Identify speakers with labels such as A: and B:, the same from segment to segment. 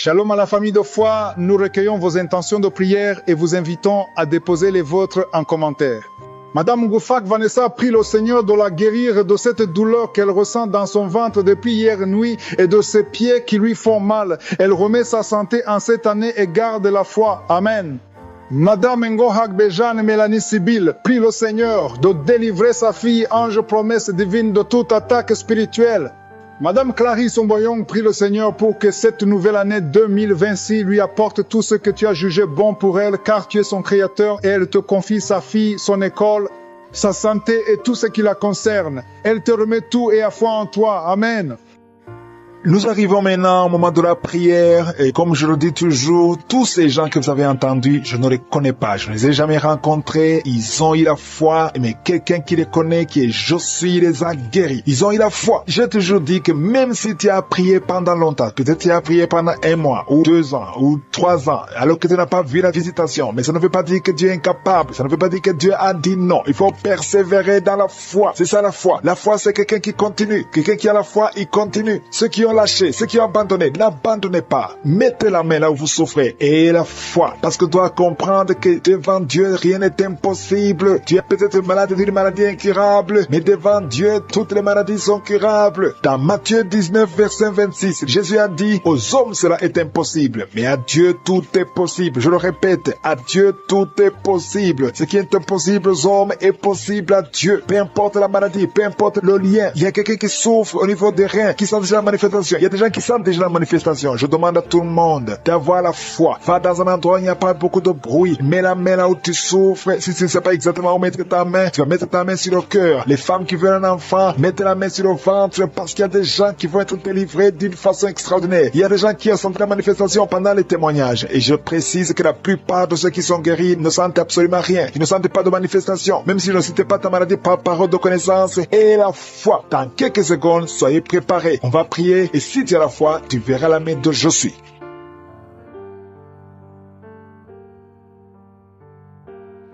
A: Shalom à la famille de foi, nous recueillons vos intentions de prière et vous invitons à déposer les vôtres en commentaire. Madame Ngoufak Vanessa prie le Seigneur de la guérir de cette douleur qu'elle ressent dans son ventre depuis hier nuit et de ses pieds qui lui font mal. Elle remet sa santé en cette année et garde la foi. Amen. Madame Ngohak Bejane Mélanie Sibyl prie le Seigneur de délivrer sa fille ange promesse divine de toute attaque spirituelle. Madame Clarisse Omboyong prie le Seigneur pour que cette nouvelle année 2026 lui apporte tout ce que tu as jugé bon pour elle, car tu es son créateur et elle te confie sa fille, son école, sa santé et tout ce qui la concerne. Elle te remet tout et a foi en toi. Amen.
B: Nous arrivons maintenant au moment de la prière et comme je le dis toujours, tous ces gens que vous avez entendus, je ne les connais pas, je ne les ai jamais rencontrés, ils ont eu la foi, mais quelqu'un qui les connaît, qui est Josué, les a guéris. Ils ont eu la foi. J'ai toujours dit que même si tu as prié pendant longtemps, peut-être tu as prié pendant 1 mois, ou 2 ans, ou 3 ans, alors que tu n'as pas vu la visitation, mais ça ne veut pas dire que Dieu est incapable, ça ne veut pas dire que Dieu a dit non. Il faut persévérer dans la foi. C'est ça la foi. La foi, c'est quelqu'un qui continue. Quelqu'un qui a la foi, il continue. Ceux qui ont lâché, ceux qui ont abandonné, n'abandonnez pas. Mettez la main là où vous souffrez et la foi. Parce que tu dois comprendre que devant Dieu, rien n'est impossible. Tu es peut-être malade d'une maladie incurable, mais devant Dieu, toutes les maladies sont curables. Dans Matthieu 19, verset 26, Jésus a dit, aux hommes cela est impossible, mais à Dieu tout est possible. Je le répète, à Dieu tout est possible. Ce qui est impossible aux hommes est possible à Dieu. Peu importe la maladie, peu importe le lien. Il y a quelqu'un qui souffre au niveau des reins, qui sent déjà la manifestation. Il y a des gens qui sentent déjà la manifestation. Je demande à tout le monde d'avoir la foi. Va dans un endroit où il n'y a pas beaucoup de bruit. Mets la main là où tu souffres. Si tu ne sais pas exactement où mettre ta main, tu vas mettre ta main sur le cœur. Les femmes qui veulent un enfant, mettez la main sur le ventre parce qu'il y a des gens qui vont être délivrés d'une façon extraordinaire. Il y a des gens qui ont senti la manifestation pendant les témoignages. Et je précise que la plupart de ceux qui sont guéris ne sentent absolument rien. Ils ne sentent pas de manifestation. Même si je ne citais pas ta maladie par parole de connaissance et la foi. Dans quelques secondes, soyez préparés. On va prier et si tu as la foi, tu verras la main de Josué.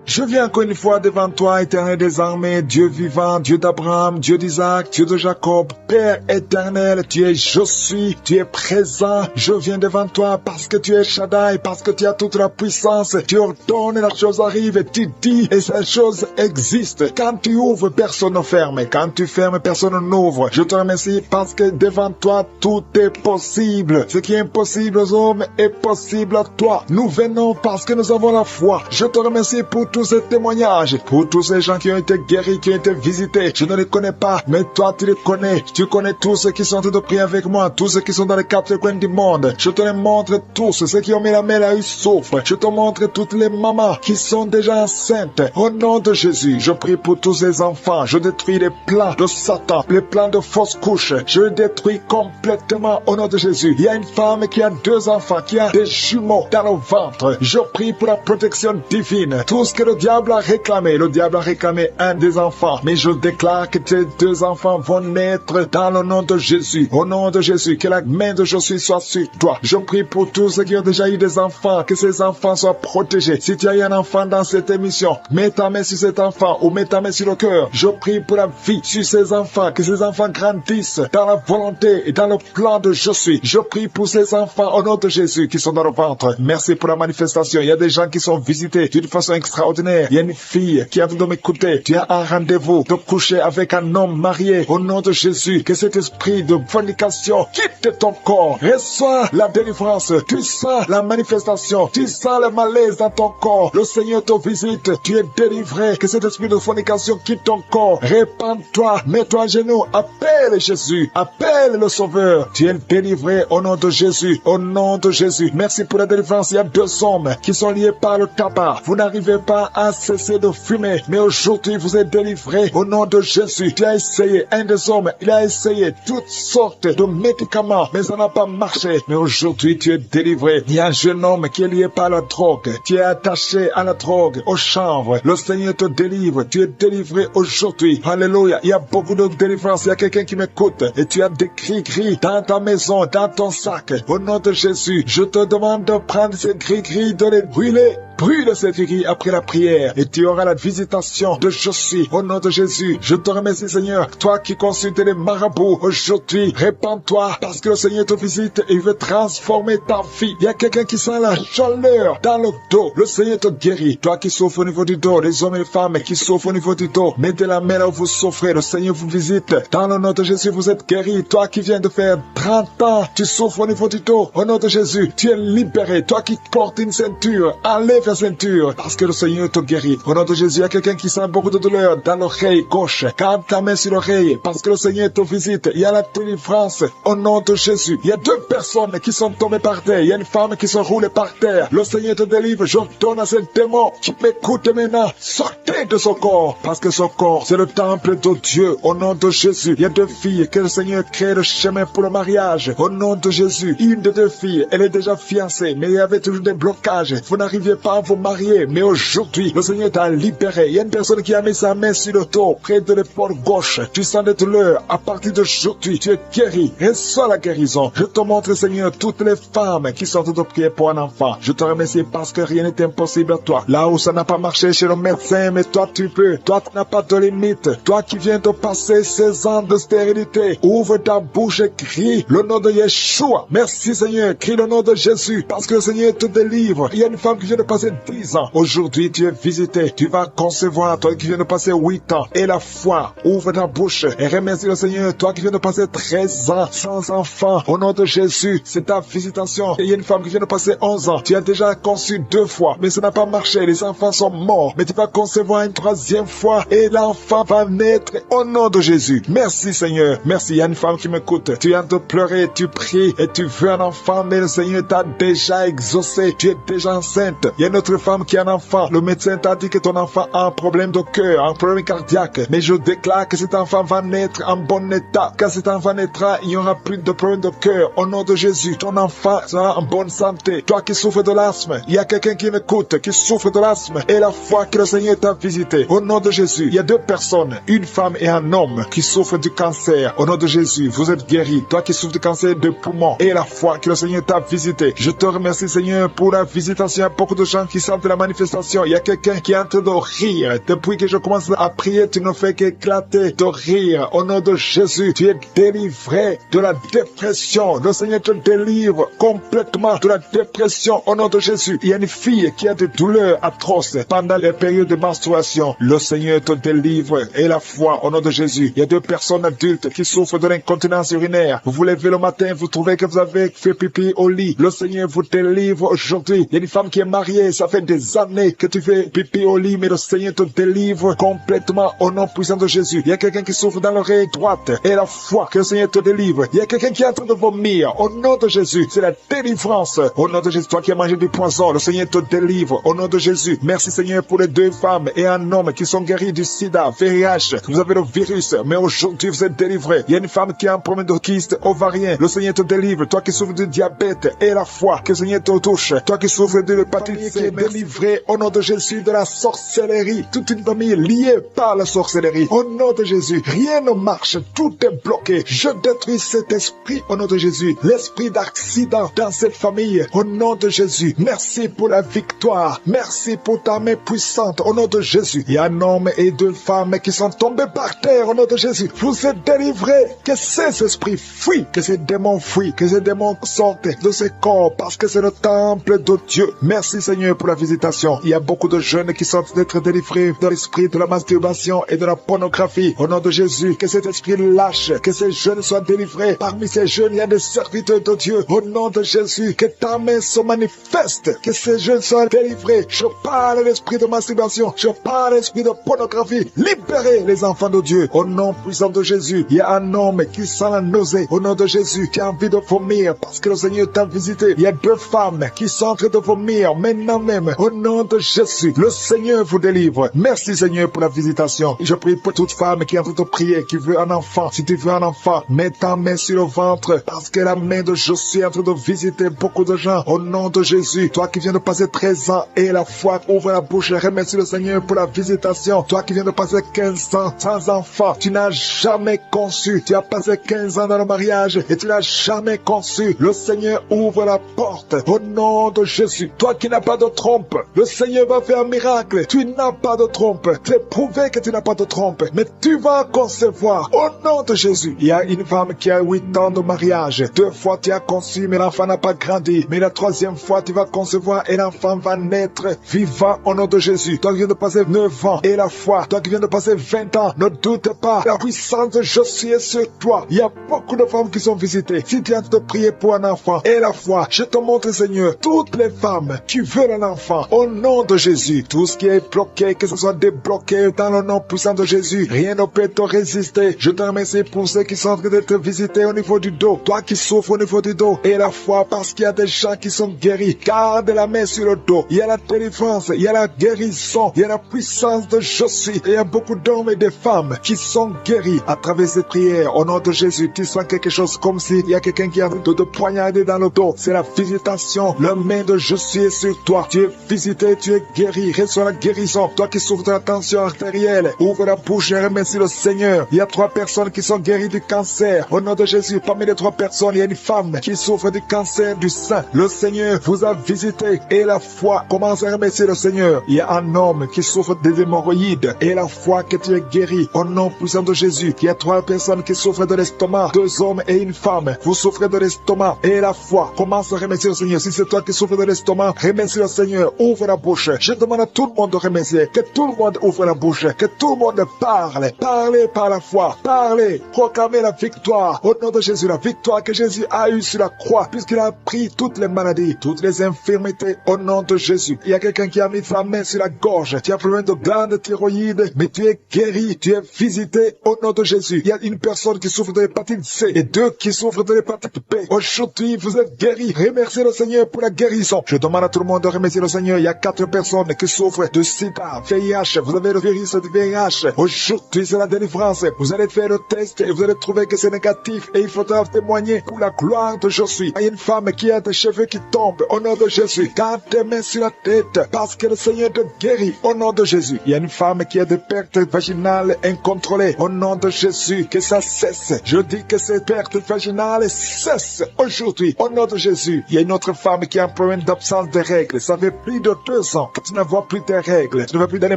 B: Je viens encore une fois devant toi, éternel des armées, Dieu vivant, Dieu d'Abraham, Dieu d'Isaac, Dieu de Jacob, Père éternel, tu es Josué, tu es présent. Je viens devant toi parce que tu es Shaddai, parce que tu as toute la puissance. Tu ordonnes et la chose arrive, et tu dis et cette chose existe. Quand tu ouvres, personne ne ferme. Quand tu fermes, personne n'ouvre. Je te remercie parce que devant toi, tout est possible. Ce qui est impossible aux hommes est possible à toi. Nous venons parce que nous avons la foi. Je te remercie pour tous ces témoignages, pour tous ces gens qui ont été guéris, qui ont été visités. Je ne les connais pas, mais toi tu les connais. Tu connais tous ceux qui sont en train de prier avec moi, tous ceux qui sont dans les 4 coins du monde. Je te les montre tous, ceux qui ont mis la main là, ils souffrent. Je te montre toutes les mamans qui sont déjà enceintes. Au nom de Jésus, je prie pour tous ces enfants. Je détruis les plans de Satan, les plans de fausses couches. Je les détruis complètement au nom de Jésus. Il y a une femme qui a 2 enfants, qui a des jumeaux dans le ventre. Je prie pour la protection divine. Tout ce que le diable a réclamé un des enfants, mais je déclare que tes 2 enfants vont naître dans le nom de Jésus. Au nom de Jésus, que la main de Josué soit sur toi. Je prie pour tous ceux qui ont déjà eu des enfants, que ces enfants soient protégés. Si tu as eu un enfant dans cette émission, mets ta main sur cet enfant ou mets ta main sur le cœur. Je prie pour la vie sur ces enfants, que ces enfants grandissent dans la volonté et dans le plan de Josué. Je prie pour ces enfants au nom de Jésus qui sont dans le ventre. Merci pour la manifestation. Il y a des gens qui sont visités d'une façon extraordinaire. Il y a une fille qui a envie de m'écouter. Tu as un rendez-vous de coucher avec un homme marié. Au nom de Jésus, que cet esprit de fornication quitte ton corps. Reçois la délivrance. Tu sens la manifestation. Tu sens le malaise dans ton corps. Le Seigneur te visite. Tu es délivré. Que cet esprit de fornication quitte ton corps. Répands-toi. Mets-toi à genoux. Appelle Jésus. Appelle le Sauveur. Tu es délivré au nom de Jésus. Au nom de Jésus. Merci pour la délivrance. Il y a 2 hommes qui sont liés par le tabac. Vous n'arrivez pas à cesser de fumer, mais aujourd'hui vous êtes délivré au nom de Jésus. Tu as essayé, un des hommes, il a essayé toutes sortes de médicaments, mais ça n'a pas marché. Mais aujourd'hui tu es délivré. Il y a un jeune homme qui est lié par la drogue. Tu es attaché à la drogue, au chanvre. Le Seigneur te délivre. Tu es délivré aujourd'hui. Alléluia. Il y a beaucoup de délivrance. Il y a quelqu'un qui m'écoute et tu as des gris-gris dans ta maison, dans ton sac. Au nom de Jésus, je te demande de prendre ces gris-gris, de les brûler brûle cette grille après la prière et tu auras la visitation de Je suis. Au nom de Jésus, je te remercie Seigneur. Toi qui consultes les marabouts aujourd'hui, répands-toi parce que le Seigneur te visite et il veut transformer ta vie. Il y a quelqu'un qui sent la chaleur dans le dos. Le Seigneur te guérit. Toi qui souffres au niveau du dos, les hommes et les femmes qui souffrent au niveau du dos, mettez la main là où vous souffrez. Le Seigneur vous visite. Dans le nom de Jésus, vous êtes guéri. Toi qui viens de faire 30 ans, tu souffres au niveau du dos. Au nom de Jésus, tu es libéré. Toi qui portes une ceinture, enlève la ceinture parce que le Seigneur te guérit. Au nom de Jésus, il y a quelqu'un qui sent beaucoup de douleur dans l'oreille gauche. Garde ta main sur l'oreille parce que le Seigneur te visite. Il y a la délivrance. Au nom de Jésus, il y a 2 personnes qui sont tombées par terre. Il y a une femme qui se roule par terre. Le Seigneur te délivre. Je donne à ce démon qui m'écoute maintenant. Sortez de son corps parce que son corps, c'est le temple de Dieu. Au nom de Jésus, il y a 2 filles que le Seigneur crée le chemin pour le mariage. Au nom de Jésus, une de 2 filles, elle est déjà fiancée, mais il y avait toujours des blocages. Vous n'arriviez pas à vous marier, mais aujourd'hui, le Seigneur t'a libéré. Il y a une personne qui a mis sa main sur le dos, près de l'épaule gauche. Tu sens des douleurs. À partir d'aujourd'hui, tu es guéri. Reçois la guérison. Je te montre, Seigneur, toutes les femmes qui sont de prier pour un enfant. Je te remercie parce que rien n'est impossible à toi. Là où ça n'a pas marché chez le médecin, mais toi tu peux. Toi tu n'as pas de limite. Toi qui viens de passer 16 ans de stérilité, ouvre ta bouche et crie le nom de Yeshua. Merci Seigneur, crie le nom de Jésus parce que le Seigneur te délivre. Il y a une femme qui vient de passer 10 ans. Aujourd'hui tu es visité. Tu vas concevoir. Toi qui viens de passer 8 ans. Et la foi, ouvre ta bouche et remercie le Seigneur. Toi qui viens de passer 13 ans sans enfant. Au nom de Jésus, c'est ta visitation. Et il y a une femme qui vient de passer 11 ans. Tu as déjà conçu 2 fois, mais ça n'a pas marché. Les enfants sont morts. Mais tu vas concevoir une 3e fois et l'enfant va naître au nom de Jésus. Merci Seigneur. Merci. Il y a une femme qui m'écoute. Tu es en train de pleurer, tu pries et tu veux un enfant, mais le Seigneur t'a déjà exaucé. Tu es déjà enceinte. Il y a une autre femme qui a un enfant. Le médecin t'a dit que ton enfant a un problème de cœur, un problème cardiaque. Mais je déclare que cet enfant va naître en bon état. Quand cet enfant naîtra, il n'y aura plus de problème de cœur. Au nom de Jésus, ton enfant sera en bonne santé. Toi qui souffres de l'asthme, il y a quelqu'un qui m'écoute, qui souffre de l'asthme. Et la foi que le Seigneur t'a visité. Au nom de Jésus, il y a 2 personnes, une femme et un homme, qui souffrent du cancer. Au nom de Jésus, vous êtes guéris. Toi qui souffres du cancer de poumon. Et la foi que le Seigneur t'a visité. Je te remercie Seigneur pour la visitation. Il y a beaucoup de gens qui sentent la manifestation. Il y a quelqu'un qui est en train de rire. Depuis que je commence à prier, tu ne fais qu'éclater de rire. Au nom de Jésus, tu es délivré de la dépression. Le Seigneur te délivre complètement de la dépression. Au nom de Jésus, il y a une fille qui a des douleurs atroces pendant les périodes de menstruation. Le Seigneur te délivre. Et la foi, au nom de Jésus. Il y a 2 personnes adultes qui souffrent de l'incontinence urinaire. Vous vous levez le matin, vous trouvez que vous avez fait pipi au lit. Le Seigneur vous délivre aujourd'hui. Il y a une femme qui est mariée, ça fait des années que tu fais pipi au lit, mais le Seigneur te délivre complètement au nom puissant de Jésus. Il y a quelqu'un qui souffre dans l'oreille droite. Et la foi que le Seigneur te délivre. Il y a quelqu'un qui est en train de vomir. Au nom de Jésus, c'est la délivrance. Au nom de Jésus, toi qui as mangé du poison, le Seigneur te délivre. Au nom de Jésus, merci Seigneur pour les 2 femmes et un homme qui sont guéris du sida, VIH. Vous avez le virus, mais aujourd'hui vous êtes délivrés. Il y a une femme qui a un problème de kyste ovarien. Le Seigneur te délivre. Toi qui souffres du diabète et la foi que le Seigneur te touche. Toi qui souffres de l'hépatite C, délivré au nom de Jésus de la sorcellerie. Toute une famille liée par la sorcellerie. Au nom de Jésus, rien ne marche. Tout est bloqué. Je détruis cet esprit au nom de Jésus. L'esprit d'accident dans cette famille. Au nom de Jésus. Merci pour la victoire. Merci pour ta main puissante. Au nom de Jésus. Il y a un homme et 2 femmes qui sont tombés par terre. Au nom de Jésus. Vous êtes délivrés. Que ces esprits fuient. Que ces démons fuient. Que ces démons sortent de ces corps. Parce que c'est le temple de Dieu. Merci Seigneur pour la visitation. Il y a beaucoup de jeunes qui sont d'être délivrés de l'esprit de la masturbation et de la pornographie. Au nom de Jésus. Que cet esprit lâche. Que ces jeunes soient délivrés. Parmi ces jeunes, il y a des serviteurs de Dieu. Au nom de Jésus. Que ta main se manifeste. Que ces jeunes soient délivrés. Je parle l'esprit de masturbation. Je parle l'esprit de pornographie. Libérez les enfants de Dieu. Au nom puissant de Jésus. Il y a un homme qui sent la nausée. Au nom de Jésus. Qui a envie de vomir parce que le Seigneur t'a visité. Il y a 2 femmes qui sont en train de vomir maintenant même. Au nom de Jésus. Le Seigneur vous délivre. Merci Seigneur pour la visitation. Je prie pour toute femme qui est en train de prier, qui veut un enfant. Si tu veux un enfant, mets ta main sur le ventre parce que la main de Josué est en train de visiter beaucoup de gens. Au nom de Jésus. Toi qui viens de passer 13 ans et la foi ouvre la bouche et remercie le Seigneur pour la visitation. Toi qui viens de passer 15 ans sans enfant, tu n'as jamais conçu. Tu as passé 15 ans dans le mariage et tu n'as jamais conçu. Le Seigneur ouvre la porte. Au nom de Jésus. Toi qui n'as pas de trompe. Le Seigneur va faire un miracle. Tu n'as pas de trompe. C'est prouvé que tu n'as pas de trompe. Mais tu vas concevoir. Au nom de Jésus. Il y a une femme qui a 8 ans de mariage. 2 fois tu as conçu, mais l'enfant n'a pas grandi. Mais la 3e fois tu vas concevoir et l'enfant va naître vivant au nom de Jésus. Toi qui viens de passer 9 ans et la foi. Toi qui viens de passer 20 ans. Ne doute pas. La puissance de je suis sur toi. Il y a beaucoup de femmes qui sont visitées. Si tu es en train de prier pour un enfant et la foi, je te montre, Seigneur, toutes les femmes qui veulent un enfant, au nom de Jésus, tout ce qui est bloqué, que ce soit débloqué dans le nom puissant de Jésus, rien ne peut te résister. Je te remercie pour ceux qui sont en train de te visiter au niveau du dos, toi qui souffres au niveau du dos, et la foi, parce qu'il y a des gens qui sont guéris. Garde la main sur le dos. Il y a la délivrance, il y a la guérison, il y a la puissance de je suis. Et il y a beaucoup d'hommes et de femmes qui sont guéris à travers cette prière. Au nom de Jésus, tu sens quelque chose comme s'il y a quelqu'un qui a de te poignarder dans le dos. C'est la visitation. La main de je suis sur toi. Tu es visité, tu es guéri. Reçois la guérison. Toi qui souffres de la tension artérielle, ouvre la bouche et remercie le Seigneur. Il y a 3 personnes qui sont guéries du cancer. Au nom de Jésus, parmi les 3 personnes, il y a une femme qui souffre du cancer du sein. Le Seigneur vous a visité et la foi commence à remercier le Seigneur. Il y a un homme qui souffre des hémorroïdes et la foi que tu es guéri. Au nom puissant de Jésus, il y a 3 personnes qui souffrent de l'estomac. 2 hommes et une femme. Vous souffrez de l'estomac et la foi. Commence à remercier le Seigneur. Si c'est toi qui souffres de l'estomac, remercie le Seigneur. Ouvre la bouche. Je demande à tout le monde de remercier. Que tout le monde ouvre la bouche. Que tout le monde parle. Parlez par la foi. Parlez. Proclamez la victoire. Au nom de Jésus, la victoire que Jésus a eue sur la croix, puisqu'il a pris toutes les maladies, toutes les infirmités. Au nom de Jésus. Il y a quelqu'un qui a mis sa main sur la gorge. Tu as problème de glande thyroïde, mais tu es guéri. Tu es visité au nom de Jésus. Il y a une personne qui souffre de l'hépatite C et 2 qui souffrent de l'hépatite B. Aujourd'hui, vous êtes guéris. Remerciez le Seigneur pour la guérison. Je demande à tout le monde de remercier le Seigneur. Il y a 4 personnes qui souffrent de sida, VIH. Vous avez le virus de VIH. Aujourd'hui, c'est la délivrance. Vous allez faire le test et vous allez trouver que c'est négatif et il faudra témoigner pour la gloire de je suis. Il y a une femme qui a des cheveux qui tombent au nom de Jésus. Garde tes mains sur la tête parce que le Seigneur te guérit au nom de Jésus. Il y a une femme qui a des pertes vaginales incontrôlées au nom de Jésus. Que ça cesse. Je dis que ces pertes vaginales cessent aujourd'hui au nom de Jésus. Il y a une autre femme qui a un problème d'absence de règles. Ça fait plus de 2 ans que tu ne vois plus tes règles. Tu ne vois plus dans les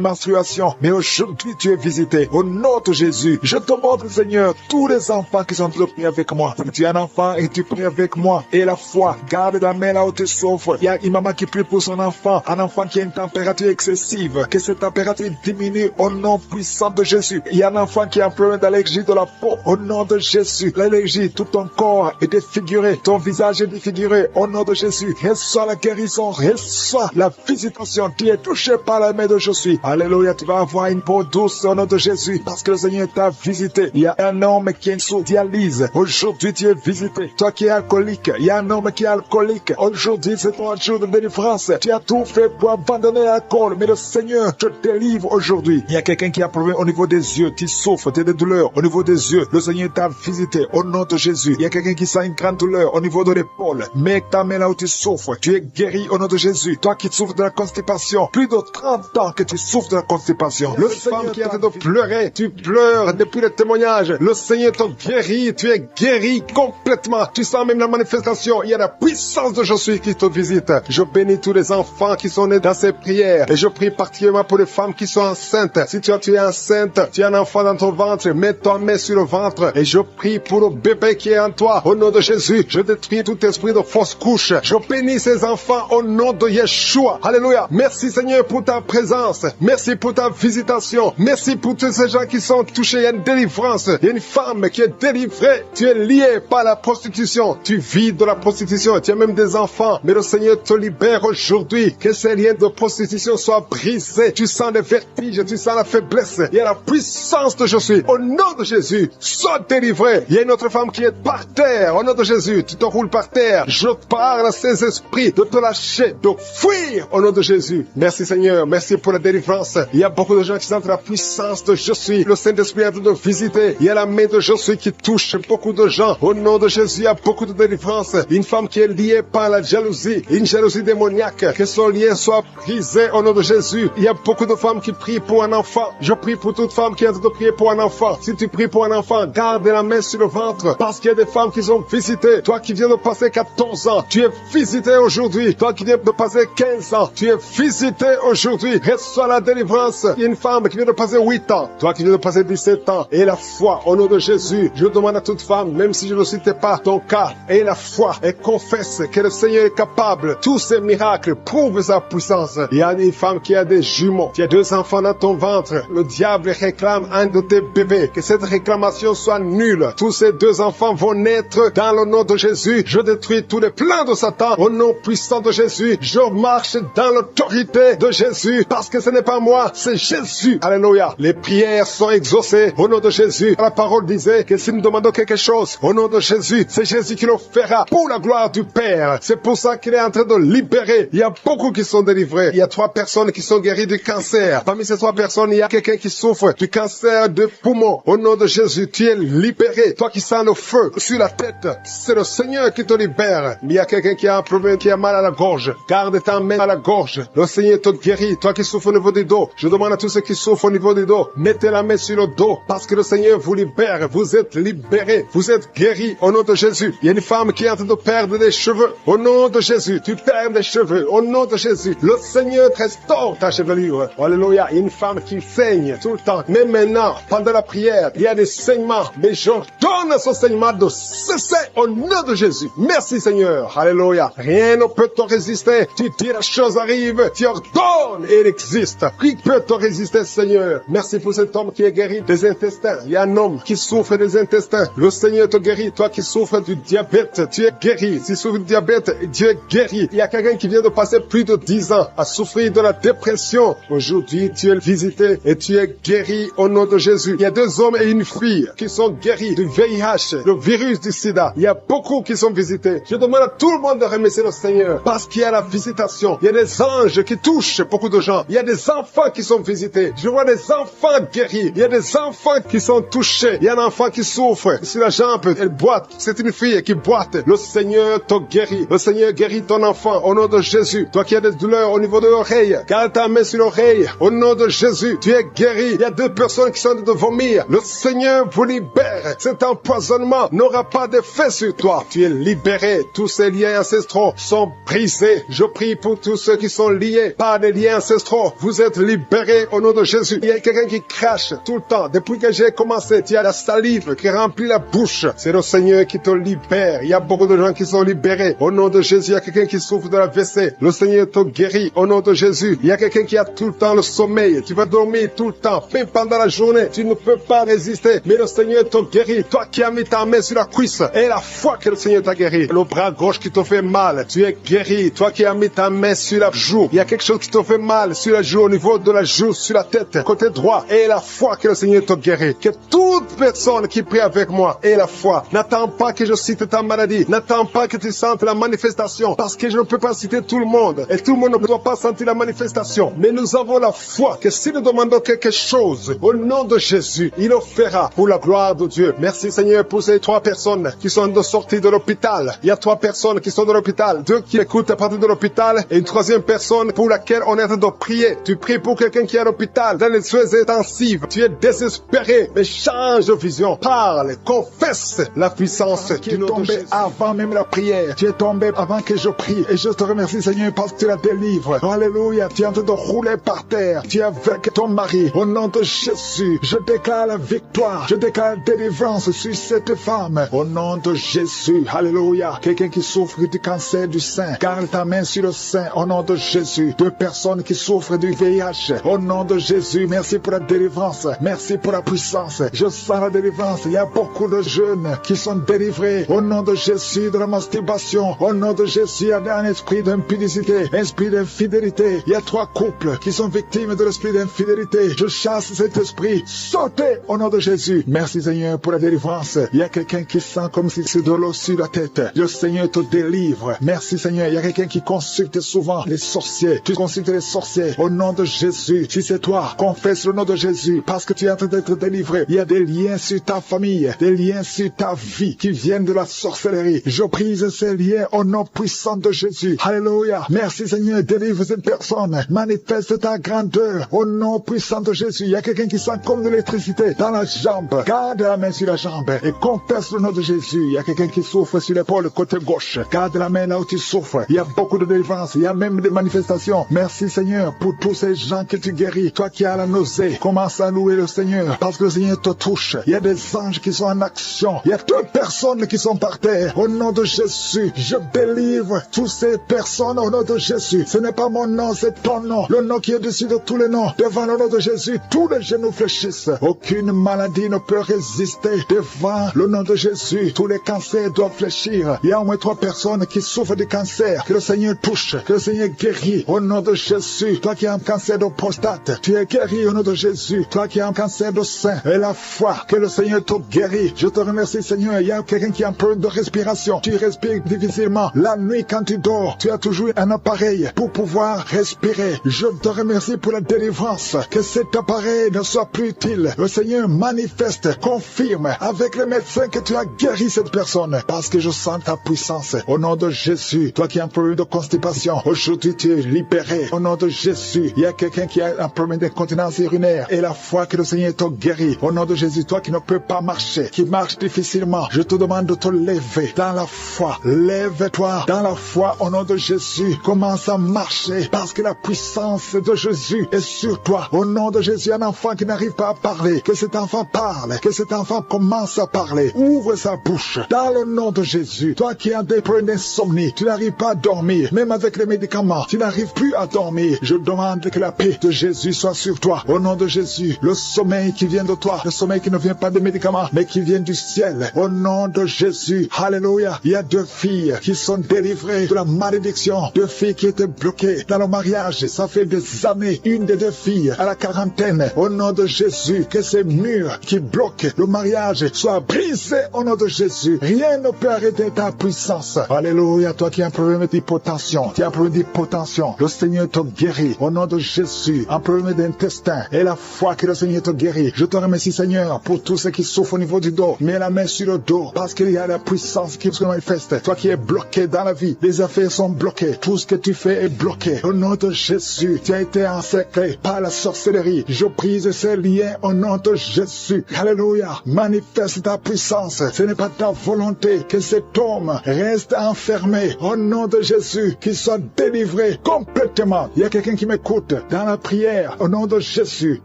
B: menstruations. Mais aujourd'hui, tu es visité au nom de Jésus. Je te montre, Seigneur, tous les enfants qui sont en train de prier avec moi. Tu es un enfant et tu pries avec moi. Et la foi, garde la main là où tu souffres. Il y a une maman qui prie pour son enfant. Un enfant qui a une température excessive. Que cette température diminue au nom puissant de Jésus. Il y a un enfant qui a un problème d'allergie de la peau. Au nom de Jésus. L'allergie, tout ton corps est défiguré. Ton visage est défiguré. Au nom de Jésus. Reçois la guérison. Reçois la visitation. Tu es touché par la main de je suis. Alléluia. Tu vas avoir une peau douce au nom de Jésus. Parce que le Seigneur t'a visité. Il y a un homme qui est sous dialyse. Aujourd'hui, tu es visité. Toi qui es alcoolique. Il y a un homme qui est alcoolique. Aujourd'hui, c'est ton jour de délivrance. Tu as tout fait pour abandonner l'alcool. Mais le Seigneur te délivre aujourd'hui. Il y a quelqu'un qui a un problème au niveau des yeux. Tu souffres. Tu as des douleurs au niveau des yeux. Le Seigneur t'a visité au nom de Jésus. Il y a quelqu'un qui sent une grande douleur au niveau de l'épaule. Mets ta main là où tu souffres. Tu es guéri au nom de Jésus. Toi qui souffres de la constipation. Plus de 30 ans que tu souffres de la constipation. Le Seigneur qui est en train de pleurer. Tu pleures depuis le témoignage. Le Seigneur te guérit. Tu es guéri complètement. Tu sens même la manifestation. Il y a la puissance de je suis qui te visite. Je bénis tous les enfants qui sont nés dans ces prières. Et je prie particulièrement pour les femmes qui sont enceintes. Si tu es enceinte, tu as un enfant dans ton ventre, mets ta main sur le ventre. Et je prie pour le bébé qui est en toi. Au nom de Jésus, je détruis tout esprit de fausse couche. Je bénis ces enfants au nom de Yeshua. Alléluia. Merci Seigneur pour ta présence. Merci pour ta visitation. Merci pour tous ces gens qui sont touchés. Il y a une délivrance. Il y a une femme qui est délivrée. Tu es lié par la prostitution. Tu vis de la prostitution. Tu as même des enfants. Mais le Seigneur te libère aujourd'hui. Que ces liens de prostitution soient brisés. Tu sens le vertige. Tu sens la faiblesse. Il y a la puissance de je suis. Au nom de Jésus, sois délivré. Il y a une autre femme qui est par terre. Au nom de Jésus, tu te roules par terre. Je parle à ces esprits de te lâcher, de fuir au nom de Jésus. Merci Seigneur. Merci pour la délivrance. Il y a beaucoup de gens qui sentent la puissance de je suis. Le Saint-Esprit est en train de visiter. Il y a la main de je suis qui touche beaucoup de gens. Au nom de Jésus, il y a beaucoup de délivrance. Une femme qui est liée par la jalousie. Une jalousie démoniaque. Que son lien soit brisé au nom de Jésus. Il y a beaucoup de femmes qui prient pour un enfant. Je prie pour toute femme qui est en train de prier pour un enfant. Si tu pries pour un enfant, garde la main sur le ventre. Parce qu'il y a des femmes qui sont visitées. Toi qui viens de passer 14 ans, tu es visité aujourd'hui. Toi qui viens de passer passer 15 ans. Tu es visité aujourd'hui. Reçois la délivrance. Il y a une femme qui vient de passer 8 ans. Toi qui viens de passer 17 ans. Et la foi au nom de Jésus. Je demande à toute femme, même si je ne citais pas ton cas, et la foi et confesse que le Seigneur est capable. Tous ces miracles prouvent sa puissance. Il y a une femme qui a des jumeaux. Tu as 2 enfants dans ton ventre. Le diable réclame un de tes bébés. Que cette réclamation soit nulle. Tous ces 2 enfants vont naître dans le nom de Jésus. Je détruis tous les plans de Satan au nom puissant de Jésus. Je marche dans l'autorité de Jésus parce que ce n'est pas moi, c'est Jésus. Alléluia. Les prières sont exaucées au nom de Jésus. La parole disait que si nous demandons quelque chose au nom de Jésus, c'est Jésus qui le fera pour la gloire du Père. C'est pour ça qu'il est en train de libérer. Il y a beaucoup qui sont délivrés. Il y a 3 personnes qui sont guéries du cancer. Parmi ces 3 personnes, il y a quelqu'un qui souffre du cancer de poumon. Au nom de Jésus, tu es libéré. Toi qui sens le feu sur la tête, c'est le Seigneur qui te libère. Mais il y a quelqu'un qui a un problème, qui a mal à la gorge. Garde ta main à la gorge. Le Seigneur te guérit. Toi qui souffres au niveau du dos, je demande à tous ceux qui souffrent au niveau du dos, mettez la main sur le dos parce que le Seigneur vous libère. Vous êtes libérés. Vous êtes guéris au nom de Jésus. Il y a une femme qui est en train de perdre des cheveux. Au nom de Jésus, tu perds des cheveux. Au nom de Jésus, le Seigneur te restaure ta chevelure. Alléluia. Il y a une femme qui saigne tout le temps. Mais maintenant, pendant la prière, il y a des saignements. Mais j'ordonne à ce saignement de cesser au nom de Jésus. Merci Seigneur. Alléluia. Rien ne peut te résister. Tu dis la chose arrive. Tu ordonnes et elle existe. Qui peut te résister Seigneur? Merci pour cet homme qui est guéri des intestins. Il y a un homme qui souffre des intestins. Le Seigneur te guérit. Toi qui souffres du diabète, tu es guéri. Si tu souffres du diabète, tu es guéri. Il y a quelqu'un qui vient de passer plus de 10 ans à souffrir de la dépression. Aujourd'hui, tu es visité et tu es guéri au nom de Jésus. Il y a 2 hommes et une fille qui sont guéris du VIH, le virus du sida. Il y a beaucoup qui sont visités. Je demande à tout le monde de remercier le Seigneur parce qu'il y a la visitation. Il y a des anges qui touchent beaucoup de gens. Il y a des enfants qui sont visités. Je vois des enfants guéris. Il y a des enfants qui sont touchés. Il y a un enfant qui souffre sur la jambe. Elle boite. C'est une fille qui boite. Le Seigneur te guérit. Le Seigneur guérit ton enfant au nom de Jésus. Toi qui as des douleurs au niveau de l'oreille, garde ta main sur l'oreille. Au nom de Jésus, tu es guéri. Il y a 2 personnes qui sont en train de vomir. Le Seigneur vous libère. Cet empoisonnement n'aura pas d'effet sur toi. Tu es libéré. Tous ces liens ancestraux sont brisés. Je prie pour tous ceux qui sont liés par des liens ancestraux. Vous êtes libérés au nom de Jésus. Il y a quelqu'un qui crache tout le temps. Depuis que j'ai commencé, tu as la salive qui remplit la bouche. C'est le Seigneur qui te libère. Il y a beaucoup de gens qui sont libérés. Au nom de Jésus, il y a quelqu'un qui souffre de la WC. Le Seigneur te guérit. Au nom de Jésus, il y a quelqu'un qui a tout le temps le sommeil. Tu vas dormir tout le temps. Même pendant la journée, tu ne peux pas résister. Mais le Seigneur te guérit. Toi qui as mis ta main sur la cuisse et la foi que le Seigneur t'a guéri. Le bras gauche qui te fait mal, tu es guéri. Toi qui as mis ta main sur la joue, il y a quelque chose qui te fait mal sur la joue, au niveau de la joue, sur la tête, côté droit. Et la foi que le Seigneur te guérit. Que toute personne qui prie avec moi ait la foi. N'attends pas que je cite ta maladie. N'attends pas que tu sentes la manifestation. Parce que je ne peux pas citer tout le monde. Et tout le monde ne doit pas sentir la manifestation. Mais nous avons la foi que si nous demandons quelque chose au nom de Jésus, il le fera pour la gloire de Dieu. Merci Seigneur pour ces 3 personnes qui sont de sortie de l'hôpital. Il y a 3 personnes qui sont de l'hôpital. 2 qui écoutent à partir de l'hôpital et une 3e personne pour laquelle on est en train de prier. Tu pries pour quelqu'un qui est à l'hôpital, dans les soins intensifs. Tu es désespéré, mais change de vision. Parle, confesse la puissance qui est tombée avant même la prière. Tu es tombé avant que je prie. Et je te remercie Seigneur parce que tu la délivres. Alléluia. Tu es en train de rouler par terre. Tu es avec ton mari. Au nom de Jésus, je déclare la victoire. Je déclare la délivrance sur cette femme. Au nom de Jésus. Alléluia. Quelqu'un qui souffre du cancer du sein, garde ta main sur le sein. Au nom de Jésus. 2 personnes qui souffrent du VIH. Au nom de Jésus. Merci pour la délivrance. Merci pour la puissance. Je sens la délivrance. Il y a beaucoup de jeunes qui sont délivrés. Au nom de Jésus, de la masturbation. Au nom de Jésus, il y a un esprit d'impudicité, esprit d'infidélité. Il y a 3 couples qui sont victimes de l'esprit d'infidélité. Je chasse cet esprit. Sautez au nom de Jésus. Merci Seigneur pour la délivrance. Il y a quelqu'un qui sent comme si c'est de l'eau sur la tête. Le Seigneur te délivre. Merci Seigneur. Il y a quelqu'un qui consulte souvent les sorciers. Tu consultes les sorciers. Au nom de Jésus. Si c'est toi, confesse le nom de Jésus parce que tu es en train d'être délivré. Il y a des liens sur ta famille, des liens sur ta vie qui viennent de la sorcellerie. Je brise ces liens au nom puissant de Jésus. Alléluia. Merci Seigneur. Délivre cette personne. Manifeste ta grandeur au nom puissant de Jésus. Il y a quelqu'un qui sent comme de l'électricité dans la jambe. Garde la main sur la jambe et confesse le nom de Jésus. Il y a quelqu'un qui souffre sur l'épaule côté gauche. Garde la main là où tu souffres. Il y a beaucoup de délivrance délivrance. Il y a même des manifestations. Merci Seigneur pour tous ces gens que tu guéris. Toi qui as la nausée, commence à louer le Seigneur parce que le Seigneur te touche. Il y a des anges qui sont en action. Il y a 2 personnes qui sont par terre. Au nom de Jésus, je délivre toutes ces personnes au nom de Jésus. Ce n'est pas mon nom, c'est ton nom. Le nom qui est dessus de tous les noms. Devant le nom de Jésus, tous les genoux fléchissent. Aucune maladie ne peut résister devant le nom de Jésus. Tous les cancers doivent fléchir. Il y a au moins 3 personnes qui souffrent du cancer. Que le Seigneur touche, que le Seigneur guérit au nom de Jésus. Toi qui as un cancer de prostate, tu es guéri au nom de Jésus. Toi qui as un cancer de sein, et la foi, que le Seigneur te guérit. Je te remercie Seigneur. Il y a quelqu'un qui a un problème de respiration. Tu respires difficilement. La nuit quand tu dors, tu as toujours un appareil pour pouvoir respirer. Je te remercie pour la délivrance. Que cet appareil ne soit plus utile. Le Seigneur manifeste, confirme avec les médecins que tu as guéri cette personne. Parce que je sens ta puissance. Au nom de Jésus, toi qui as un problème de constipation, aujourd'hui tu es libéré. Au nom de Jésus, il y a quelqu'un qui a un problème d'incontinence urinaire. Et la foi que le Seigneur te guérit. Au nom de Jésus, toi qui ne peux pas marcher, qui marche difficilement, je te demande de te lever dans la foi. Lève-toi dans la foi au nom de Jésus. Commence à marcher parce que la puissance de Jésus est sur toi. Au nom de Jésus, un enfant qui n'arrive pas à parler, que cet enfant parle, que cet enfant commence à parler. Ouvre sa bouche dans le nom de Jésus. Toi qui as des problèmes d'insomnie, tu n'arrives pas à dormir, même avec les médicaments, tu n'arrives plus à dormir. Je demande que la paix de Jésus soit sur toi. Au nom de Jésus, le sommeil qui vient de toi, le sommeil qui ne vient pas des médicaments, mais qui vient du ciel. Au nom de Jésus, alléluia. Il y a 2 filles qui sont délivrées de la malédiction. 2 filles qui étaient bloquées dans le mariage. Ça fait des années. Une des 2 filles à la quarantaine. Au nom de Jésus, que ces murs qui bloquent le mariage soient brisés au nom de Jésus. Rien ne peut arrêter ta puissance. Alléluia. Toi qui as un problème d'hypotension, tu as un problème d'hypotension, le Seigneur te guérit. Au nom de Jésus, un problème d'intestin et la foi que le Seigneur te guérit. Je te remercie Seigneur pour tous ceux qui souffrent au niveau du dos. Mets la main sur le dos parce qu'il y a la puissance qui se manifeste. Toi qui es bloqué dans la vie, les affaires sont bloquées. Tout ce que tu fais est bloqué. Au nom de Jésus, tu as été encerclé par la sorcellerie. Je brise ces liens au nom de Jésus. Alléluia. Manifeste ta puissance. Ce n'est pas ta volonté que cet homme reste enfermé. Au nom de Jésus, qu'il soit délivré complètement. Il y a quelqu'un qui m'écoute dans la prière. Au nom de Jésus,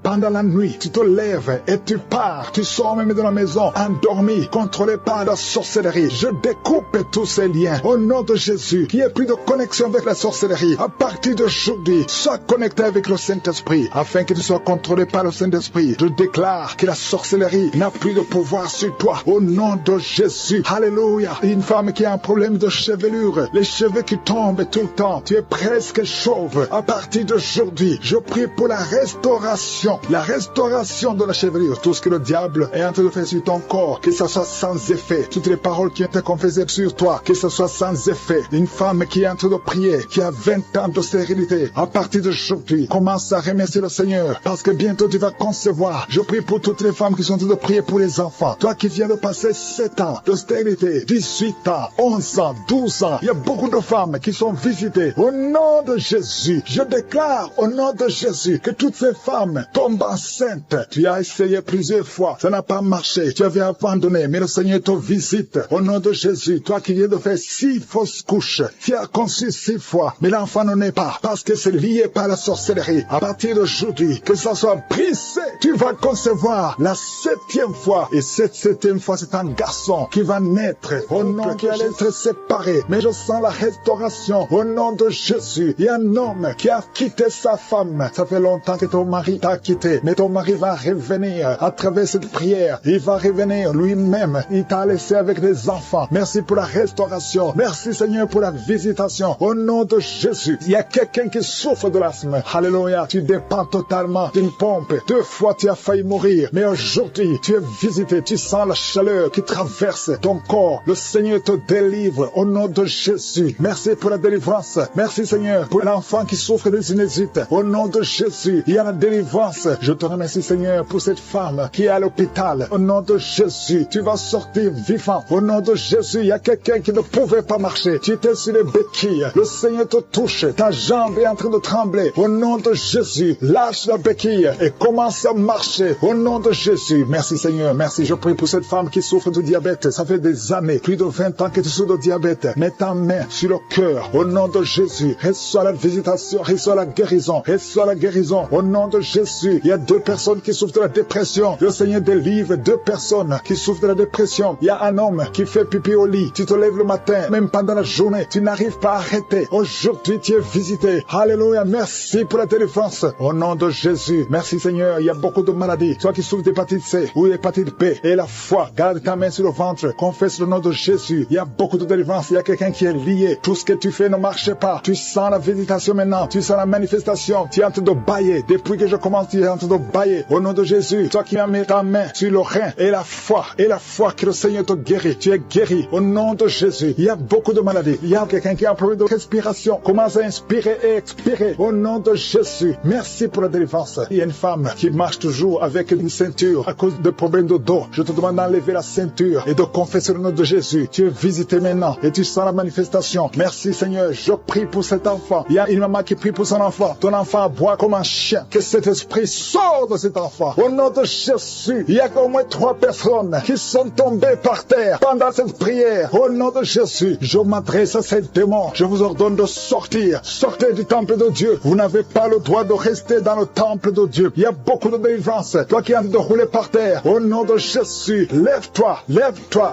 B: pendant la nuit, tu te lèves et tu pars. Tu sors même de la maison endormi, contrôlé par la sorcellerie. Je découpe tous ces liens. Au nom de Jésus, qu'il n'y ait plus de connexion avec la sorcellerie. À partir d'aujourd'hui, sois connecté avec le Saint-Esprit, afin que tu sois contrôlé par le Saint-Esprit. Je déclare que la sorcellerie n'a plus de pouvoir sur toi. Au nom de Jésus. Alléluia. Une femme qui a un problème de chevelure, les cheveux qui tombent tout le temps, tu es presque chauve. À partir d'aujourd'hui, je prie pour la restauration de la chevelure. Tout ce que le diable est en train de faire sur ton corps, que ça soit sans effet. Toutes les paroles qui ont été confessées sur toi, que ce soit sans effet. Une femme qui est en train de prier, qui a 20 ans de stérilité, à partir d'aujourd'hui, commence à remercier le Seigneur, parce que bientôt tu vas concevoir. Je prie pour toutes les femmes qui sont en train de prier pour les enfants. Toi qui viens de passer 7 ans de stérilité, 18 ans, 11 ans, 12 ans, il y a beaucoup de femmes qui sont visitées. Au nom de Jésus, je déclare au nom de Jésus que toutes ces femmes tombent enceintes. Tu as essayé plusieurs fois, ça n'a pas marché, tu avais abandonné, mais le Seigneur te visite. Au nom de Jésus, toi qui viens de faire 6 fausses couches, tu as conçu 6 fois, mais l'enfant ne naît pas, parce que c'est lié par la sorcellerie. À partir d'aujourd'hui, que ça soit brisé, tu vas concevoir la 7e fois, et cette 7e fois, c'est un garçon qui va naître. Au nom qui allait être séparé, mais je sens la restauration. Au nom de Jésus, il y a un homme qui a quitté sa femme. Ça fait longtemps que ton mari t'a quitté, mais ton mari va revenir à travers cette prière. Il va revenir lui-même. Il t'a laissé avec des enfants. Merci pour la restauration. Merci Seigneur pour la visitation. Au nom de Jésus, il y a quelqu'un qui souffre de l'asthme. Alléluia. Tu dépends totalement d'une pompe. 2 fois tu as failli mourir, mais aujourd'hui tu es visité. Tu sens la chaleur qui traverse ton corps. Le Seigneur te délivre au nom de Jésus. Merci pour la délivrance. Merci Seigneur pour l'enfant qui souffre de sinusite. Au nom de Jésus, il y a la délivrance. Je te remercie Seigneur pour cette femme qui est à l'hôpital. Au nom de Jésus, tu vas sortir vivant. Au nom de Jésus, il y a quelqu'un qui ne pouvait pas marcher. Tu étais sur les béquilles. Le Seigneur te touche. Ta jambe est en train de trembler. Au nom de Jésus, lâche la béquille et commence à marcher. Au nom de Jésus. Merci Seigneur. Merci. Je prie pour cette femme qui souffre de diabète. Ça fait des années, plus de 20 ans que tu souffres de diabète. Mets ta main sur le cœur. Au nom de Jésus, reçois la visitation, reçois la guérison, reçois la guérison. Au nom de Jésus, il y a 2 personnes qui souffrent de la dépression. Le Seigneur délivre 2 personnes qui souffrent de la dépression. Il y a un homme qui fait pipi au lit. Tu te lèves le matin, même pendant la journée, tu n'arrives pas à arrêter. Aujourd'hui, tu es visité. Alléluia, merci pour la délivrance. Au nom de Jésus, merci Seigneur. Il y a beaucoup de maladies. Toi qui souffres d'hépatite C ou d'hépatite B et la foi, garde ta main sur le ventre. Confesse le nom de Jésus. Il y a beaucoup de délivrance. Il y a quelqu'un qui est lié. Tout ce que tu fais ne marche pas. Tu sens la visitation maintenant. Tu sens la manifestation. Tu es en train de bailler. Depuis que je commence, tu es en train de bailler. Au nom de Jésus, toi qui as mis ta main sur le rein et la foi que le Seigneur te guérit. Tu es guéri. Au nom de Jésus, il y a beaucoup de maladies. Il y a quelqu'un qui a un problème de respiration. Commence à inspirer et expirer. Au nom de Jésus, merci pour la délivrance. Il y a une femme qui marche toujours avec une ceinture à cause de problèmes de dos. Je te demande d'enlever la ceinture et de confesser le nom de Jésus. Tu es visité maintenant et tu sens la manifestation. Merci Seigneur. Je prie pour cet enfant. Il y a une maman qui prie pour son enfant. Ton enfant aboie comme un chien. Que cet esprit sorte de cet enfant. Au nom de Jésus, il y a au moins 3 personnes qui sont tombées par terre pendant cette prière. Au nom de Jésus, je m'adresse à ces démons. Je vous ordonne de sortir. Sortez du temple de Dieu. Vous n'avez pas le droit de rester dans le temple de Dieu. Il y a beaucoup de délivrance. Toi qui es en train de rouler par terre, au nom de Jésus, lève-toi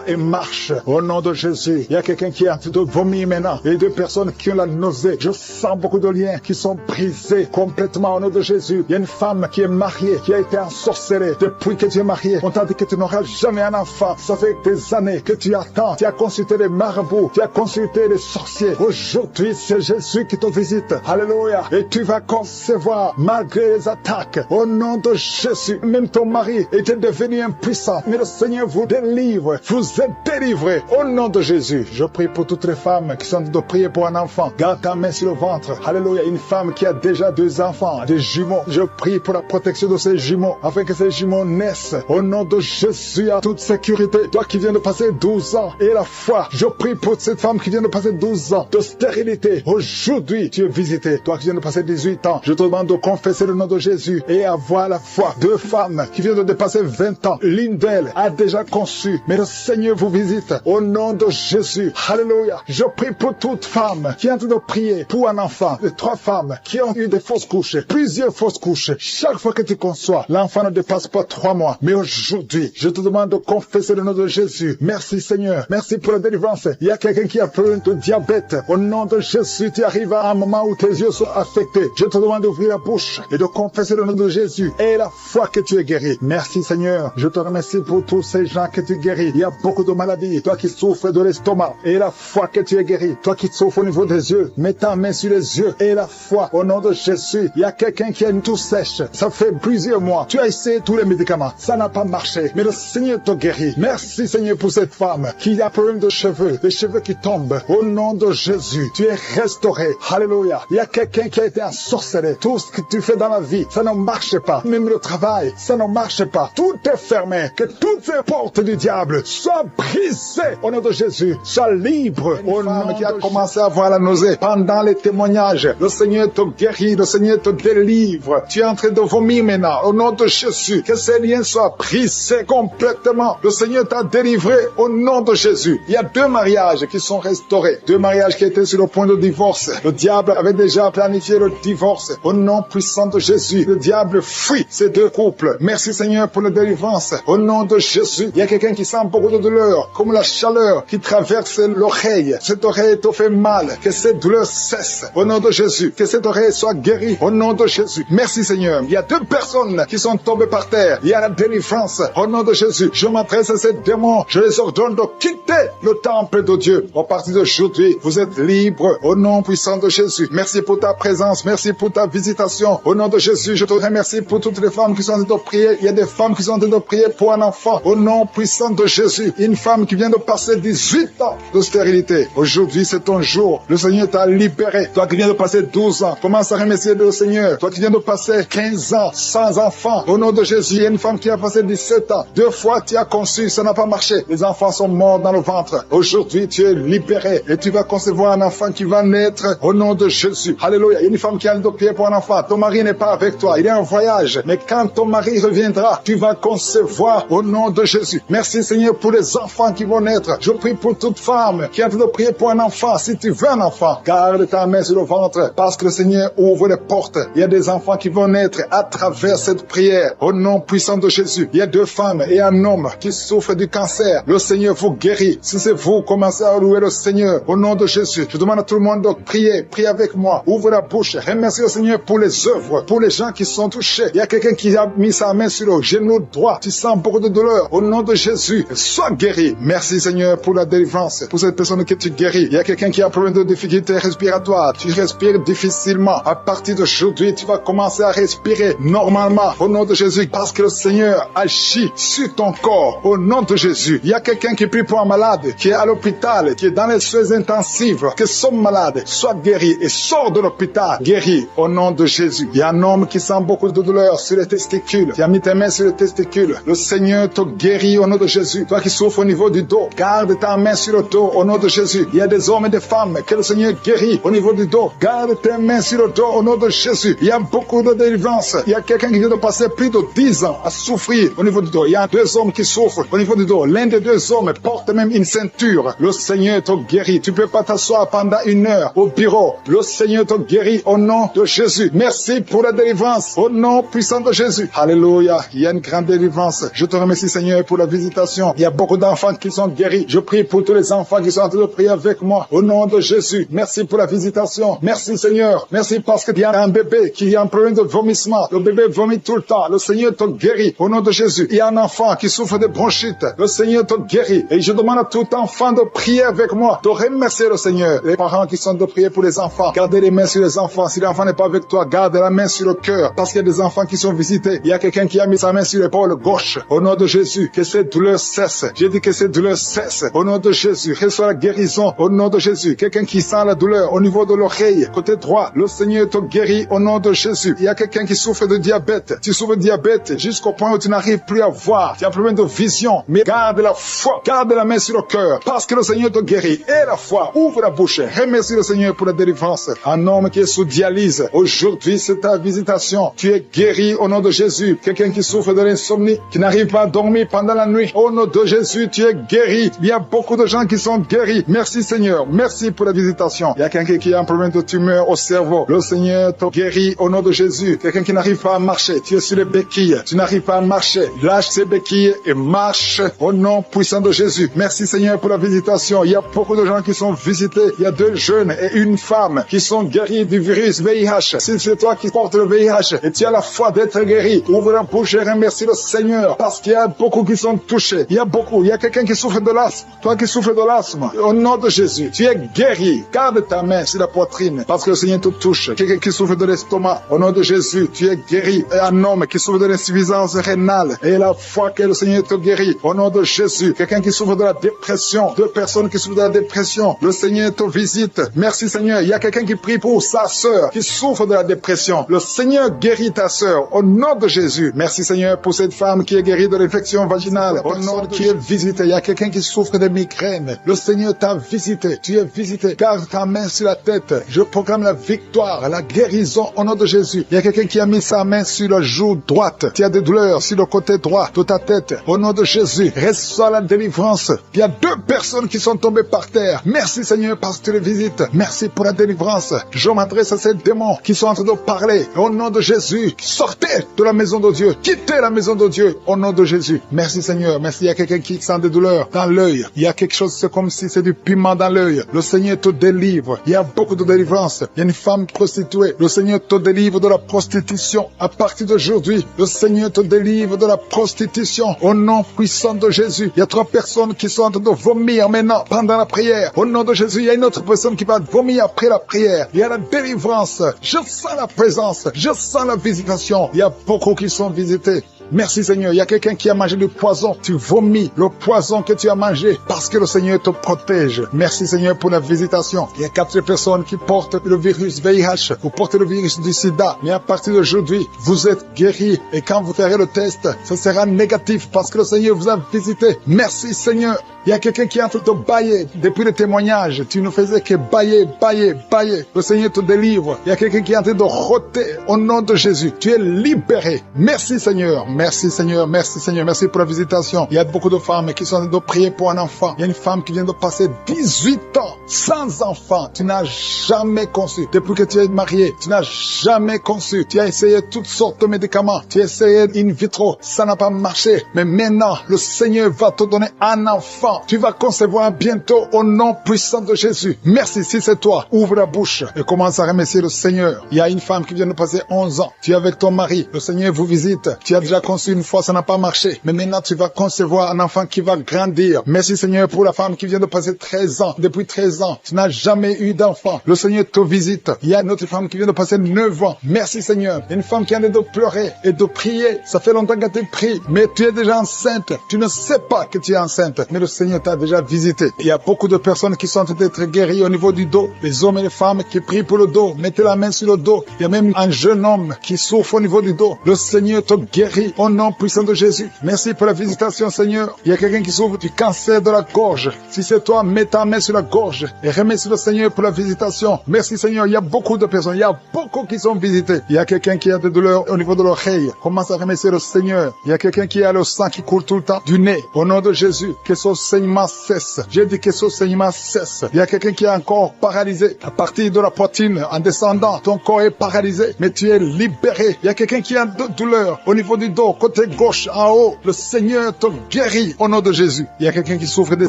B: et marche. Au nom de Jésus, il y a quelqu'un qui est en train de vomir maintenant. Et 2 personnes qui ont la nausée. Je sens beaucoup de liens qui sont brisés complètement au nom de Jésus. Il y a une femme qui est mariée, qui a été ensorcelée. Depuis que tu es mariée, on t'a dit que tu n'auras jamais un enfant. Ça fait des années que tu attends. Tu as consulté les marabouts, tu as consulté les sorciers. Aujourd'hui, c'est Jésus qui te visite. Alléluia. Et tu vas concevoir malgré les attaques. Au nom de Jésus, même ton mari était devenu impuissant. Mais le Seigneur vous délivre. Vous êtes délivrés. Au nom de Jésus, je prie pour toutes les femmes qui sont en train de prier pour un enfant. Garde ta main sur le ventre. Alléluia. Une femme qui a déjà 2 enfants, des jumeaux. Je prie pour la protection de ces jumeaux, afin que ces jumeaux naissent. Au nom de Jésus, à toute sécurité. Toi qui viens de passer 12 ans et la foi, je prie pour cette femme qui vient de passer 12 ans de stérilité. Aujourd'hui, tu es visité. Toi qui viens de passer 18 ans, je te demande de confesser le nom de Jésus et avoir la foi. 2 femmes qui viennent de dépasser 20 ans. L'une d'elles a déjà conçu. Mais le Seigneur vous visite. Au nom de Jésus. Alléluia. Je prie pour toute femme qui est en train de prier pour un enfant. Les 3 femmes qui ont eu des fausses couches. Plusieurs fausses couches. Chaque fois que tu conçois, l'enfant ne dépasse pas 3 mois. Mais aujourd'hui, je te demande de confesser le nom de Jésus. Merci Seigneur. Merci pour la délivrance. Il y a quelqu'un qui a peur de diabète. Au nom de Jésus, tu arrives à un moment où tes yeux sont affectés. Je te demande d'ouvrir la bouche et de confesser le nom de Jésus. Et la foi que tu es guéri. Merci Seigneur. Je te remercie pour tous ces gens que tu guéris. Il y a beaucoup de maladies. Toi qui souffres de l'estomac. Et la foi que tu es guéri. Toi qui souffres au niveau des yeux. Mets ta main sur les yeux. Et la foi. Au nom de Jésus. Il y a quelqu'un qui a une toux sèche. Ça fait plusieurs mois. Tu as essayé tous les médicaments. Ça n'a pas marché. Mais le Seigneur te guérit. Merci Seigneur pour cette femme qui a problème de cheveux. Les cheveux qui tombent. Au nom de Jésus. Tu es restauré. Alléluia. Il y a quelqu'un qui a été ensorcelé. Tout ce que tu fais dans la vie, ça ne marche pas. Même le travail, ça ne marche pas. Tout est fermé. Que toutes ces portes du diable soient brisées. Au nom de Jésus. Sois libre. Au nom qui a commencé à avoir la nausée. Pendant les témoignages, le Seigneur te guérit. Le Seigneur te délivre. Tu es en train de vomir maintenant. Au nom de Jésus. Que ces liens soient brisés complètement. Le Seigneur t'a délivré au nom de Jésus. Il y a 2 mariages qui sont restaurés. 2 mariages qui étaient sur le point de divorce. Le diable avait déjà planifié le divorce. Au nom puissant de Jésus, le diable fuit ces 2 couples. Merci Seigneur pour la délivrance. Au nom de Jésus, il y a quelqu'un qui sent beaucoup de douleur, comme la chaleur qui traverse l'oreille. Cette oreille te fait mal. Que cette douleur cesse. Au nom de Jésus, que cette oreille soit guérie. Au nom de Jésus. Merci Seigneur. Il y a 2 personnes qui sont tombées par terre. Il y a la délivrance. Au nom de Jésus, je m'adresse à ces démons. Je les ordonne de quitter le temple de Dieu. À partir d'aujourd'hui, vous êtes libres. Au nom puissant de Jésus. Merci pour ta présence. Merci pour ta visitation. Au nom de Jésus, je te remercie pour toutes les femmes qui sont en train de prier. Il y a des femmes qui sont en train de prier pour un enfant. Au nom puissant de Jésus. Une femme qui vient de passer 18 ans de stérilité. Aujourd'hui, c'est ton jour. Le Seigneur t'a libéré. Toi qui viens de passer 12 ans, commence à remercier le Seigneur. Toi qui viens de passer 15 ans sans enfant. Au nom de Jésus, il y a une femme qui a passé 17 ans. 2 fois tu as conçu, ça n'a pas marché. Les enfants sont morts dans le ventre. Aujourd'hui, tu es libéré et tu vas concevoir un enfant qui va naître au nom de Jésus. Alléluia. Il y a une femme qui a le pied pour un enfant. Ton mari n'est pas avec toi. Il est en voyage. Mais quand ton mari reviendra, tu vas concevoir au nom de Jésus. Merci Seigneur pour les enfants qui vont naître. Je prie pour toute femme qui est en train de prier pour un enfant. Si tu veux
A: veux un enfant, garde ta main sur le ventre, parce que le Seigneur ouvre les portes. Il y a des enfants qui vont naître à travers cette prière. Au nom puissant de Jésus, il y a 2 femmes et un homme qui souffrent du cancer. Le Seigneur vous guérit. Si c'est vous, commencez à louer le Seigneur. Au nom de Jésus, je demande à tout le monde de prier. Priez avec moi. Ouvre la bouche. Remercie le Seigneur pour les œuvres, pour les gens qui sont touchés. Il y a quelqu'un qui a mis sa main sur le genou droit. Tu sens beaucoup de douleur. Au nom de Jésus, sois guéri. Merci Seigneur pour la délivrance, pour cette personne que tu guéris. Il y a quelqu'un qui a un problème de difficulté respiratoire. Tu respires difficilement. À partir d'aujourd'hui, tu vas commencer à respirer normalement. Au nom de Jésus, parce que le Seigneur agit sur ton corps. Au nom de Jésus, il y a quelqu'un qui prie pour un malade, qui est à l'hôpital, qui est dans les soins intensifs, que son malade soit guéri et sort de l'hôpital guéri. Au nom de Jésus, il y a un homme qui sent beaucoup de douleur sur les testicules. Tu as mis tes mains sur les testicules. Le Seigneur te guérit au nom de Jésus. Toi qui souffres au niveau du dos, garde ta main sur le dos au nom de Jésus. Il y a des hommes et des femmes que le Seigneur guérit au niveau du dos. Garde tes mains sur le dos au nom de Jésus. Il y a beaucoup de délivrance. Il y a quelqu'un qui vient de passer plus de 10 ans à souffrir au niveau du dos. Il y a 2 hommes qui souffrent au niveau du dos. L'un des 2 hommes porte même une ceinture. Le Seigneur te guérit. Tu ne peux pas t'asseoir pendant 1 heure au bureau. Le Seigneur te guérit au nom de Jésus. Merci pour la délivrance au nom puissant de Jésus. Alléluia. Il y a une grande délivrance. Je te remercie Seigneur pour la visitation. Il y a beaucoup d'enfants qui sont guéris. Je prie pour tous les enfants qui sont en train de prier avec moi au nom de Jésus. Merci pour la visitation. Merci Seigneur. Merci parce qu'il y a un bébé qui a un problème de vomissement. Le bébé vomit tout le temps. Le Seigneur te guérit au nom de Jésus. Il y a un enfant qui souffre de bronchite. Le Seigneur te guérit. Et je demande à tout enfant de prier avec moi, de remercier le Seigneur. Les parents qui sont de prier pour les enfants, gardez les mains sur les enfants. Si l'enfant n'est pas avec toi, garde la main sur le cœur. Parce qu'il y a des enfants qui sont visités. Il y a quelqu'un qui a mis sa main sur l'épaule gauche. Au nom de Jésus, que cette douleur cesse. J'ai dit que cette douleur cesse. Au nom de Jésus, reçois la guérison. Au nom de Jésus, quelqu'un qui sent la douleur au niveau de l'oreille, côté droit, le Seigneur te guérit au nom de Jésus. Il y a quelqu'un qui souffre de diabète. Tu souffres de diabète jusqu'au point où tu n'arrives plus à voir. Tu as un problème de vision. Mais garde la foi. Garde la main sur le cœur. Parce que le Seigneur te guérit. Et la foi. Ouvre la bouche. Remercie le Seigneur pour la délivrance. Un homme qui est sous dialyse. Aujourd'hui, c'est ta visitation. Tu es guéri au nom de Jésus. Quelqu'un qui souffre de l'insomnie, qui n'arrive pas à dormir pendant la nuit. Au nom de Jésus, tu es guéri. Il y a beaucoup de gens qui sont guéris. Merci Seigneur. Merci pour la visitation. Il y a quelqu'un qui a un problème de tumeur au cerveau. Le Seigneur te guérit au nom de Jésus. Quelqu'un qui n'arrive pas à marcher. Tu es sur les béquilles. Tu n'arrives pas à marcher. Lâche ces béquilles et marche au nom puissant de Jésus. Merci Seigneur pour la visitation. Il y a beaucoup de gens qui sont visités. Il y a 2 jeunes et une femme qui sont guéris du virus VIH. Si c'est toi qui portes le VIH et tu as la foi d'être guéri, ouvre la bouche et remercie le Seigneur parce qu'il y a beaucoup qui sont touchés. Il y a beaucoup. Il y a quelqu'un qui souffre de l'asthme. Toi qui souffres de l'asthme, au nom de Jésus, tu es guéri. Garde ta main sur la poitrine parce que le Seigneur te touche. Quelqu'un qui souffre de l'estomac, au nom de Jésus, tu es guéri. Et un homme qui souffre de l'insuffisance rénale et la foi que le Seigneur te guérit, au nom de Jésus. Quelqu'un qui souffre de la dépression, 2 personnes qui souffrent de la dépression, le Seigneur te visite. Merci Seigneur. Il y a quelqu'un qui prie pour sa sœur qui souffre de la dépression. Le Seigneur guérit ta sœur au nom de Jésus. Merci Seigneur pour cette femme qui est guérie de l'infection vaginale, au nom qui est visitée. Il y a quelqu'un qui souffre de migraine. Le Seigneur t'a visité. Tu es visité. Garde ta main sur la tête. Je proclame la victoire, la guérison au nom de Jésus. Il y a quelqu'un qui a mis sa main sur la joue droite. Tu as des douleurs sur le côté droit de ta tête. Au nom de Jésus, reçois la délivrance. Il y a 2 personnes qui sont tombées par terre. Merci Seigneur parce que tu les visites. Merci pour la délivrance. Je m'adresse à ces démons qui sont en train de parler. Au nom de Jésus, sortez de la maison de Dieu. Quittez la maison de Dieu. Au nom de Jésus. Merci Seigneur. Merci. Il y a quelqu'un qui sent des douleurs dans l'œil. Il y a quelque chose, c'est comme si c'est du piment dans l'œil. Le Seigneur te délivre. Il y a beaucoup de délivrance. Il y a une femme prostituée. Le Seigneur te délivre de la prostitution. À partir d'aujourd'hui, le Seigneur te délivre de la prostitution. Au nom puissant de Jésus. Il y a 3 personnes qui sont en train de vomir maintenant pendant la prière. Au nom de Jésus, il y a une autre personne qui va vomir après la prière. Il y a la délivrance. Je sens la présence. Je sens la visitation. Il y a beaucoup qui sont visités. Merci Seigneur. Il y a quelqu'un qui a mangé du poison. Tu vomis le poison que tu as mangé parce que le Seigneur te protège. Merci Seigneur pour la visitation. Il y a 4 personnes qui portent le virus VIH. Vous portez le virus du sida. Mais à partir d'aujourd'hui, vous êtes guéris. Et quand vous ferez le test, ce sera négatif parce que le Seigneur vous a visité. Merci Seigneur. Il y a quelqu'un qui est en train de bailler. Depuis le témoignage, tu ne faisais que bailler, bailler, bailler. Le Seigneur te délivre. Il y a quelqu'un qui est en train de rôter au nom de Jésus. Tu es libéré. Merci Seigneur. Merci Seigneur, merci Seigneur, merci pour la visitation. Il y a beaucoup de femmes qui sont en train de prier pour un enfant. Il y a une femme qui vient de passer 18 ans sans enfant. Tu n'as jamais conçu. Depuis que tu es marié, tu n'as jamais conçu. Tu as essayé toutes sortes de médicaments. Tu as essayé in vitro. Ça n'a pas marché. Mais maintenant, le Seigneur va te donner un enfant. Tu vas concevoir bientôt au nom puissant de Jésus. Merci si c'est toi. Ouvre la bouche et commence à remercier le Seigneur. Il y a une femme qui vient de passer 11 ans. Tu es avec ton mari. Le Seigneur vous visite. Tu as déjà conçu une fois, ça n'a pas marché. Mais maintenant, tu vas concevoir un enfant qui va grandir. Merci Seigneur pour la femme qui vient de passer 13 ans. Depuis 13 ans, tu n'as jamais eu d'enfant. Le Seigneur te visite. Il y a une autre femme qui vient de passer 9 ans. Merci Seigneur. Une femme qui a de pleurer et de prier. Ça fait longtemps que tu pries, mais tu es déjà enceinte. Tu ne sais pas que tu es enceinte, mais le Seigneur t'a déjà visité. Il y a beaucoup de personnes qui sont en train d'être guéries au niveau du dos. Les hommes et les femmes qui prient pour le dos. Mettez la main sur le dos. Il y a même un jeune homme qui souffre au niveau du dos. Le Seigneur te guérit au nom puissant de Jésus. Merci pour la visitation, Seigneur. Il y a quelqu'un qui souffre du cancer de la gorge. Si c'est toi, mets ta main sur la gorge et remercie le Seigneur pour la visitation. Merci, Seigneur. Il y a beaucoup de personnes. Il y a beaucoup qui sont visitées. Il y a quelqu'un qui a des douleurs au niveau de l'oreille. Commence à remercier le Seigneur. Il y a quelqu'un qui a le sang qui coule tout le temps du nez. Au nom de Jésus, que ce saignement cesse. J'ai dit que ce saignement cesse. Il y a quelqu'un qui est encore paralysé. À partir de la poitrine, en descendant, ton corps est paralysé, mais tu es libéré. Il y a quelqu'un qui a de douleur au niveau du dos, côté gauche, en haut. Le Seigneur te guérit au nom de Jésus. Il y a quelqu'un qui souffre de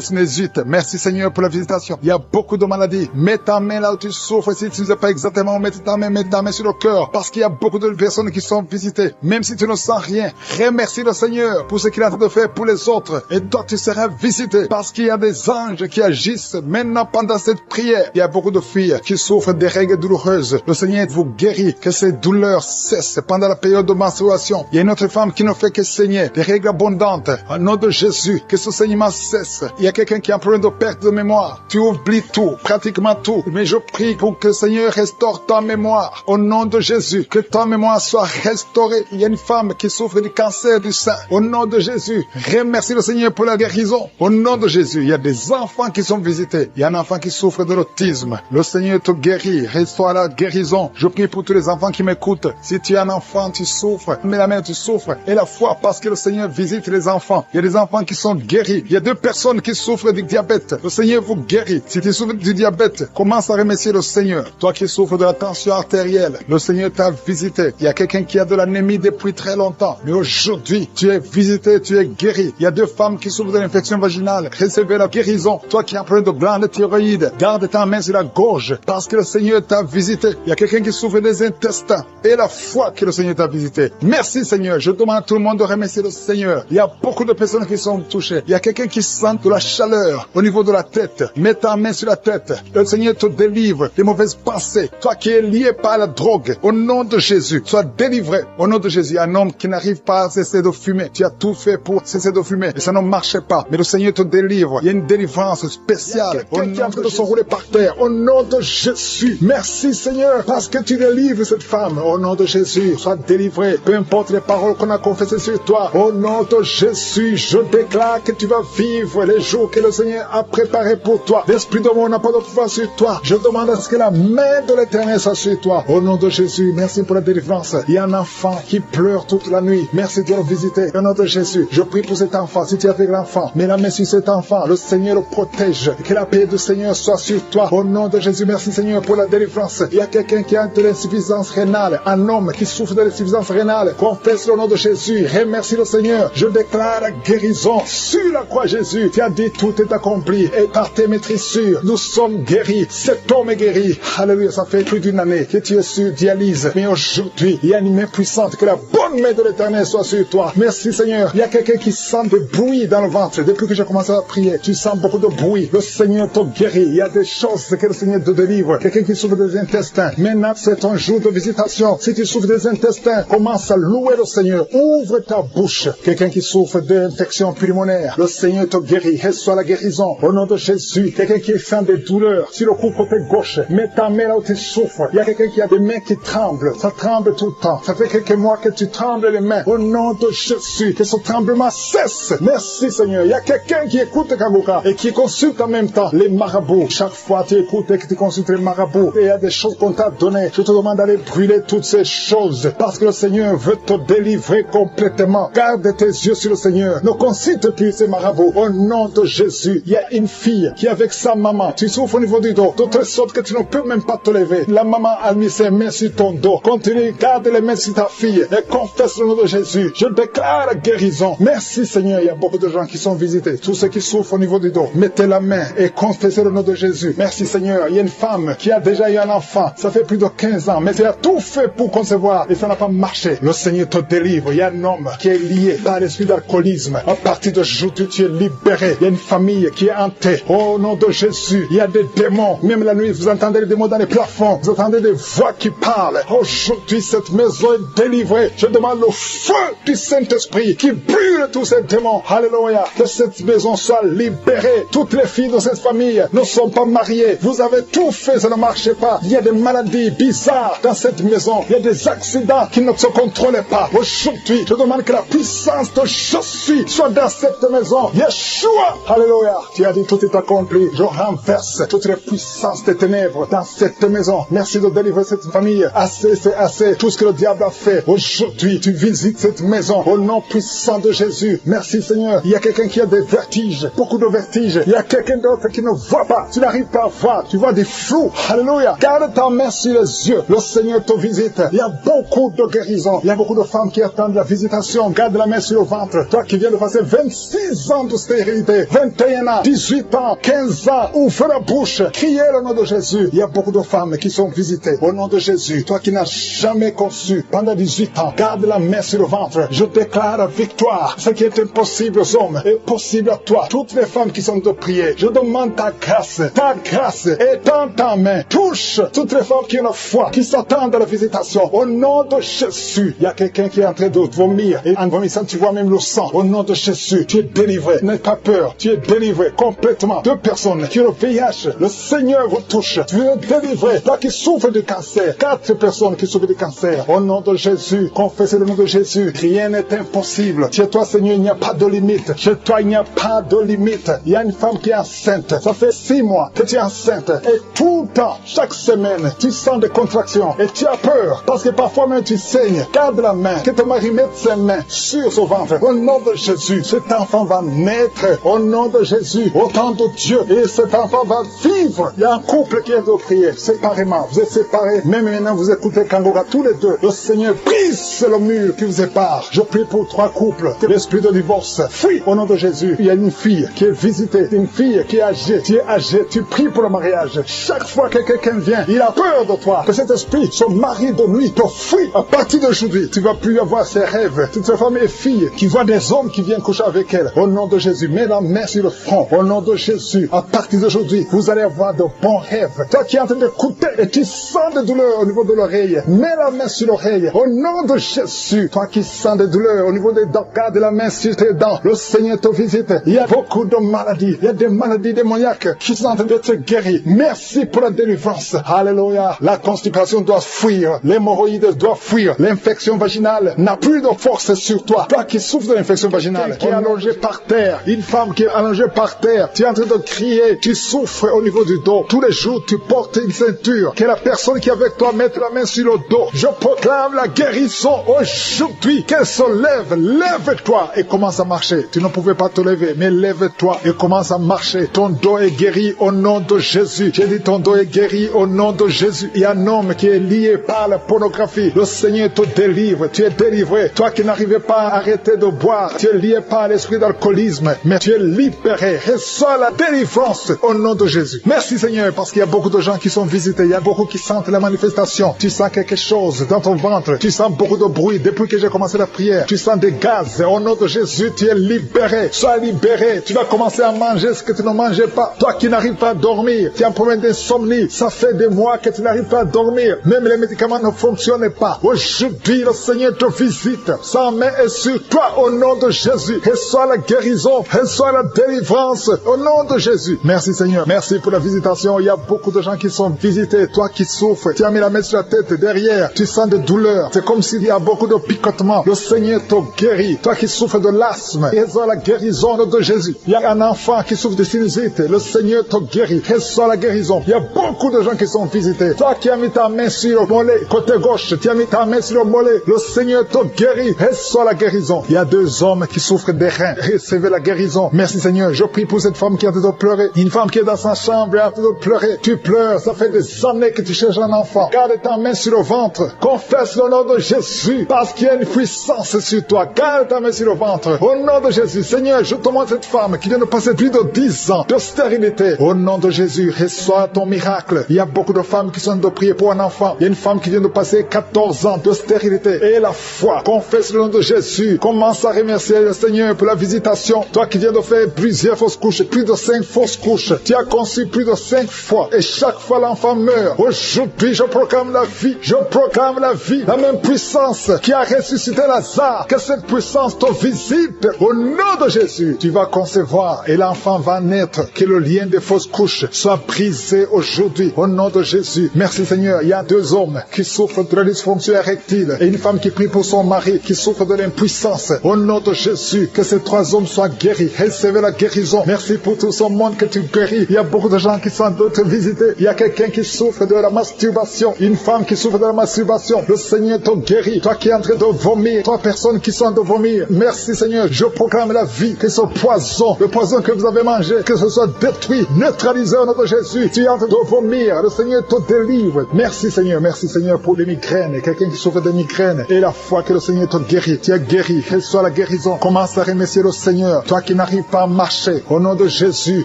A: sinusite. Merci Seigneur pour la visitation. Il y a beaucoup de maladies. Mets ta main là où tu souffres. Si tu ne sais pas exactement où mettre ta main, mets ta main sur le cœur. Parce qu'il y a beaucoup de personnes qui sont visitées. Même si tu ne sens rien, remercie le Seigneur pour ce qu'il est en train de faire pour les autres. Et toi, tu seras visité. Parce qu'il y a des anges qui agissent maintenant pendant cette prière. Il y a beaucoup de filles qui souffrent des règles douloureuses. Le Seigneur vous guérit. Que ces douleurs cessent pendant la période de menstruation. Il y a une autre femme qui ne fait que saigner. Des règles abondantes. Au nom de Jésus, que ce saignement cesse. Il y a quelqu'un qui a un problème de perte de mémoire. Tu oublies tout, pratiquement tout. Mais je prie pour que le Seigneur restaure ta mémoire. Au nom de Jésus, que ta mémoire soit restaurée. Il y a une femme qui souffre du cancer du sein. Au nom de Jésus, remercie le Seigneur pour la guérison. Au nom de Jésus, il y a des enfants qui sont visités. Il y a un enfant qui souffre de l'autisme. Le Seigneur te guérit. Reçois la guérison. Je prie pour tous les enfants qui m'écoutent. Si tu es un enfant, tu souffres. Mais la mère, tu souffres. Et la foi, parce que le Seigneur visite les enfants. Il y a des enfants qui sont guéris. Il y a 2 personnes qui souffrent du diabète. Le Seigneur vous guérit. Si tu souffres du diabète, commence à remercier le Seigneur. Toi qui souffres de la tension artérielle, le Seigneur t'a visité. Il y a quelqu'un qui a de l'anémie depuis très longtemps. Mais aujourd'hui, tu es visité, tu es guéri. Il y a 2 femmes qui souffrent de l'infection vaginale. Recevez la guérison. Toi qui as un problème de glande thyroïde, garde ta main sur la gorge parce que le Seigneur t'a visité. Il y a quelqu'un qui souffre des intestins et la foi que le Seigneur t'a visité. Merci Seigneur. Je demande à tout le monde de remercier le Seigneur. Il y a beaucoup de personnes qui sont touchées. Il y a quelqu'un qui sent de la chaleur au niveau de la tête. Mets ta main sur la tête. Le Seigneur te délivre des mauvaises pensées. Toi qui es lié par la drogue, au nom de Jésus, sois délivré. Au nom de Jésus, un homme qui n'arrive pas à cesser de fumer. Tu as tout fait pour cesser de fumer et ça ne marchait pas. Mais le Seigneur te délivre. Il y a une délivrance spéciale. Il y a quelqu'un qui est en train de s'enrouler par terre. Au nom de Jésus. Merci Seigneur parce que tu délivres cette femme. Au nom de Jésus, sois délivré. Peu importe les paroles qu'on a confessées sur toi. Au nom de Jésus, je déclare que tu vas vivre les jours que le Seigneur a préparés pour toi. L'esprit de mort n'a pas de pouvoir sur toi. Je demande à ce que la main de l'Éternel soit sur toi. Au nom de Jésus, merci pour la délivrance. Il y a un enfant qui pleure toute la nuit. Merci de le visiter. Au nom de Jésus, je prie pour cet enfant. Si tu es avec l'enfant, mets la main sur cet enfant. Le Seigneur le protège. Que la paix du Seigneur soit sur toi. Au nom de Jésus, merci Seigneur pour la délivrance. Il y a quelqu'un qui a de l'insuffisance rénale. Un homme qui souffre de l'insuffisance rénale. Confesse le nom de Jésus. Remercie le Seigneur. Je déclare la guérison. Sur la croix Jésus, tu as dit tout est accompli. Et par tes maîtrissures, nous sommes guéris. Cet homme est guéri. Alléluia, ça fait plus d'une année que tu es sur dialyse. Mais aujourd'hui, il y a une main puissante. Que la bonne main de l'Éternel soit sur toi. Merci Seigneur. Il y a quelqu'un qui sent des bruits dans le ventre. Depuis que j'ai commencé à prier, tu sens beaucoup de bruit. Le Seigneur te guérit. Il y a des choses que le Seigneur te délivre. Quelqu'un qui souffre des intestins. Maintenant, c'est ton jour de visitation. Si tu souffres des intestins, commence à louer le Seigneur. Ouvre ta bouche. Quelqu'un qui souffre d'infection pulmonaire, le Seigneur te guérit. Reçois la guérison. Au nom de Jésus. Quelqu'un qui sent des douleurs sur le cou côté gauche, mets ta main là où tu souffres. Il y a quelqu'un qui a des mains qui tremblent. Ça tremble tout le temps. Ça fait quelques mois que tu trembles les mains. Au nom de Jésus, que ce tremblement cesse. Merci Seigneur. Il y a quelqu'un qui écoute Kagouka et qui consulte en même temps les marabouts. Chaque fois tu écoutes et que tu consultes les marabouts et il y a des choses qu'on t'a données. Je te demande d'aller brûler toutes ces choses parce que le Seigneur veut te délivrer. et complètement. Garde tes yeux sur le Seigneur. Ne consulte plus ces marabouts. Au nom de Jésus, il y a une fille qui est avec sa maman. Tu souffres au niveau du dos, de telle sorte que tu ne peux même pas te lever. La maman a mis ses mains sur ton dos. Continue, garde les mains sur ta fille et confesse le nom de Jésus. Je déclare la guérison. Merci Seigneur, il y a beaucoup de gens qui sont visités. Tous ceux qui souffrent au niveau du dos, mettez la main et confessez le nom de Jésus. Merci Seigneur, il y a une femme qui a déjà eu un enfant. Ça fait plus de 15 ans, mais elle a tout fait pour concevoir et ça n'a pas marché. Le Seigneur te délivre. Il y a un homme qui est lié par l'esprit d'alcoolisme. À partir d'aujourd'hui, tu es libéré. Il y a une famille qui est hantée. Au nom de Jésus, il y a des démons. Même la nuit, vous entendez les démons dans les plafonds. Vous entendez des voix qui parlent. Aujourd'hui, cette maison est délivrée. Je demande le feu du Saint-Esprit qui brûle tous ces démons. Alléluia. Que cette maison soit libérée. Toutes les filles de cette famille ne sont pas mariées. Vous avez tout fait, ça ne marchait pas. Il y a des maladies bizarres dans cette maison. Il y a des accidents qui ne se contrôlent pas. Aujourd'hui, je demande que la puissance de je suis soit dans cette maison. Yeshua. Alléluia. Tu as dit tout est accompli. Je renverse toutes les puissances des ténèbres dans cette maison. Merci de délivrer cette famille. Assez, c'est assez. Tout ce que le diable a fait. Aujourd'hui, tu visites cette maison au nom puissant de Jésus. Merci Seigneur. Il y a quelqu'un qui a des vertiges. Beaucoup de vertiges. Il y a quelqu'un d'autre qui ne voit pas. Tu n'arrives pas à voir. Tu vois des flous. Alléluia. Garde ta main sur les yeux. Le Seigneur te visite. Il y a beaucoup de guérisons. Il y a beaucoup de femmes qui attendent la visitation. Garde la main sur le ventre. Toi qui viens de passer 26 ans de stérilité, 21 ans, 18 ans, 15 ans, ouvre la bouche. Criez le nom de Jésus. Il y a beaucoup de femmes qui sont visitées. Au nom de Jésus. Toi qui n'as jamais conçu pendant 18 ans, garde la main sur le ventre. Je déclare la victoire. Ce qui est impossible aux hommes est possible à toi. Toutes les femmes qui sont de prier, je demande ta grâce. Ta grâce est dans ta main. Touche toutes les femmes qui ont la foi, qui s'attendent à la visitation. Au nom de Jésus. Il y a quelqu'un qui est en train de vomir. Et en vomissant, tu vois même le sang. Au nom de Jésus, tu es délivré. N'aie pas peur. Tu es délivré complètement. 2 personnes qui ont le VIH. Le Seigneur vous touche. Tu es délivré. Toi qui souffres de cancer. 4 personnes qui souffrent de cancer. Au nom de Jésus, confessez le nom de Jésus. Rien n'est impossible. Chez toi, Seigneur, il n'y a pas de limite. Chez toi, il n'y a pas de limite. Il y a une femme qui est enceinte. Ça fait 6 mois que tu es enceinte. Et tout le temps, chaque semaine, tu sens des contractions. Et tu as peur. Parce que parfois même tu saignes. Garde la main. Que ton mari mette ses mains sur son ventre. Au nom de Jésus, cet enfant va naître. Au nom de Jésus, au temps de Dieu. Et cet enfant va vivre. Il y a un couple qui est de prier séparément. Vous êtes séparés. Même maintenant, vous écoutez Kangora tous les deux. Le Seigneur brise le mur qui vous sépare. Je prie pour 3 couples. Que l'esprit de divorce fuit au nom de Jésus. Il y a une fille qui est visitée. Une fille qui est âgée. Tu es âgé. Tu pries pour le mariage. Chaque fois que quelqu'un vient, il a peur de toi. Que cet esprit, son mari de nuit, te fuit. À partir d'aujourd'hui, tu ne vas plus avoir ces rêves. Toutes ces femmes et filles qui voient des hommes qui viennent coucher avec elles. Au nom de Jésus, mets la main sur le front. Au nom de Jésus, à partir d'aujourd'hui, vous allez avoir de bons rêves. Toi qui es en train d'écouter et tu sens des douleurs au niveau de l'oreille, mets la main sur l'oreille. Au nom de Jésus, toi qui sens des douleurs au niveau des dents, garde la main sur tes dents. Le Seigneur te visite. Il y a beaucoup de maladies. Il y a des maladies démoniaques qui sont en train d'être guéries. Merci pour la délivrance. Alléluia. La constipation doit fuir. L'hémorroïde doit fuir. L'infection vaginale n'a plus de force sur toi. Toi qui souffres de l'infection vaginale, qui est allongé par terre, une femme qui est allongée par terre, tu es en train de crier, tu souffres au niveau du dos. Tous les jours, tu portes une ceinture. Que la personne qui est avec toi mette la main sur le dos. Je proclame la guérison aujourd'hui. Qu'elle se lève. Lève-toi et commence à marcher. Tu ne pouvais pas te lever, mais lève-toi et commence à marcher. Ton dos est guéri au nom de Jésus. J'ai dit ton dos est guéri au nom de Jésus. Il y a un homme qui est lié par la pornographie. Le Seigneur te délivre. Tu es délivré. Toi qui n'arrivais pas à arrêter de boire, tu es lié par l'esprit d'alcoolisme, mais tu es libéré. Reçois la délivrance au nom de Jésus. Merci Seigneur, parce qu'il y a beaucoup de gens qui sont visités. Il y a beaucoup qui sentent la manifestation. Tu sens quelque chose dans ton ventre. Tu sens beaucoup de bruit depuis que j'ai commencé la prière. Tu sens des gaz. Au nom de Jésus, tu es libéré. Sois libéré. Tu vas commencer à manger ce que tu ne mangeais pas. Toi qui n'arrives pas à dormir, tu as un problème d'insomnie. Ça fait des mois que tu n'arrives pas à dormir. Même les médicaments ne fonctionnent pas. Aujourd'hui, le Seigneur te visite. Sa main est sur toi au nom de Jésus. Reçois la guérison. Reçois la délivrance au nom de Jésus. Merci Seigneur. Merci pour la visitation. Il y a beaucoup de gens qui sont visités. Toi qui souffres, tu as mis la main sur la tête derrière. Tu sens des douleurs. C'est comme s'il y a beaucoup de picotements. Le Seigneur te guérit. Toi qui souffres de l'asthme, reçois la guérison de Jésus. Il y a un enfant qui souffre de sinusite. Le Seigneur te guérit. Reçois la guérison. Il y a beaucoup de gens qui sont visités. Toi qui as mis ta main sur le mollet, côté gauche, tu as mis ta main sur le mollet. Le Seigneur te guéris. Reçois la guérison. Il y a 2 hommes qui souffrent des reins. Recevez la guérison. Merci Seigneur. Je prie pour cette femme qui est en train de pleurer. Une femme qui est dans sa chambre et en train de pleurer. Tu pleures. Ça fait des années que tu cherches un enfant. Garde ta main sur le ventre. Confesse le nom de Jésus. Parce qu'il y a une puissance sur toi. Garde ta main sur le ventre. Au nom de Jésus. Seigneur, je te montre cette femme qui vient de passer plus de 10 ans de stérilité. Au nom de Jésus, reçois ton miracle. Il y a beaucoup de femmes qui sont de prier pour un enfant. Il y a une femme qui vient de passer 14 ans de stérilité. Et la foi. Confesse le nom de Jésus. Commence à remercier le Seigneur pour la visitation. Toi qui viens de faire plusieurs fausses couches, plus de 5 fausses couches. Tu as conçu plus de 5 fois. Et chaque fois l'enfant meurt. Aujourd'hui, je proclame la vie. Je proclame la vie. La même puissance qui a ressuscité Lazare. Que cette puissance te visite. Au nom de Jésus, tu vas concevoir et l'enfant va naître. Que le lien des fausses couches soit brisé aujourd'hui. Au nom de Jésus. Merci Seigneur. Il y a 2 hommes qui souffrent de la dysfonction érectile et une femme qui prie pour son mari qui souffre de l'impuissance. Au nom de Jésus, que ces 3 hommes soient guéris. Recevez la guérison. Merci pour tout ce monde que tu guéris. Il y a beaucoup de gens qui sont d'autres visités. Il y a quelqu'un qui souffre de la masturbation. Une femme qui souffre de la masturbation. Le Seigneur te guérit. Toi qui es en train de vomir. 3 personnes qui sont en train de vomir. Merci Seigneur. Je proclame la vie. Que ce poison, le poison que vous avez mangé, que ce soit détruit, neutralisé au nom de Jésus. Tu es en train de vomir. Le Seigneur te délivre. Merci Seigneur. Merci Seigneur pour les migraines. Quelqu'un qui souffre de migraines. Et la foi que le Seigneur te guérit. Tu es guéri. Reçois la guérison. Commence à remercier le Seigneur. Toi qui n'arrives pas à marcher. Au nom de Jésus,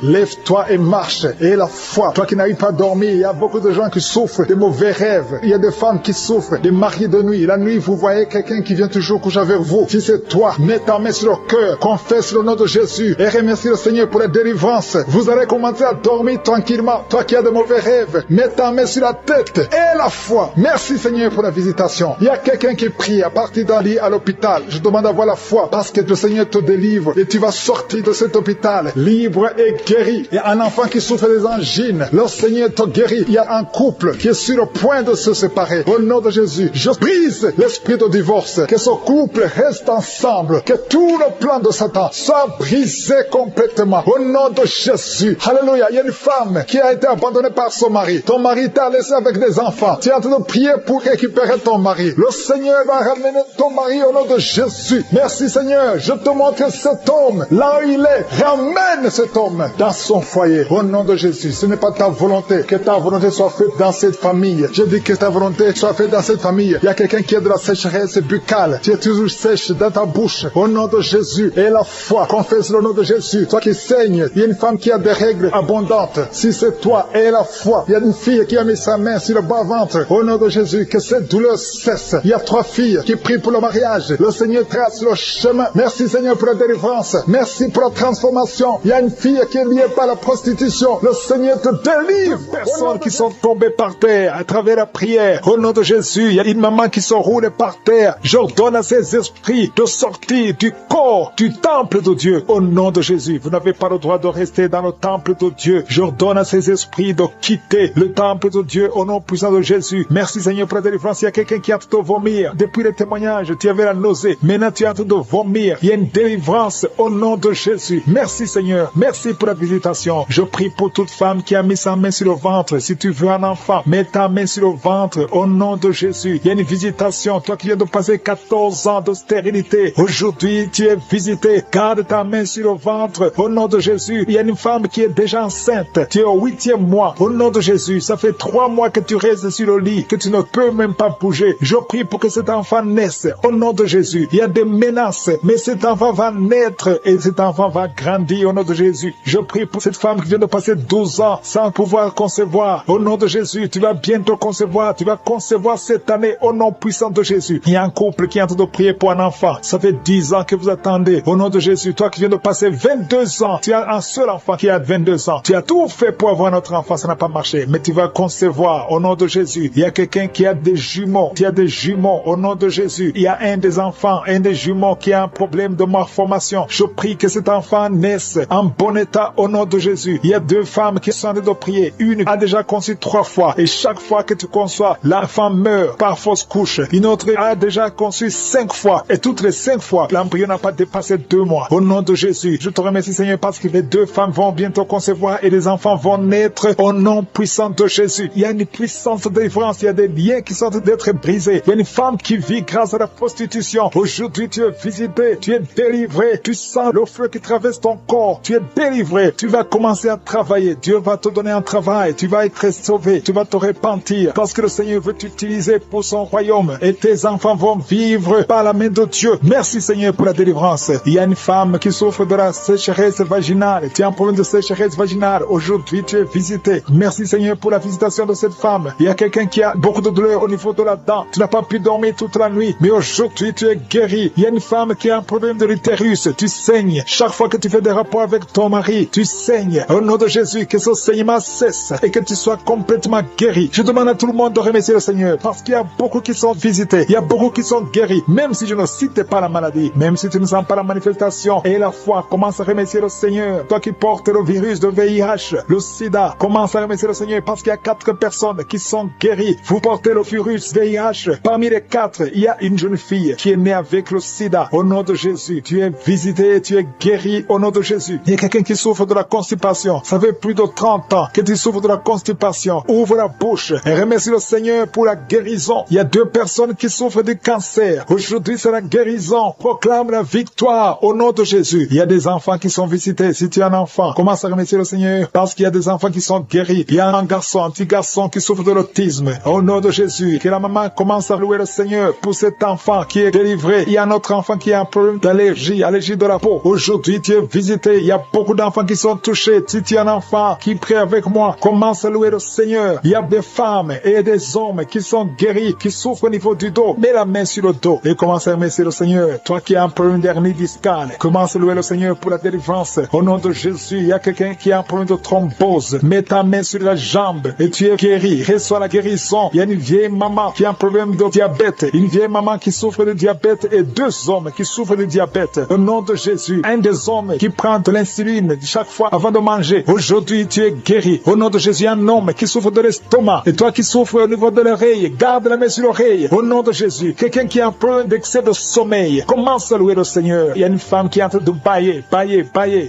A: lève-toi et marche. Et la foi. Toi qui n'arrives pas à dormir. Il y a beaucoup de gens qui souffrent de mauvais rêves. Il y a des femmes qui souffrent des maris de nuit. La nuit, vous voyez quelqu'un qui vient toujours coucher avec vous. Si c'est toi, mets ta main sur le cœur. Confesse le nom de Jésus. Et remercie le Seigneur pour la délivrance. Vous allez commencer à dormir tranquillement. Toi qui as de mauvais rêves, mets ta main sur la tête. Et la foi. Merci Seigneur pour la visitation. Il y a quelqu'un qui prie à partir d'un lit à l'hôpital. Je demande à voir la foi parce que le Seigneur te délivre et tu vas sortir de cet hôpital libre et guéri. Il y a un enfant qui souffre des angines. Le Seigneur te guérit. Il y a un couple qui est sur le point de se séparer. Au nom de Jésus, je brise l'esprit de divorce. Que ce couple reste ensemble. Que tout le plan de Satan soit brisé complètement. Au nom de Jésus. Alléluia. Il y a une femme qui a été abandonnée par son mari. Ton mari t'a laissé avec des enfants. Tu es en train de prier pour récupérer ton mari. Le Seigneur va ramener ton mari au nom de Jésus. Merci Seigneur. Je te montre cet homme. Là où il est, ramène cet homme dans son foyer. Au nom de Jésus. Ce n'est pas ta volonté. Que ta volonté soit faite dans cette famille. Je dis que ta volonté soit faite dans cette famille. Il y a quelqu'un qui a de la sécheresse buccale. Tu es toujours sèche dans ta bouche. Au nom de Jésus. Et la foi. Confesse le nom de Jésus. Toi qui saignes. Il y a une femme qui a des règles abondantes. Si c'est toi, et la foi. Il y a une fille qui a mis sa main sur le bas-ventre. Au nom de Jésus. Que cette douleur cesse. Il y a 3 filles qui prient pour le mariage. Le Seigneur trace le chemin. Merci Seigneur pour la délivrance. Merci pour la transformation. Il y a une fille qui est liée par la prostitution. Le Seigneur te délivre. Personnes qui sont tombées par terre à travers la prière. Au nom de Jésus, il y a une maman qui se roule par terre. J'ordonne à ces esprits de sortir du corps, du temple de Dieu. Au nom de Jésus, vous n'avez pas le droit de rester dans le temple de Dieu. J'ordonne à ces esprits de quitter le temple de Dieu au nom puissant de Jésus. Merci Seigneur pour la délivrance. Il y a quelqu'un qui est en train de vomir. Depuis les témoignages, tu avais la nausée. Maintenant, tu es en train de vomir. Il y a une délivrance au nom de Jésus. Merci Seigneur. Merci pour la visitation. Je prie pour toute femme qui a mis sa main sur le ventre. Si tu veux un enfant, mets ta main sur le ventre au nom de Jésus. Il y a une visitation. Toi qui viens de passer 14 ans de stérilité. Aujourd'hui, tu es visité. Garde ta main sur le ventre au nom de Jésus. Il y a une femme qui est déjà enceinte. Tu es au 8e mois. Au nom de Jésus. Ça fait 3 mois que tu restes sur le lit, que tu ne peux même pas bouger. Je prie pour que cet enfant naisse au nom de Jésus. Il y a des menaces, mais cet enfant va naître et cet enfant va grandir au nom de Jésus. Je prie pour cette femme qui vient de passer 12 ans sans pouvoir concevoir. Au nom de Jésus, tu vas bientôt concevoir. Tu vas concevoir cette année au nom puissant de Jésus. Il y a un couple qui est en train de prier pour un enfant. Ça fait 10 ans que vous attendez. Au nom de Jésus, toi qui viens de passer 22 ans, tu as un seul enfant qui a 22 ans. Tu as tout fait pour avoir notre enfant, ça n'a pas marché. Mais tu vas concevoir au nom de Jésus. Il y a quelqu'un qui a des jumeaux. Tu as des jumeaux au nom de Jésus. Il y a un des enfants, un des jumeaux qui a un problème de malformation. Je prie que cet enfant naisse en bon état au nom de Jésus. Il y a 2 femmes qui sont en train de prier. Une a déjà conçu 3 fois. Et chaque fois que tu conçois, l'enfant meurt par fausse couche. Une autre a déjà conçu 5 fois. Et toutes les 5 fois, l'embryon n'a pas dépassé 2 mois. Au nom de Jésus, je te remercie Seigneur parce que les 2 femmes vont bientôt concevoir et les enfants vont naître au nom puissant de Jésus. Il y a une puissance de délivrance. Il y a des liens qui sont en train d'être brisés. Il y a une femme qui vit grâce
B: à la prostitution. Aujourd'hui, tu es visité, tu es délivré, tu sens le feu qui traverse ton corps, tu es délivré, tu vas commencer à travailler, Dieu va te donner un travail, tu vas être sauvé, tu vas te repentir, parce que le Seigneur veut t'utiliser pour son royaume, et tes enfants vont vivre par la main de Dieu. Merci Seigneur pour la délivrance. Il y a une femme qui souffre de la sécheresse vaginale, tu as un problème de sécheresse vaginale, aujourd'hui tu es visité. Merci Seigneur pour la visitation de cette femme. Il y a quelqu'un qui a beaucoup de douleur au niveau de la dent, tu n'as pas pu dormir toute la nuit, mais aujourd'hui tu es guéri. Il y a une femme qui a un problème de l'utérus, tu saignes. Chaque fois que tu fais des rapports avec ton mari, tu saignes. Au nom de Jésus, que ce saignement cesse et que tu sois complètement guéri. Je demande à tout le monde de remercier le Seigneur parce qu'il y a beaucoup qui sont visités, il y a beaucoup qui sont guéris. Même si je ne cite pas la maladie, même si tu ne sens pas la manifestation et la foi, commence à remercier le Seigneur. Toi qui portes le virus de VIH, le sida, commence à remercier le Seigneur parce qu'il y a 4 personnes qui sont guéries. Vous portez le virus VIH. Parmi les 4, il y a une jeune fille qui est née avec le sida. Au nom de Jésus, tu es visité, tu es guéri au nom de Jésus. Il y a quelqu'un qui souffre de la constipation. Ça fait plus de 30 ans que tu souffres de la constipation. Ouvre la bouche et remercie le Seigneur pour la guérison. Il y a 2 personnes qui souffrent du cancer. Aujourd'hui, c'est la guérison. Proclame la victoire au nom de Jésus. Il y a des enfants qui sont visités. Si tu es un enfant, commence à remercier le Seigneur parce qu'il y a des enfants qui sont guéris. Il y a un petit garçon qui souffre de l'autisme. Au nom de Jésus, que la maman commence à louer le Seigneur pour cet enfant qui est délivré. Il y a un autre enfant qui a un problème d'allergie de la peau. Aujourd'hui, tu es visité. Il y a beaucoup d'enfants qui sont touchés. Si tu es un enfant qui prie avec moi, commence à louer le Seigneur. Il y a des femmes et des hommes qui sont guéris, qui souffrent au niveau du dos. Mets la main sur le dos et commence à remercier le Seigneur. Toi qui as un problème d'hernie discale, commence à louer le Seigneur pour la délivrance. Au nom de Jésus, il y a quelqu'un qui a un problème de thrombose. Mets ta main sur la jambe et tu es guéri. Reçois la guérison. Il y a une vieille maman qui a un problème de diabète. Une vieille maman qui souffre de diabète et 2 hommes qui souffrent de diabète. Au nom de Jésus, un des hommes qui prend de l'insuline chaque fois avant de manger. Aujourd'hui, tu es guéri. Au nom de Jésus, un homme qui souffre de l'estomac. Et toi qui souffres au niveau de l'oreille, garde la main sur l'oreille. Au nom de Jésus, quelqu'un qui a un problème d'excès de sommeil, commence à louer le Seigneur. Il y a une femme qui est en train de bailler.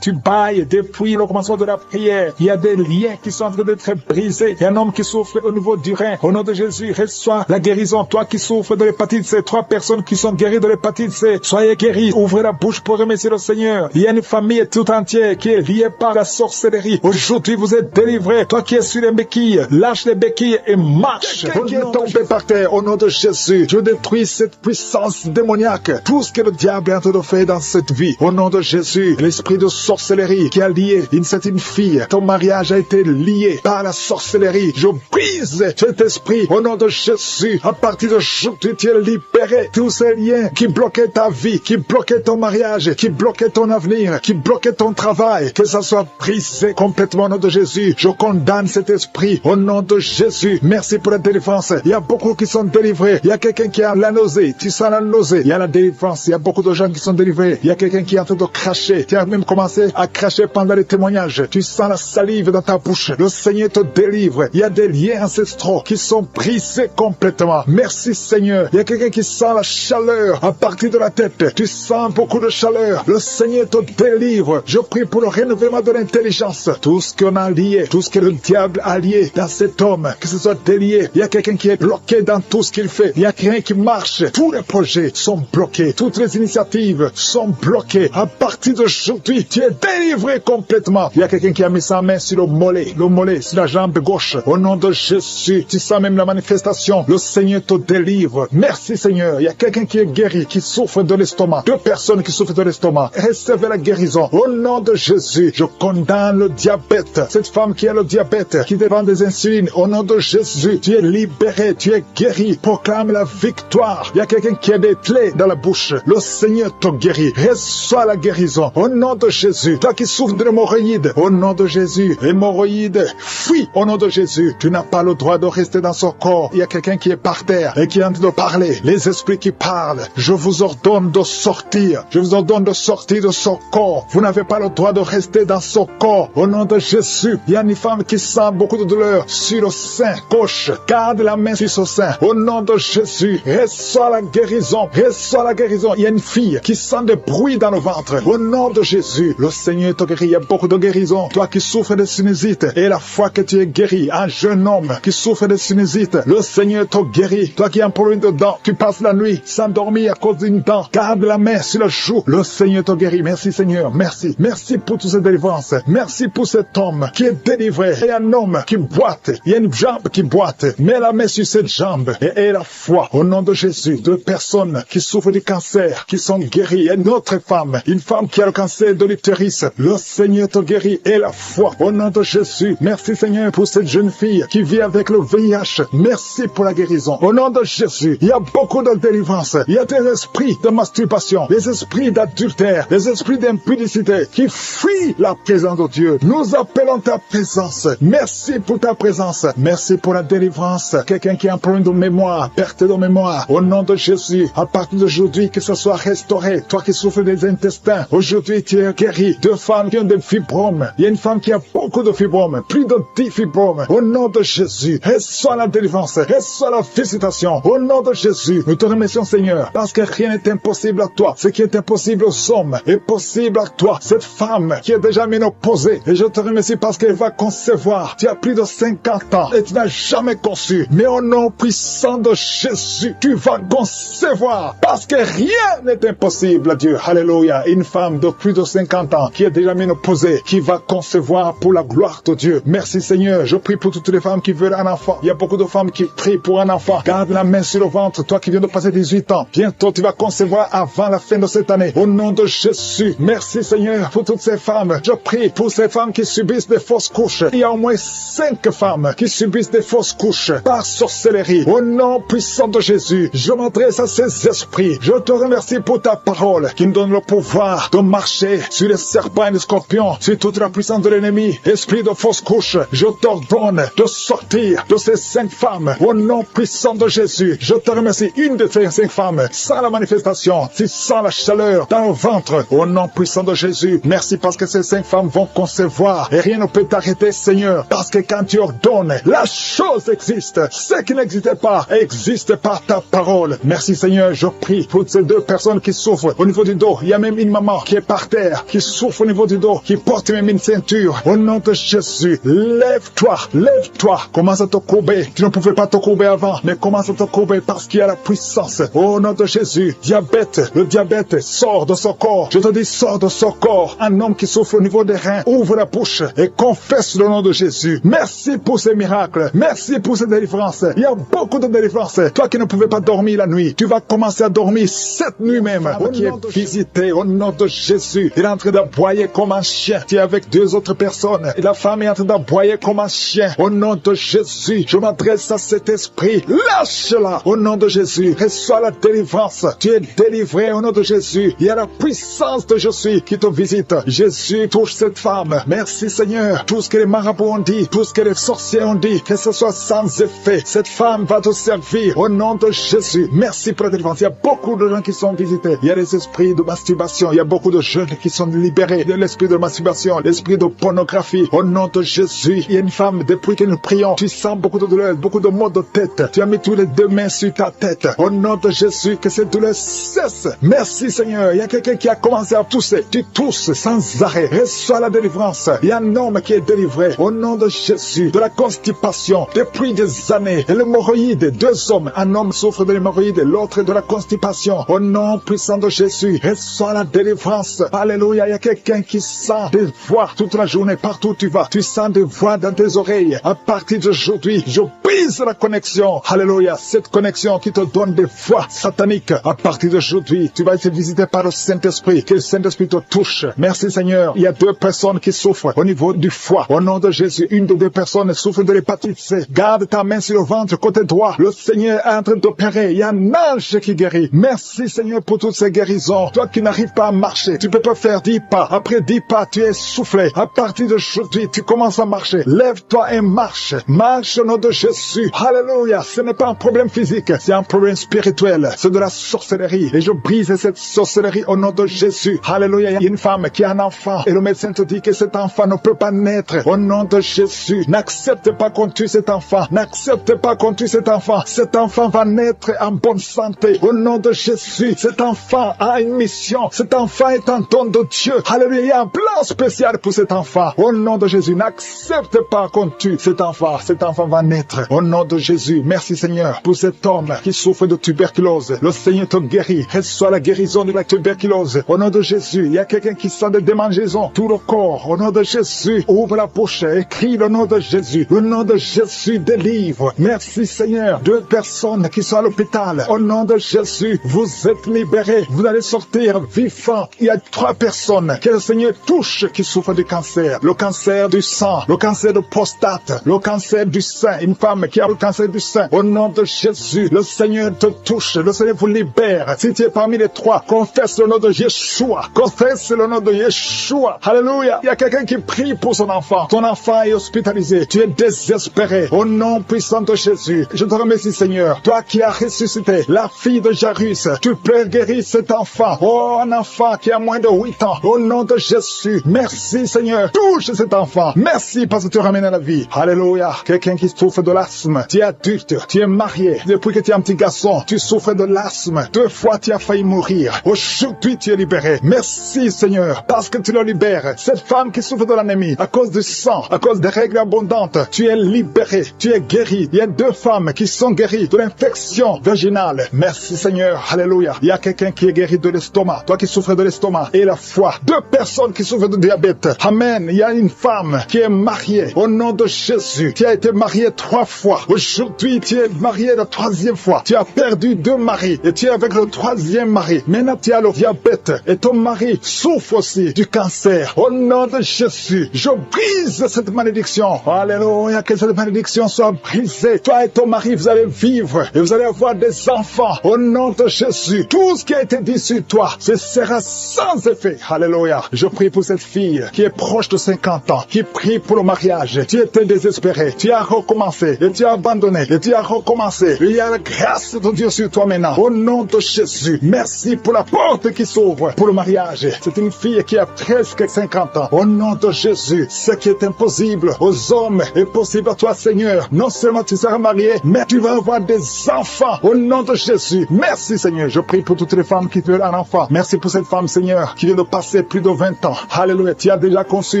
B: Tu bailles depuis le commencement de la prière. Il y a des liens qui sont en train d'être brisés. Il y a un homme qui souffre au niveau du rein. Au nom de Jésus, reçois la guérison. Toi qui souffres de l'hépatite C, 3 personnes qui sont guéries de l'hépatite C, soyez guéris. Ouvrez la bouche pour remercier le Seigneur. Il y a une famille tout entière qui est liée par la sorcellerie. Aujourd'hui, vous êtes délivrés. Toi qui es sur les béquilles, lâche les béquilles et marche. Qui est tombé par terre, au nom de Jésus, je détruis cette puissance démoniaque. Tout ce que le diable est en train de faire dans cette vie. Au nom de Jésus, l'esprit de sorcellerie qui a lié une fille. Ton mariage a été lié par la sorcellerie. Je brise cet esprit au nom de Jésus. À partir d'aujourd'hui, tu es libéré. Tous ces liens qui bloquaient ta vie, qui bloquaient ton mariage, qui bloquaient ton avenir, qui bloquaient ton travail, que ça soit brisé complètement au nom de Jésus. Je condamne cet esprit au nom de Jésus. Merci pour la délivrance. Il y a beaucoup qui sont délivrés. Il y a quelqu'un qui a la nausée. Tu sens la nausée. Il y a la délivrance. Il y a beaucoup de gens qui sont délivrés. Il y a quelqu'un qui est en train de cracher. Tu as même commencé à cracher pendant les témoignages. Tu sens la salive dans ta bouche. Le Seigneur te délivre. Il y a des liens ancestraux qui sont brisés complètement. Merci Seigneur. Il y a quelqu'un qui sent la chaleur à partir de la tête. Tu sens beaucoup de chaleur. Le Seigneur te délivre. Je prie pour le renouvellement de l'intelligence. Tout ce qu'on a lié, tout ce que le diable a lié dans cet homme, que ce soit délié. Il y a quelqu'un qui est bloqué dans tout ce qu'il fait. Il y a quelqu'un qui marche. Tous les projets sont bloqués. Toutes les initiatives sont bloquées. À partir d'aujourd'hui, tu es délivré complètement. Il y a quelqu'un qui a mis sa main sur le mollet sur la jambe gauche. Au nom de Jésus, tu sens même la manifestation. Le Seigneur te délivre. Merci Seigneur. Il y a quelqu'un qui est guéri, qui souffre de l'estomac. 2 personnes qui souffrent de l'estomac. Recevez la guérison. Au nom de Jésus, je condamne le diabète. Cette femme qui a le diabète, qui dépend des insulines. Au nom de Jésus, tu es libéré, tu es guéri. Proclame la victoire. Il y a quelqu'un qui a des plaies dans la bouche. Le Seigneur te guérit. Reçois la guérison. Au nom de Jésus. Toi qui souffres de l'hémorroïde. Au nom de Jésus. Hémorroïde, fuis. Au nom de Jésus. Tu n'as pas le droit de rester dans son corps. Il y a quelqu'un qui est par terre et qui est en train de parler. Les esprits qui parlent. Je vous ordonne de sortir. Je vous ordonne de sortir de son corps. Vous n'avez pas le droit de rester dans son corps. Au nom de Jésus. Il y a une femme qui sent beaucoup de douleur sur le sein gauche. Garde la main sur son sein. Au nom de Jésus. Reçois la guérison. Reçois la guérison. Il y a une fille qui sent des bruits dans le ventre. Au nom de Jésus. Le Seigneur te guérit. Il y a beaucoup de guérison. Toi qui souffres de sinusite et la foi que tu es guéri. Un jeune homme qui souffre de sinusite. Le Seigneur te guérit. Toi qui as un problème de dents. Tu passes la nuit sans dormir à cause d'une dent, garde la main sur le joue. Le Seigneur te guérit. Merci Seigneur. Merci. Merci pour toutes ces délivrances. Merci pour cet homme qui est délivré. Il y a un homme qui boite. Il y a une jambe qui boite. Mets la main sur cette jambe et aie la foi. Au nom de Jésus, deux personnes qui souffrent du cancer, qui sont guéries. Et une autre femme, une femme qui a le cancer de l'utérus. Le Seigneur te guérit. Aie la foi. Au nom de Jésus. Merci Seigneur pour cette jeune fille qui vit avec le VIH. Merci pour la guérison. Au nom de Jésus, il y a beaucoup de délivrance. Il y a des esprits de masturbation, des esprits d'adultère, des esprits d'impudicité qui fuient la présence de Dieu. Nous appelons ta présence. Merci pour ta présence. Merci pour la délivrance. Quelqu'un qui a un problème de mémoire, perte de mémoire. Au nom de Jésus, à partir d'aujourd'hui, que ce soit restauré. Toi qui souffres des intestins, aujourd'hui tu es guéri. Deux femmes qui ont des fibromes. Il y a une femme qui a beaucoup de fibromes, plus de 10 fibromes. Au nom de Jésus, reçois la délivrance, reçois la visitation. Au nom de Jésus, nous te remercions Seigneur, parce que rien n'est impossible à toi. Ce qui est impossible aux hommes est possible à toi. Cette femme qui est déjà ménopausée, et je te remercie parce qu'elle va concevoir. Tu as plus de 50 ans et tu n'as jamais conçu. Mais au nom puissant de Jésus, tu vas concevoir, parce que rien n'est impossible à Dieu. Alléluia. Une femme de plus de 50 ans qui est déjà ménopausée, qui va concevoir pour la gloire de Dieu. Merci Seigneur. Je prie pour toutes les femmes qui veulent un enfant. Il y a beaucoup de femmes qui prient pour un enfant. Garde la main sur le ventre. Toi qui viens de passer 18 ans, bientôt tu vas concevoir avant la fin de cette année. Au nom de Jésus. Merci Seigneur pour toutes ces femmes. Je prie pour ces femmes qui subissent des fausses couches. Il y a au moins 5 femmes qui subissent des fausses couches par sorcellerie. Au nom puissant de Jésus, je m'adresse à ces esprits. Je te remercie pour ta parole qui nous donne le pouvoir de marcher sur les serpents et les scorpions, sur toute la puissance de l'ennemi. Esprit de fausse couche, je t'ordonne de sortir de ces 5 femmes. Au nom puissant de Jésus, je te remercie. Une de ces 5 femmes, sans la manifestation, tu sens la chaleur dans le ventre. Au nom puissant de Jésus, merci parce que ces 5 femmes vont concevoir et rien ne peut t'arrêter Seigneur, parce que quand tu ordonnes, la chose existe. Ce qui n'existait pas existe par ta parole. Merci Seigneur, je prie pour ces 2 personnes qui souffrent au niveau du dos. Il y a même une maman qui est par terre, qui souffre au niveau du dos, qui porte même une ceinture. Au nom de Jésus, lève-toi, lève-toi. Commence à te courber. Tu ne pouvais pas te courber avant, mais commence à te courber parce qu'il y a la puissance. Au nom de Jésus, diabète, le diabète sort de son corps. Je te dis, sors de son corps. Un homme qui souffre au niveau des reins, ouvre la bouche et confesse le nom de Jésus. Merci pour ces miracles. Merci pour ces délivrances. Il y a beaucoup de délivrances. Toi qui ne pouvais pas dormir la nuit, tu vas commencer à dormir cette nuit même. Qui est visité au nom de Jésus. Il est en train d'aboyer comme un chien. Tu es avec 2 autres personnes. Et la femme est en train d'aboyer comme un chien. Au nom de Jésus, je m'adresse à cet esprit. Lâche-la. Au nom de Jésus, reçois la délivrance. Tu es délivré au nom de Jésus. Il y a la puissance de Jésus qui te visite. Jésus touche cette femme. Merci Seigneur. Tout ce que les marabouts ont dit, tout ce que les sorciers ont dit, que ce soit sans effet. Cette femme va te servir au nom de Jésus. Merci pour la délivrance. Il y a beaucoup de gens qui sont visités. Il y a des esprits de masturbation. Il y a beaucoup de jeunes qui sont libérés de l'esprit de masturbation, l'esprit de pornographie. Au nom de Jésus, il y a une femme, depuis que nous prions, tu sens beaucoup de douleurs, beaucoup de maux de tête. Tu as mis tous les 2 mains sur ta tête. Au nom de Jésus, que cette douleur cesse. Merci Seigneur. Il y a quelqu'un qui a commencé à tousser. Tu tousses sans arrêt. Reçois la délivrance. Il y a un homme qui est délivré. Au nom de Jésus, de la constipation depuis des années. Et l'hémorroïde, 2 hommes. Un homme souffre de l'hémorroïde, l'autre de la constipation. Au nom puissant de Jésus, reçois la délivrance. Alléluia. Il y a quelqu'un qui sent des voix toute la journée, partout où tu vas. Tu sens des voix dans tes oreilles. À partir d'aujourd'hui, je brise la connexion. Alléluia. Cette connexion qui te donne des voix sataniques. À partir d'aujourd'hui, tu vas être visité par le Saint-Esprit. Que le Saint-Esprit te touche. Merci Seigneur. Il y a 2 personnes qui souffrent au niveau du foie. Au nom de Jésus, une des 2 personnes souffre de l'hépatite C. Garde ta main sur le ventre, côté droit. Le Seigneur est en train d'opérer. Il y a un ange qui guérit. Merci Seigneur pour toutes ces guérisons. Toi qui n'arrives pas à marcher, tu peux pas faire 10 pas. Après 10 pas, tu es soufflé. À partir d'aujourd'hui, tu commences à marcher. Lève-toi et marche. Marche au nom de Jésus. Alléluia. Ce n'est pas un problème physique, c'est un problème spirituel. C'est de la sorcellerie. Et je brise cette sorcellerie au nom de Jésus. Alléluia. Il y a une femme qui a un enfant et le médecin te dit que cet enfant ne peut pas naître. Au nom de Jésus, n'accepte pas qu'on tue cet enfant. N'accepte pas qu'on tue cet enfant. Cet enfant va naître en bonne santé. Au nom de Jésus, cet enfant a une mission. Cet enfant est un don de Dieu. Alléluia. Il y a un plan spécial pour cet enfant. Au nom de Jésus, n'accepte pas qu'on tue cet enfant. Cet enfant va naître. Au nom de Jésus, merci Seigneur pour cet homme qui souffre de tuberculose, le Seigneur te guérit. Reçois la guérison de la tuberculose. Au nom de Jésus, il y a quelqu'un qui sent des démangeaisons, tout le corps. Au nom de Jésus, ouvre la bouche, écris le nom de Jésus. Le nom de Jésus délivre. Merci Seigneur. 2 personnes qui sont à l'hôpital. Au nom de Jésus, vous êtes libérés. Vous allez sortir vivants. Il y a 3 personnes que le Seigneur touche qui souffrent du cancer. Le cancer du sang, le cancer de prostate, le cancer du sein. Une femme qui a le cancer du sein. Au nom de Jésus, le Seigneur te touche. Le Seigneur vous libère. Si tu es parmi les 3, confesse le nom de Yeshua. Confesse le nom de Yeshua. Alléluia. Il y a quelqu'un qui prie pour son enfant. Ton enfant est hospitalisé. Tu es désespéré. Au nom puissant de Jésus, je te remercie Seigneur. Toi qui as ressuscité la fille de Jairus, tu peux guérir cet enfant. Oh, un enfant qui a moins de 8 ans. Au nom de Jésus. Merci Seigneur. Touche cet enfant. Merci parce que tu ramènes à la vie. Alléluia. Quelqu'un qui souffre de l'asthme. Tu es adulte. Tu es marié. Depuis que tu es un petit garçon, tu souffres de l'asthme. 2 fois tu as failli mourir. Aujourd'hui tu es libéré. Merci Seigneur parce que tu le libères. Cette femme qui souffre de l'anémie à cause du sang, à cause des règles abondantes, tu es libéré. Tu es guéri. Il y a 2 femmes qui sont guéries de l'infection vaginale. Merci Seigneur. Alléluia. Il y a quelqu'un qui est guéri de l'estomac. Toi qui souffres de l'estomac et la foie. 2 personnes qui souffrent de diabète. Amen. Il y a une femme qui est mariée. Au nom de Jésus. Tu as été mariée 3 fois. Aujourd'hui, tu es mariée la 3e fois. Tu as perdu 2 maris et tu es avec le 3e mari. Maintenant, tu as le diabète et ton mari souffre aussi du cancer. Au nom de Jésus, je brise cette malédiction. Alléluia. Que cette malédiction soit brisée. Toi et ton mari, vous allez vivre et vous allez avoir des enfants. Au nom de Jésus, tout ce qui a été dit sur toi, ce sera sans effet. Alléluia. Je prie pour cette fille qui est proche de 50 ans, qui prie pour le mariage. Tu étais désespéré. Tu as recommencé et tu as abandonné et tu as recommencé. Il y a la grâce de Dieu sur toi maintenant. Au nom de Jésus, merci pour la porte qui s'ouvre pour le mariage. C'est une fille qui a presque 50 ans. Au nom de Jésus, ce qui est impossible aux hommes est possible à toi, Seigneur. Non seulement tu seras marié, mais tu vas avoir des enfants. Au nom de Jésus, merci Seigneur. Je prie pour toutes les femmes qui veulent un enfant. Merci pour cette femme, Seigneur, qui vient de passer plus de 20 ans. Alléluia. Tu as déjà conçu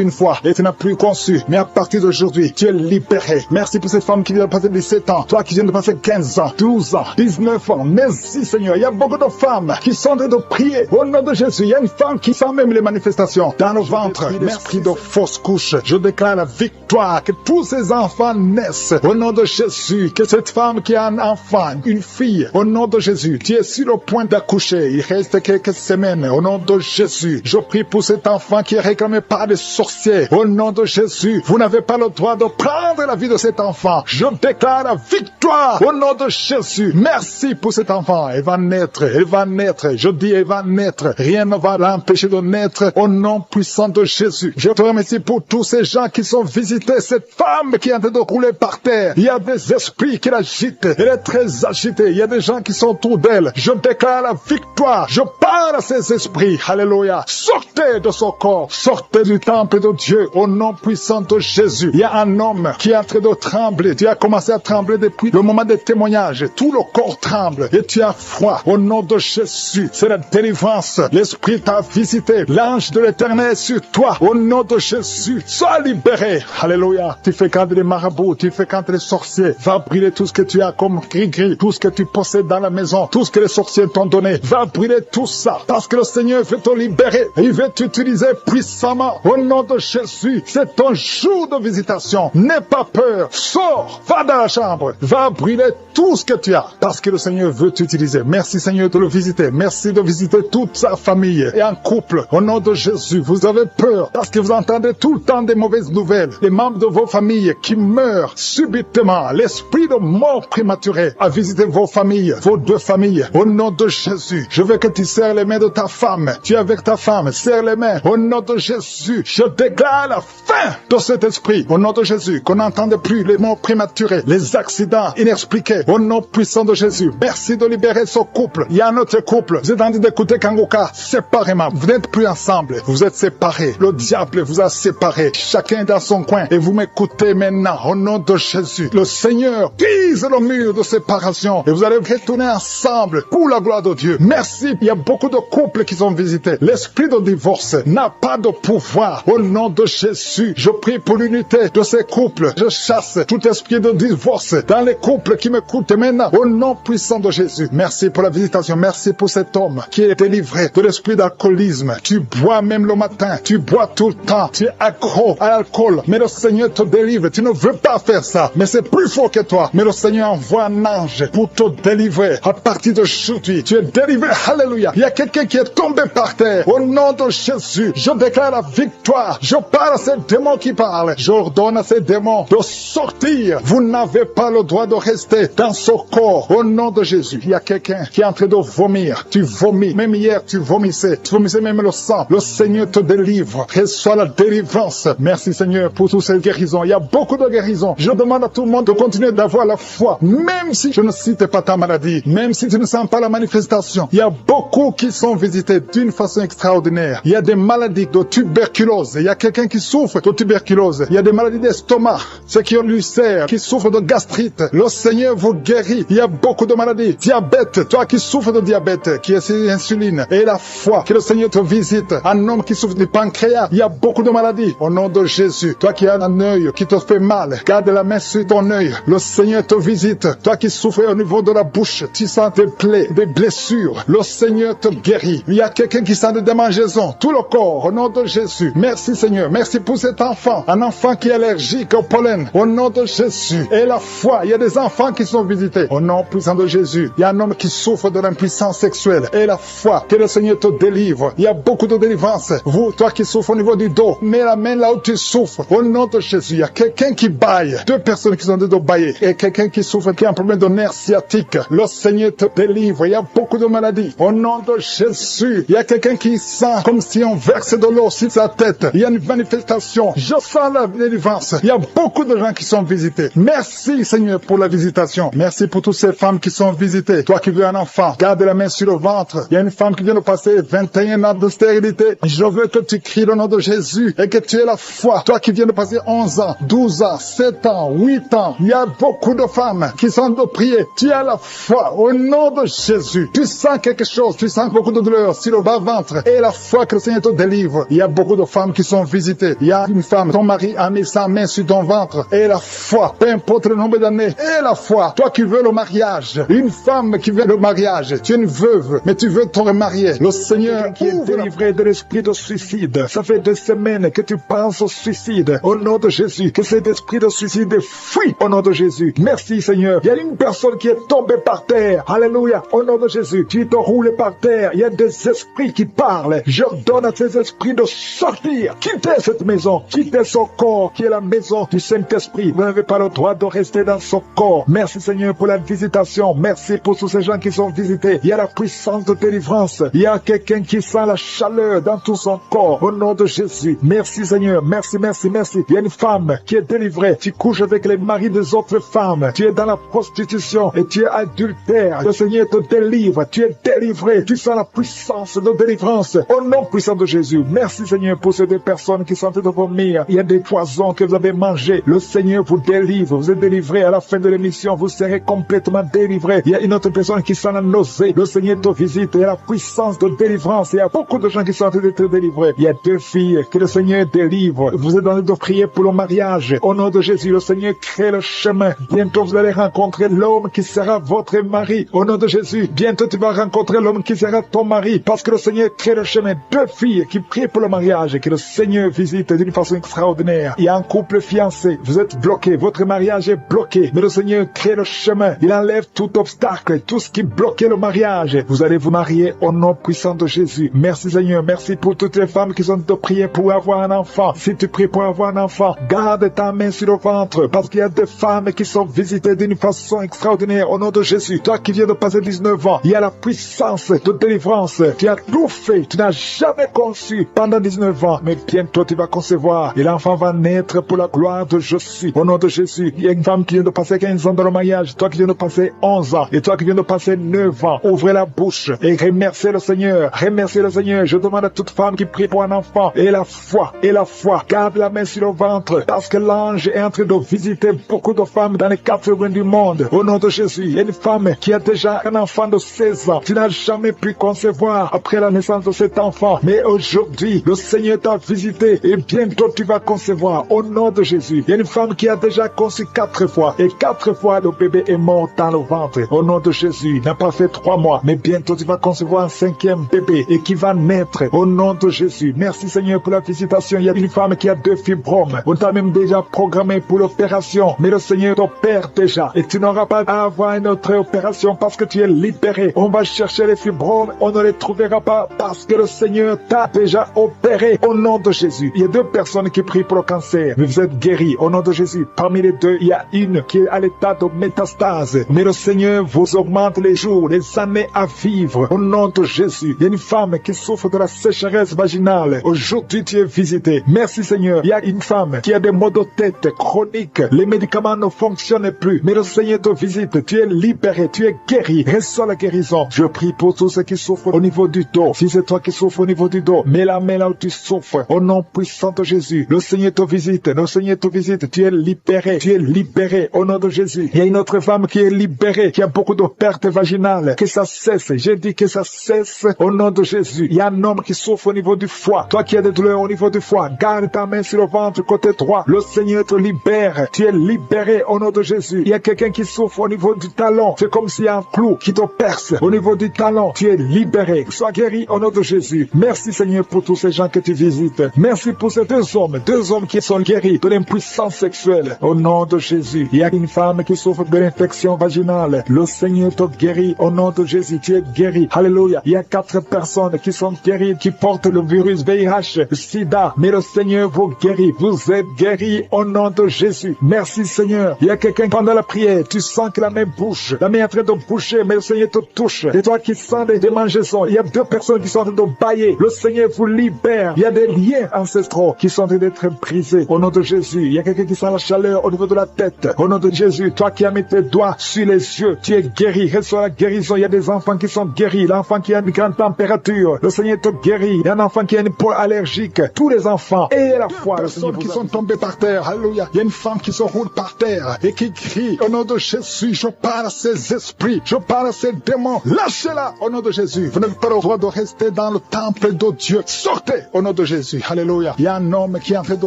B: une fois et tu n'as plus conçu. Mais à partir d'aujourd'hui, tu es libéré. Merci pour cette femme qui vient de passer 17 ans. Toi qui viens de passer 15 ans, 12 ans, 19 ans. Merci Seigneur. Il y a beaucoup de femmes qui sont en train de prier. Au nom de Jésus, il y a une femme qui sent même les manifestations dans le ventre. L'esprit de fausse couche. Je déclare la victoire. Que tous ces enfants naissent. Au nom de Jésus. Que cette femme qui a un enfant, une fille, au nom de Jésus, tu es sur le point d'accoucher. Il reste quelques semaines. Au nom de Jésus, je prie pour cet enfant qui est réclamé par des sorciers. Au nom de Jésus, vous n'avez pas le droit de prendre la vie de cet enfant. Je déclare la victoire. Au nom de Jésus, merci pour cet enfant. Elle va naître. Elle va naître. Je dis, elle va naître. Rien ne va l'empêcher de naître. Au nom puissant de Jésus. Je te remercie pour tous ces gens qui sont visités. Cette femme qui est en train de rouler par terre. Il y a des esprits qui l'agitent. Elle est très agitée. Il y a des gens qui sont autour d'elle. Je déclare la victoire. Je parle à ces esprits. Alléluia. Sortez de son corps. Sortez du temple de Dieu. Au nom puissant de Jésus. Il y a un homme qui est en train de trembler. Tu as commencé à trembler depuis le moment des témoignages. Tout le corps tremble. Et tu as froid. Au nom de Jésus. C'est la délivrance. L'esprit t'a visité. L'ange de l'Éternel est sur toi. Au nom de Jésus. Sois libéré. Alléluia. Tu fais quand les marabouts. Tu fais quand les sorciers. Va brûler tout ce que tu as comme gris-gris. Tout ce que tu possèdes dans la maison. Tout ce que les sorciers t'ont donné. Va brûler tout ça. Parce que le Seigneur veut te libérer. Il veut t'utiliser puissamment. Au nom de Jésus. C'est ton jour de visitation. N'aie pas peur. Sors. Va dans la chambre. Va brûler tout ce que tu as. Parce que le Seigneur veut t'utiliser. Merci Seigneur de le visiter. Merci de visiter toute sa famille. Et en couple. Au nom de Jésus. Vous avez peur. Parce que vous entendez tout le temps des mauvaises nouvelles. Les membres de vos familles qui meurent subitement. L'esprit de mort prématurée a visité vos familles. Vos 2 familles. Au nom de Jésus. Je veux que tu serres les mains de ta femme. Tu es avec ta femme. Serre les mains. Au nom de Jésus. Je déclare la fin de cet esprit. Au nom de Jésus. Qu'on n'entende plus les morts prématurées. Les accidents inexpliqués. Au nom puissant de Jésus. Merci de libérer ce couple. Il y a un autre couple. Vous êtes en train d'écouter Kangoka séparément. Vous n'êtes plus ensemble. Vous êtes séparés. Le diable vous a séparés. Chacun dans son coin. Et vous m'écoutez maintenant. Au nom de Jésus. Le Seigneur brise le mur de séparation. Et vous allez retourner ensemble pour la gloire de Dieu. Merci. Il y a beaucoup de couples qui sont visités. L'esprit de divorce n'a pas de pouvoir. Au nom de Jésus. Je prie pour l'unité de ces couples. Je chasse tout esprit de divorce dans les couples qui m'écoutent maintenant. Au
A: nom puissant de Jésus. Merci pour la visitation. Merci pour cet homme qui est délivré de l'esprit d'alcoolisme. Tu bois même le matin. Tu bois tout le temps. Tu es accro à l'alcool. Mais le Seigneur te délivre. Tu ne veux pas faire ça. Mais c'est plus fort que toi. Mais le Seigneur envoie un ange pour te délivrer. À partir d'aujourd'hui, tu es délivré. Alléluia. Il y a quelqu'un qui est tombé par terre. Au nom de Jésus, je déclare la victoire. Je parle à ces démons qui parlent. J'ordonne à ces démons de sortir. Vous n'avez pas le droit de rester dans ce corps. Au nom de Jésus, il y a quelqu'un qui est en train de vomir. Tu vomis. Même hier, tu vomissais. Tu vomissais même le sang. Le Seigneur te délivre. Reçois la délivrance. Merci Seigneur pour toutes ces guérisons. Il y a beaucoup de guérisons. Je demande à tout le monde de continuer d'avoir la foi. Même si je ne cite pas ta maladie. Même si tu ne sens pas la manifestation. Il y a beaucoup qui sont visités d'une façon extraordinaire. Il y a des maladies de tuberculose. Il y a quelqu'un qui souffre de tuberculose. Il y a des maladies d'estomac. Ceux qui ont l'ulcère, qui souffrent de gastrite. Le Seigneur vous guérit. Il y a beaucoup de maladies. Diabète. Toi qui souffres de diabète, qui est insuline. Et la foi. Que le Seigneur te visite. Un homme qui souffre du pancréas. Il y a beaucoup de maladies. Au nom de Jésus. Toi qui as un œil qui te fait mal. Garde la main sur ton œil. Le Seigneur te visite. Toi qui souffres au niveau de la bouche. Tu sens des plaies, des blessures. Le Seigneur te guérit. Il y a quelqu'un qui sent des démangeaisons. Tout le corps. Au nom de Jésus. Merci Seigneur. Merci pour cet enfant. Un enfant qui est allergique au pollen. Au nom de Jésus. Et la foi. Il y a des enfants qui sont visités. Au nom puissant de Jésus. Il y a un homme qui souffre de l'impuissance sexuelle. Et la foi. Que le Seigneur te délivre. Il y a beaucoup de délivrance. Vous, toi qui souffres au niveau du dos. Mets la main là où tu souffres. Au nom de Jésus. Il y a quelqu'un qui baille. Deux personnes qui sont en train de bailler. Et quelqu'un qui souffre, qui a un problème de nerf sciatique. Le Seigneur te délivre. Il y a beaucoup de maladies. Au nom de Jésus. Il y a quelqu'un qui sent comme si on verse de l'eau sur sa tête. Il y a une manifestation. Je sens la délivrance. Il y a beaucoup de gens qui sont visités. Merci Seigneur pour la visitation. Merci pour toutes ces femmes qui sont visitées. Toi qui veux un enfant, garde la main sur le ventre. Il y a une femme qui vient de passer 21 ans de stérilité. Je veux que tu cries le nom de Jésus et que tu aies la foi. Toi qui viens de passer 11 ans, 12 ans, 7 ans, 8 ans. Il y a beaucoup de femmes qui sont de prier. Tu as la foi au nom de Jésus. Tu sens quelque chose. Tu sens beaucoup de douleur sur le bas-ventre. Et la foi que le Seigneur te délivre. Il y a beaucoup de femmes qui sont visitées. Il y a une femme, ton mari a mis sa main sur ton ventre. Et la foi, peu importe le nombre d'années. Et la foi, toi qui veux le mariage. Une femme qui veut le mariage. Tu es une veuve, mais tu veux te remarier. Le Seigneur
B: qui est délivré de l'esprit de suicide. Ça fait 2 semaines que tu penses au suicide. Au nom de Jésus, que cet esprit de suicide fuit au nom de Jésus. Merci Seigneur. Il y a une personne qui est tombée par terre. Alléluia. Au nom de Jésus, tu te roules par terre. Il y a des esprits qui parlent. Je donne à ces esprits de sortir. Quittez cette maison. Quittez son corps qui est la maison du Saint-Esprit. Vous n'avez pas le droit de rester dans son corps. Merci Seigneur pour la visitation. Merci pour tous ces gens qui sont visités. Il y a la puissance de délivrance. Il y a quelqu'un qui sent la chaleur dans tout son corps. Au nom de Jésus. Merci Seigneur. Merci, merci, merci. Il y a une femme qui est délivrée. Tu couches avec les maris des autres femmes. Tu es dans la prostitution et tu es adultère. Le Seigneur te délivre. Tu es délivré. Tu sens la puissance de délivrance. Au nom puissant de Jésus. Merci Seigneur pour ces 2 personnes qui sont en train de vomir. Il y a des poisons que vous avez mangés. Le Seigneur vous délivre. Vous êtes délivré. À la fin de l'émission, vous serez complètement délivré. Il y a une autre personne qui sent la nausée. Le Seigneur te visite. Il y a la puissance de délivrance. Il y a beaucoup de gens qui sont en train d'être délivrés. Il y a 2 filles que le Seigneur délivre. Vous êtes en train de prier pour le mariage. Au nom de Jésus, le Seigneur crée le chemin. Bientôt, vous allez rencontrer l'homme qui sera votre mari. Au nom de Jésus, bientôt tu vas rencontrer l'homme qui sera ton mari. Parce que le Seigneur crée le chemin. 2 filles qui prient pour le mariage. Que le Seigneur visite d'une façon extraordinaire. Il y a un couple fiancé. Vous êtes bloqué. Votre mariage est bloqué. Mais le Seigneur crée le chemin. Il enlève tout obstacle. Tout ce qui bloquait le mariage. Vous allez vous marier au nom puissant de Jésus. Merci Seigneur. Merci pour toutes les femmes qui sont de prier pour avoir un enfant. Si tu pries pour avoir un enfant, garde ta main sur le ventre. Parce qu'il y a des femmes qui sont visitées d'une façon extraordinaire au nom de Jésus. Toi qui viens de passer 19 ans, il y a la puissance de délivrance. Tu as tout fait. Tu n'as jamais conçu pendant 19 ans. Mais bientôt tu vas concevoir. Et l'enfant va naître pour la gloire de Jésus. Au nom de Jésus, il y a une femme qui vient de passer 15 ans dans le mariage. Toi qui viens de passer 11 ans. Et toi qui viens de passer 9 ans. Ouvrez la bouche et remerciez le Seigneur. Remerciez le Seigneur. Je demande à toute femme qui prie pour un enfant. Et la foi. Et la foi. Garde la main sur le ventre. Parce que l'ange est en train de visiter beaucoup de femmes dans les 4 coins du monde. Au nom de Jésus, il y a une femme qui a déjà un enfant de 16 ans. Tu n'as jamais pu concevoir après la naissance de cet enfant. Mais aujourd'hui, le Seigneur t'a visité et bientôt tu vas concevoir. Au nom de Jésus, il y a une femme qui a déjà conçu 4 fois. Et 4 fois, le bébé est mort dans le ventre. Au nom de Jésus, il n'a pas fait 3 mois, mais bientôt tu vas concevoir un 5e bébé et qui va naître. Au nom de Jésus, merci Seigneur pour la visitation. Il y a une femme qui a 2 fibromes. On t'a même déjà programmé pour l'opération, mais le Seigneur t'opère déjà et tu n'auras pas à avoir une autre opération parce que tu es libéré. On va chercher les fibromes, on ne les trouvera pas parce que le Seigneur t'a déjà opéré. Au nom de Jésus, il y a 2 personnes qui prient pour le cancer, mais vous êtes guéris. Au nom de Jésus, parmi les 2, il y a une qui est à l'état de métastase, mais le Seigneur vous augmente les jours, les années à vivre. Au nom de Jésus, il y a une femme qui souffre de la sécheresse vaginale. Aujourd'hui, tu es visité. Merci Seigneur. Il y a une femme qui a des maux de tête chroniques. Les médicaments ne fonctionnent plus, mais le Seigneur te visite. Tu es libéré, tu es guéri. Reçois la guérison. Je prie pour tous ceux qui souffrent au niveau du dos. Si c'est toi qui souffres au niveau du dos, mets la main là où tu souffres. Au nom puissant de Jésus, le Seigneur te visite. Le Seigneur te visite. Tu es libéré. Tu es libéré au nom de Jésus. Il y a une autre femme qui est libérée, qui a beaucoup de pertes vaginales. Que ça cesse. J'ai dit que ça cesse au nom de Jésus. Il y a un homme qui souffre au niveau du foie. Toi qui as des douleurs au niveau du foie, garde ta main sur le ventre côté droit. Le Seigneur te libère. Tu es libéré au nom de Jésus. Il y a quelqu'un qui souffre au niveau du talon. C'est comme s'il y a un clou qui te perce au niveau du talon. Tu es libéré. Sois guéri au nom de Jésus. Merci Seigneur pour tous ces gens que tu visites. Merci pour ces 2 hommes qui sont guéris de l'impuissance sexuelle. Au nom de Jésus. Il y a une femme qui souffre de l'infection vaginale. Le Seigneur te guérit au nom de Jésus. Tu es guéri. Alléluia. Il y a 4 personnes qui sont guéries, qui portent le virus VIH, SIDA. Mais le Seigneur vous guérit. Vous êtes guéris au nom de Jésus. Merci Seigneur. Il y a quelqu'un pendant la prière, tu sens que la main bouge. La main est en train de bouger, mais le Seigneur te touche. Et toi qui sens des démangeaisons, il y a 2 personnes qui sont en train de bailler. Le Seigneur vous libère. Il y a des liens ancestraux qui sont en train d'être brisés au nom de Jésus. Il y a quelqu'un qui sent la chaleur au niveau de la tête. Au nom de Jésus, toi qui as mis tes doigts sur les yeux, tu es guéri. Reçois la guérison. Il y a des enfants qui sont guéris. L'enfant qui a une grande température, le Seigneur te guérit. Il y a un enfant qui a une peau allergique. Tous les enfants et à la fois le Seigneur qui sont tombés par terre. Alléluia. Il y a une femme qui se roule par terre et qui crie au nom de Jésus. Je parle à ces esprits. Je parle à ces démons. Lâchez-la au nom de Jésus. Vous n'avez pas le droit de rester dans le temple de Dieu. Sortez au nom de Jésus. Alléluia. Il y a un homme qui est en train de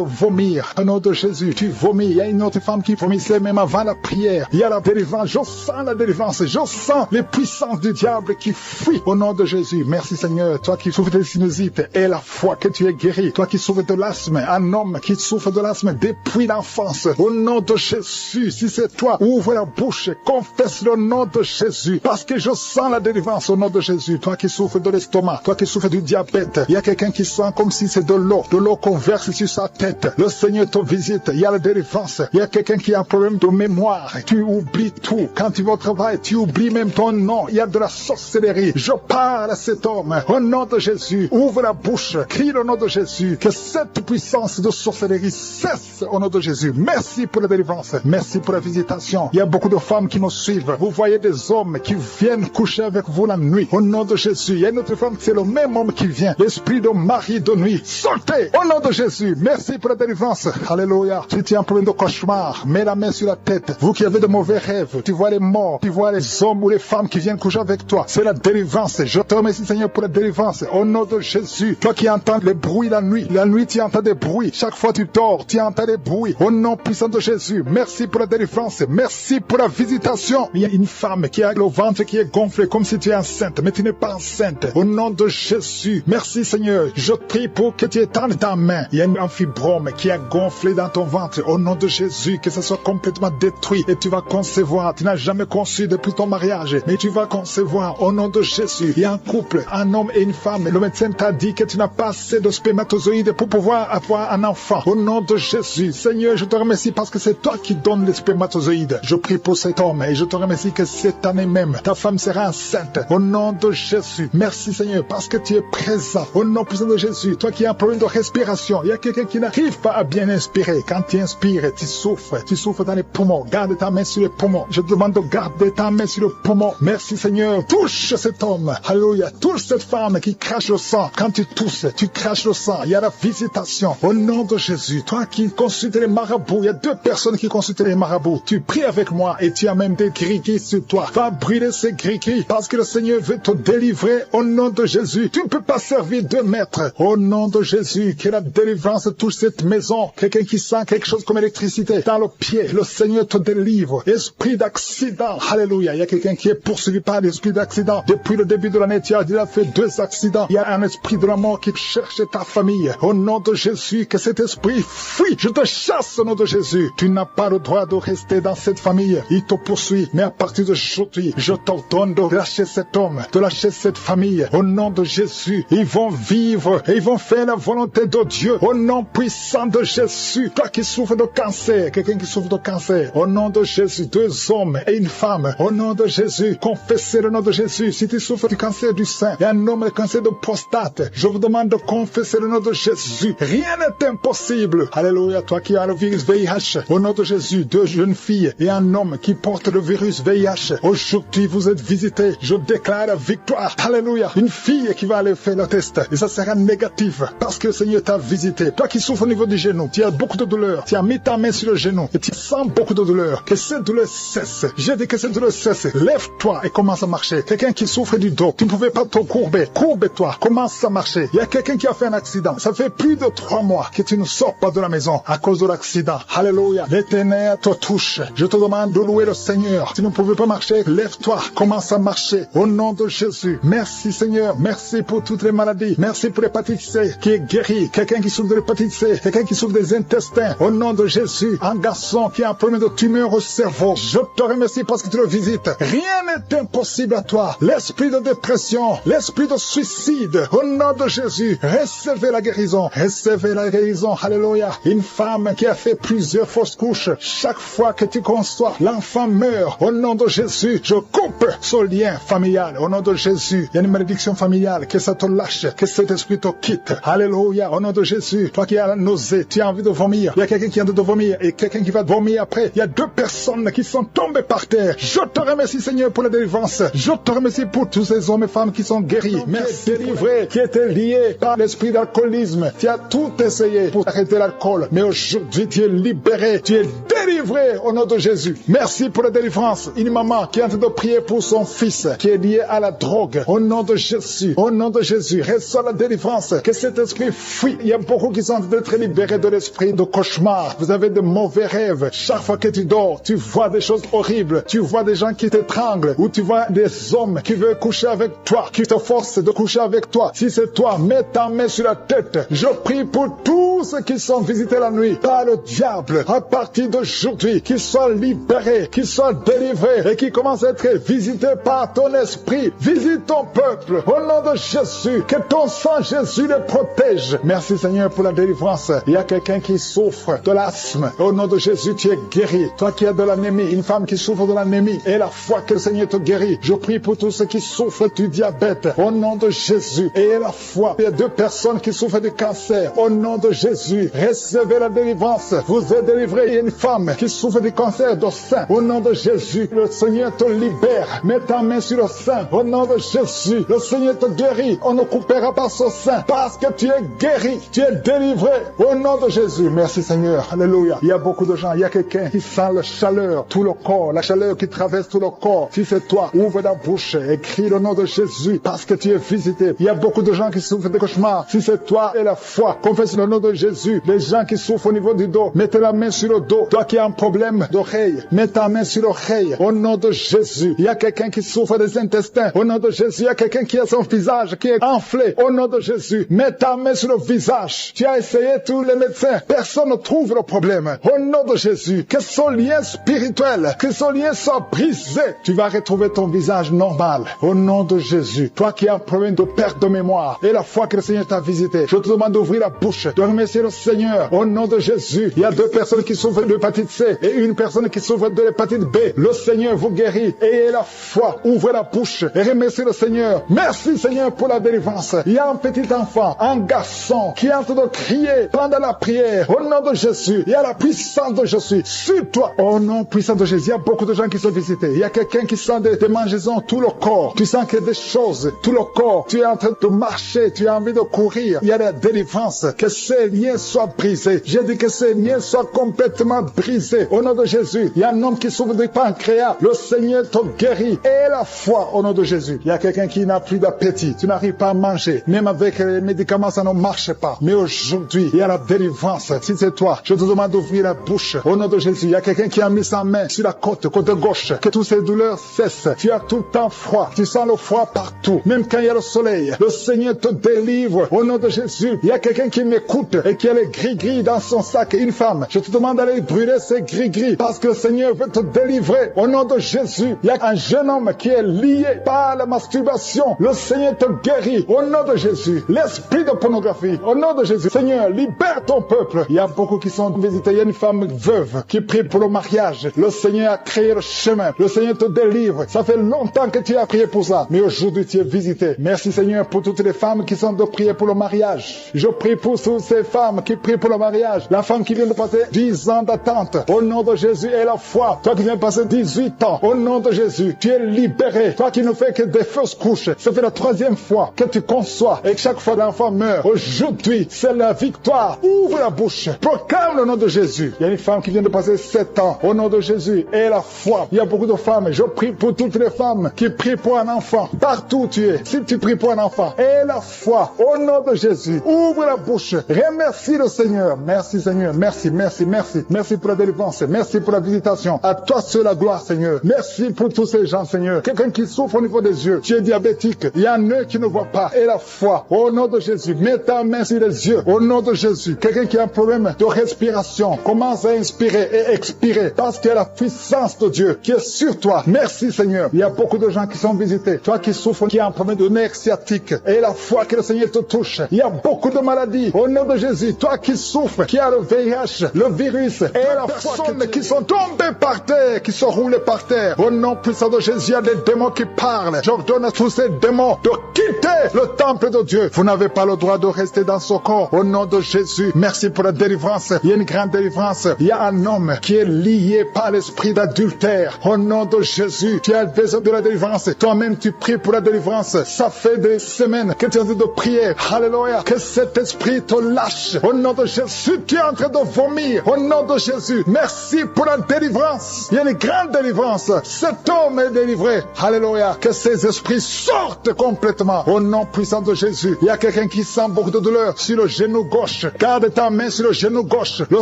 B: vomir au nom de Jésus. Tu vomis. Il y a une autre femme qui vomissait même avant la prière. Il y a la délivrance. Je sens la délivrance. Je sens les puissances du diable qui fuient au nom de Jésus. Merci Seigneur. Toi qui souffres de sinusite et la foi que tu es guéri. Toi qui souffres de l'asthme. Un homme qui souffre de l'asthme depuis l'enfance. Au nom de Jésus. Si c'est toi, ouvre la bouche. Confesse le nom de Jésus. Parce que je sens la délivrance au nom de Jésus. Toi qui souffres de l'estomac. Toi qui souffres du diabète. Il y a quelqu'un qui sent comme si c'est de l'eau. De l'eau qu'on verse sur sa tête. Le Seigneur te visite. Il y a la délivrance. Il y a quelqu'un qui a un problème de mémoire. Tu oublies tout. Quand tu vas au travail, tu oublies même ton nom. Il y a de la sorcellerie. Je parle à cet homme. Au nom de Jésus. Ouvre la bouche. Crie le nom de Jésus. Que cette puissance de sorcellerie cesse au nom de Jésus. Merci pour la délivrance. Merci pour la visitation. Il y a beaucoup de femmes qui nous suivent. Vous voyez des hommes qui viennent coucher avec vous la nuit. Au nom de Jésus. Il y a une autre femme, c'est le même homme qui vient. L'esprit de mari de nuit. Sortez au nom de Jésus. Merci pour la délivrance. Alléluia. Si tu as un problème de cauchemar, mets la main sur la tête. Vous qui avez de mauvais rêves, tu vois les morts, tu vois les hommes ou les femmes qui viennent coucher avec toi. C'est la délivrance. Je te remercie Seigneur pour la délivrance. Au nom de Jésus. Toi qui entends les bruits la nuit tu entends des bruits. Chaque fois tu dors, tu entends des bruits. Au nom puissant de Jésus. Merci pour la délivrance. Merci pour la visitation. Il y a une femme qui a le ventre qui est gonflé comme si tu es enceinte, mais tu n'es pas enceinte. Au nom de Jésus. Merci Seigneur. Je prie pour que tu étendes ta main. Il y a un fibrome qui a gonflé dans ton ventre. Au nom de Jésus, que ça soit complètement détruit et tu vas concevoir. Tu n'as jamais conçu depuis ton mariage, mais tu vas concevoir. Au nom de Jésus. Il y a un couple, un homme et une femme. Le médecin t'a dit que tu n'as pas assez de spermatozoïdes pour pouvoir avoir un enfant. Au nom de Jésus. Seigneur, je te remercie parce que c'est toi qui donnes les spermatozoïdes. Je prie pour cet homme et je te remercie que cette année même, ta femme sera enceinte. Au nom de Jésus. Merci Seigneur parce que tu es présent. Au nom puissant de Jésus. Toi qui as un problème de respiration, il y a quelqu'un qui n'arrive pas à bien inspirer. Quand tu inspires, tu souffres dans les poumons. Garde ta main sur les poumons. Je te demande de garder ta main sur le poumon. Merci Seigneur. Touche cet homme. Alléluia. Touche cette femme qui crache le sang. Quand tu tousses, tu craches le sang. Il y a la visitation. Au nom de Jésus. Toi qui consultes les marabouts, il y a 2 personnes qui consultent les marabouts. Tu pries avec moi et tu as même des gris-gris sur toi. Va brûler ces gris-gris parce que le Seigneur veut te délivrer au nom de Jésus. Tu ne peux pas servir 2 maîtres. Au nom de Jésus, que la délivrance touche cette maison. Quelqu'un qui sent quelque chose comme électricité dans le pied. Le Seigneur te délivre. Esprit d'accès
A: d'accident. Alléluia. Il y a quelqu'un qui est poursuivi par l'esprit d'accident. Depuis le début de l'année, tu as déjà fait 2 accidents. Il y a un esprit de la mort qui cherche ta famille. Au nom de Jésus, que cet esprit fuit. Je te chasse au nom de Jésus. Tu n'as pas le droit de rester dans cette famille. Il te poursuit. Mais à partir d'aujourd'hui, je t'ordonne de lâcher cet homme, de lâcher cette famille. Au nom de Jésus, ils vont vivre et ils vont faire la volonté de Dieu. Au nom puissant de Jésus. Toi qui souffres de cancer, quelqu'un qui souffre de cancer. Au nom de Jésus, 2 hommes et une femme. Au nom de Jésus, confessez le nom de Jésus. Si tu souffres du cancer du sein et un homme de cancer de prostate, je vous demande de confesser le nom de Jésus. Rien n'est impossible. Alléluia. Toi qui as le virus VIH, au nom de Jésus, 2 jeunes filles et un homme qui porte le virus VIH. Aujourd'hui, vous êtes visités. Je déclare la victoire. Alléluia. Une fille qui va aller faire le test et ça sera négatif parce que le Seigneur t'a visité. Toi qui souffres au niveau du genou, tu as beaucoup de douleur. Tu as mis ta main sur le genou et tu sens beaucoup de douleur. Que cette douleur cesse. J'ai dit que cette douleur cesse. Lève-toi et commence à marcher. Quelqu'un qui souffre du dos, tu ne pouvais pas te courber. Courbe-toi. Commence à marcher. Il y a quelqu'un qui a fait un accident. Ça fait plus de 3 mois que tu ne sors pas de la maison à cause de l'accident. Alléluia. L'Éternel te touche. Je te demande de louer le Seigneur. Tu ne pouvais pas marcher. Lève-toi. Commence à marcher. Au nom de Jésus. Merci Seigneur. Merci pour toutes les maladies. Merci pour l'hépatite C qui est guérie. Quelqu'un qui souffre de l'hépatite C. Quelqu'un qui souffre des intestins. Au nom de Jésus. Un garçon qui a un problème de tumeur au cerveau. Je te remercie parce que tu le visites. Rien n'est impossible à toi. L'esprit de dépression, l'esprit de suicide. Au nom de Jésus. Recevez la guérison. Recevez la guérison. Alléluia. Une femme qui a fait plusieurs fausses couches. Chaque fois que tu conçois, l'enfant meurt. Au nom de Jésus, je coupe ce lien familial. Au nom de Jésus, il y a une malédiction familiale. Que ça te lâche. Que cet esprit te quitte. Alléluia. Au nom de Jésus, toi qui as la nausée, tu as envie de vomir. Il y a quelqu'un qui a envie de vomir et quelqu'un qui va vomir après. Il y a 2 personnes qui sont tombées par terre. Je te remercie Seigneur pour la délivrance. Je te remercie pour tous ces hommes et femmes qui sont guéris. Merci délivrés, qui étaient liés par l'esprit d'alcoolisme. Tu as tout essayé pour arrêter l'alcool. Mais aujourd'hui, tu es libéré. Tu es délivré au nom de Jésus. Merci pour la délivrance. Une maman qui est en train de prier pour son fils qui est lié à la drogue. Au nom de Jésus. Au nom de Jésus. Reçois la délivrance. Que cet esprit fuit. Il y a beaucoup qui sont en train d'être libérés de l'esprit de cauchemar. Vous avez de mauvais rêves. Chaque fois que tu dors, tu vois des choses horribles. Tu vois des gens qui t'étranglent. Ou tu vois des hommes qui veulent coucher avec toi. Qui te forcent de coucher avec toi. Si c'est toi, mets ta main sur la tête. Je prie pour tous ceux qui sont visités la nuit par le diable. À partir d'aujourd'hui, qu'ils soient libérés, qu'ils soient délivrés et qu'ils commencent à être visités par ton esprit. Visite ton peuple. Au nom de Jésus, que ton sang Jésus les protège. Merci Seigneur pour la délivrance. Il y a quelqu'un qui souffre de l'asthme. Au nom de Jésus, tu es guéri. Toi qui as de l'anémie, une femme qui souffre de l'anémie, et la foi que le Seigneur te guérit. Je prie pour tous ceux qui souffrent du diabète. Au nom de Jésus, et la foi. Il y a 2 personnes qui souffrent du cancer. Au nom de Jésus, recevez la délivrance. Vous êtes délivrés. Il y a une femme qui souffre du cancer du sein. Au nom de Jésus, le Seigneur te libère. Mets ta main sur le sein. Au nom de Jésus, le Seigneur te guérit. On ne coupera pas ce sein parce que tu es guéri. Tu es délivré. Au nom de Jésus. Merci Seigneur. Alléluia. Il y a beaucoup de gens. Il y a quelqu'un qui sent la chaleur, tout le corps, la chaleur qui traverse tout le corps. Si c'est toi, ouvre la bouche et crie le nom de Jésus parce que tu es visité. Il y a beaucoup de gens qui souffrent de cauchemars. Si c'est toi et la foi, confesse le nom de Jésus. Les gens qui souffrent au niveau du dos, mettez la main sur le dos. Toi qui as un problème d'oreille, mets ta main sur l'oreille. Au nom de Jésus. Il y a quelqu'un qui souffre des intestins. Au nom de Jésus. Il y a quelqu'un qui a son visage qui est enflé. Au nom de Jésus. Mets ta main sur le visage. Tu as essayé tous les médecins. Personne ne trouve le problème. Au nom de Jésus. Que son lien spirituel, que son lien soit brisé. Tu vas retrouver ton visage normal. Au nom de Jésus. Toi qui as un problème de perte de mémoire et la foi que le Seigneur t'a visité, je te demande d'ouvrir la bouche, de remercier le Seigneur. Au nom de Jésus. Il y a 2 personnes qui souffrent de l'hépatite C et une personne qui souffre de l'hépatite B. Le Seigneur vous guérit. Ayez la foi. Ouvrez la bouche et remerciez le Seigneur. Merci Seigneur pour la délivrance. Il y a un petit enfant, un garçon qui est en train de crier pendant la prière. Au nom de Jésus. Il y a la puissance de Jésus sur toi. Au nom puissant de Jésus. Il y a beaucoup de gens qui sont visités. Il y a quelqu'un qui sent des mangeaisons tout le corps. Tu sens qu'il y a des choses tout le corps. Tu es en train de marcher. Tu as envie de courir. Il y a la délivrance. Que ces liens soient brisés. J'ai dit que ces liens soient complètement brisés. Au nom de Jésus. Il y a un homme qui souffre du pancréas. Le Seigneur te guérit. Et la foi au nom de Jésus. Il y a quelqu'un qui n'a plus d'appétit. Tu n'arrives pas à manger. Même avec les médicaments, ça ne marche pas. Mais aujourd'hui, il y a la délivrance. Si c'est toi, je te demande d'ouvrir la bouche. Au nom de Jésus. Il y a quelqu'un qui a mis sa main sur la côte côte gauche. Que toutes ces douleurs cessent. Tu as tout le temps froid. Tu sens le froid partout. Même quand il y a le soleil. Le Seigneur te délivre. Au nom de Jésus. Il y a quelqu'un qui m'écoute et qui a les gris-gris dans son sac. Une femme. Je te demande d'aller brûler ces gris-gris parce que le Seigneur veut te délivrer. Au nom de Jésus. Il y a un jeune homme qui est lié par la masturbation. Le Seigneur te guérit. Au nom de Jésus. L'esprit de pornographie. Au nom de Jésus. Seigneur, libère ton peuple. Il y a beaucoup qui sont visités. Il y a une femme veuve qui prie pour le mariage. Le Seigneur a créé le chemin. Le Seigneur te délivre. Ça fait longtemps que tu as prié pour ça. Mais aujourd'hui, tu es visité. Merci Seigneur pour toutes les femmes qui sont de prier pour le mariage. Je prie pour toutes ces femmes qui prient pour le mariage. La femme qui vient de passer 10 ans d'attente. Au nom de Jésus et la foi. Toi qui viens de passer 18 ans. Au nom de Jésus, tu es libéré. Toi qui ne fais que des fausses couches. Ça fait la 3e fois que tu conçois. Et chaque fois l'enfant meurt. Aujourd'hui, c'est la victoire. Ouvre la bouche. Proclame le nom de Jésus. Il y a une femme qui vient de passer 7 ans. Au nom de Jésus et la foi. Il y a beaucoup de femmes. Je prie pour toutes les femmes qui prient pour un enfant. Partout où tu es. Si tu pries pour un enfant. Et la foi. Au nom de Jésus. Ouvre la bouche. Remercie le Seigneur. Merci Seigneur. Merci, merci, merci. Merci pour la délivrance. Merci pour la visitation. À toi seul la gloire Seigneur. Merci pour tous ces gens Seigneur. Quelqu'un qui souffre au niveau des yeux. Tu es diabétique. Il y a un œil qui ne voit pas. Et la foi. Au nom de Jésus. Mets ta main sur les yeux. Au nom de Jésus. Quelqu'un qui a un problème de respiration. Commence à inspirer et expirer. Parce qu'il y a la puissance de Dieu qui est sur toi. Merci Seigneur. Il y a beaucoup de gens qui sont visités. Toi qui souffres, qui a un problème de nerf sciatique. Et la foi que le Seigneur te touche. Il y a beaucoup de maladies. Au nom de Jésus. Toi qui souffres, qui a le VIH, le virus. Et la personne qui sont tombées par terre, qui sont roulées par terre. Au nom puissant de Jésus, il y a des démons qui parlent. J'ordonne à tous ces démons de quitter le temple de Dieu. Vous n'avez pas le droit de rester dans ce corps. Au nom de Jésus. Merci pour la délivrance. Il y a une grande délivrance. Il y a un homme qui est lié par l'esprit d'adultère. Au nom de Jésus, tu as besoin de la délivrance. Toi-même, tu pries pour la délivrance. Ça fait des semaines que tu es en train de prier. Alléluia. Que cet esprit te lâche. Au nom de Jésus, tu es en train de vomir. Au nom de Jésus, merci pour la délivrance. Il y a une grande délivrance. Cet homme est délivré. Alléluia. Que ces esprits sortent complètement. Au nom puissant de Jésus. Il y a quelqu'un qui sent beaucoup de douleur sur le genou gauche. Garde ta main sur le genou gauche. Le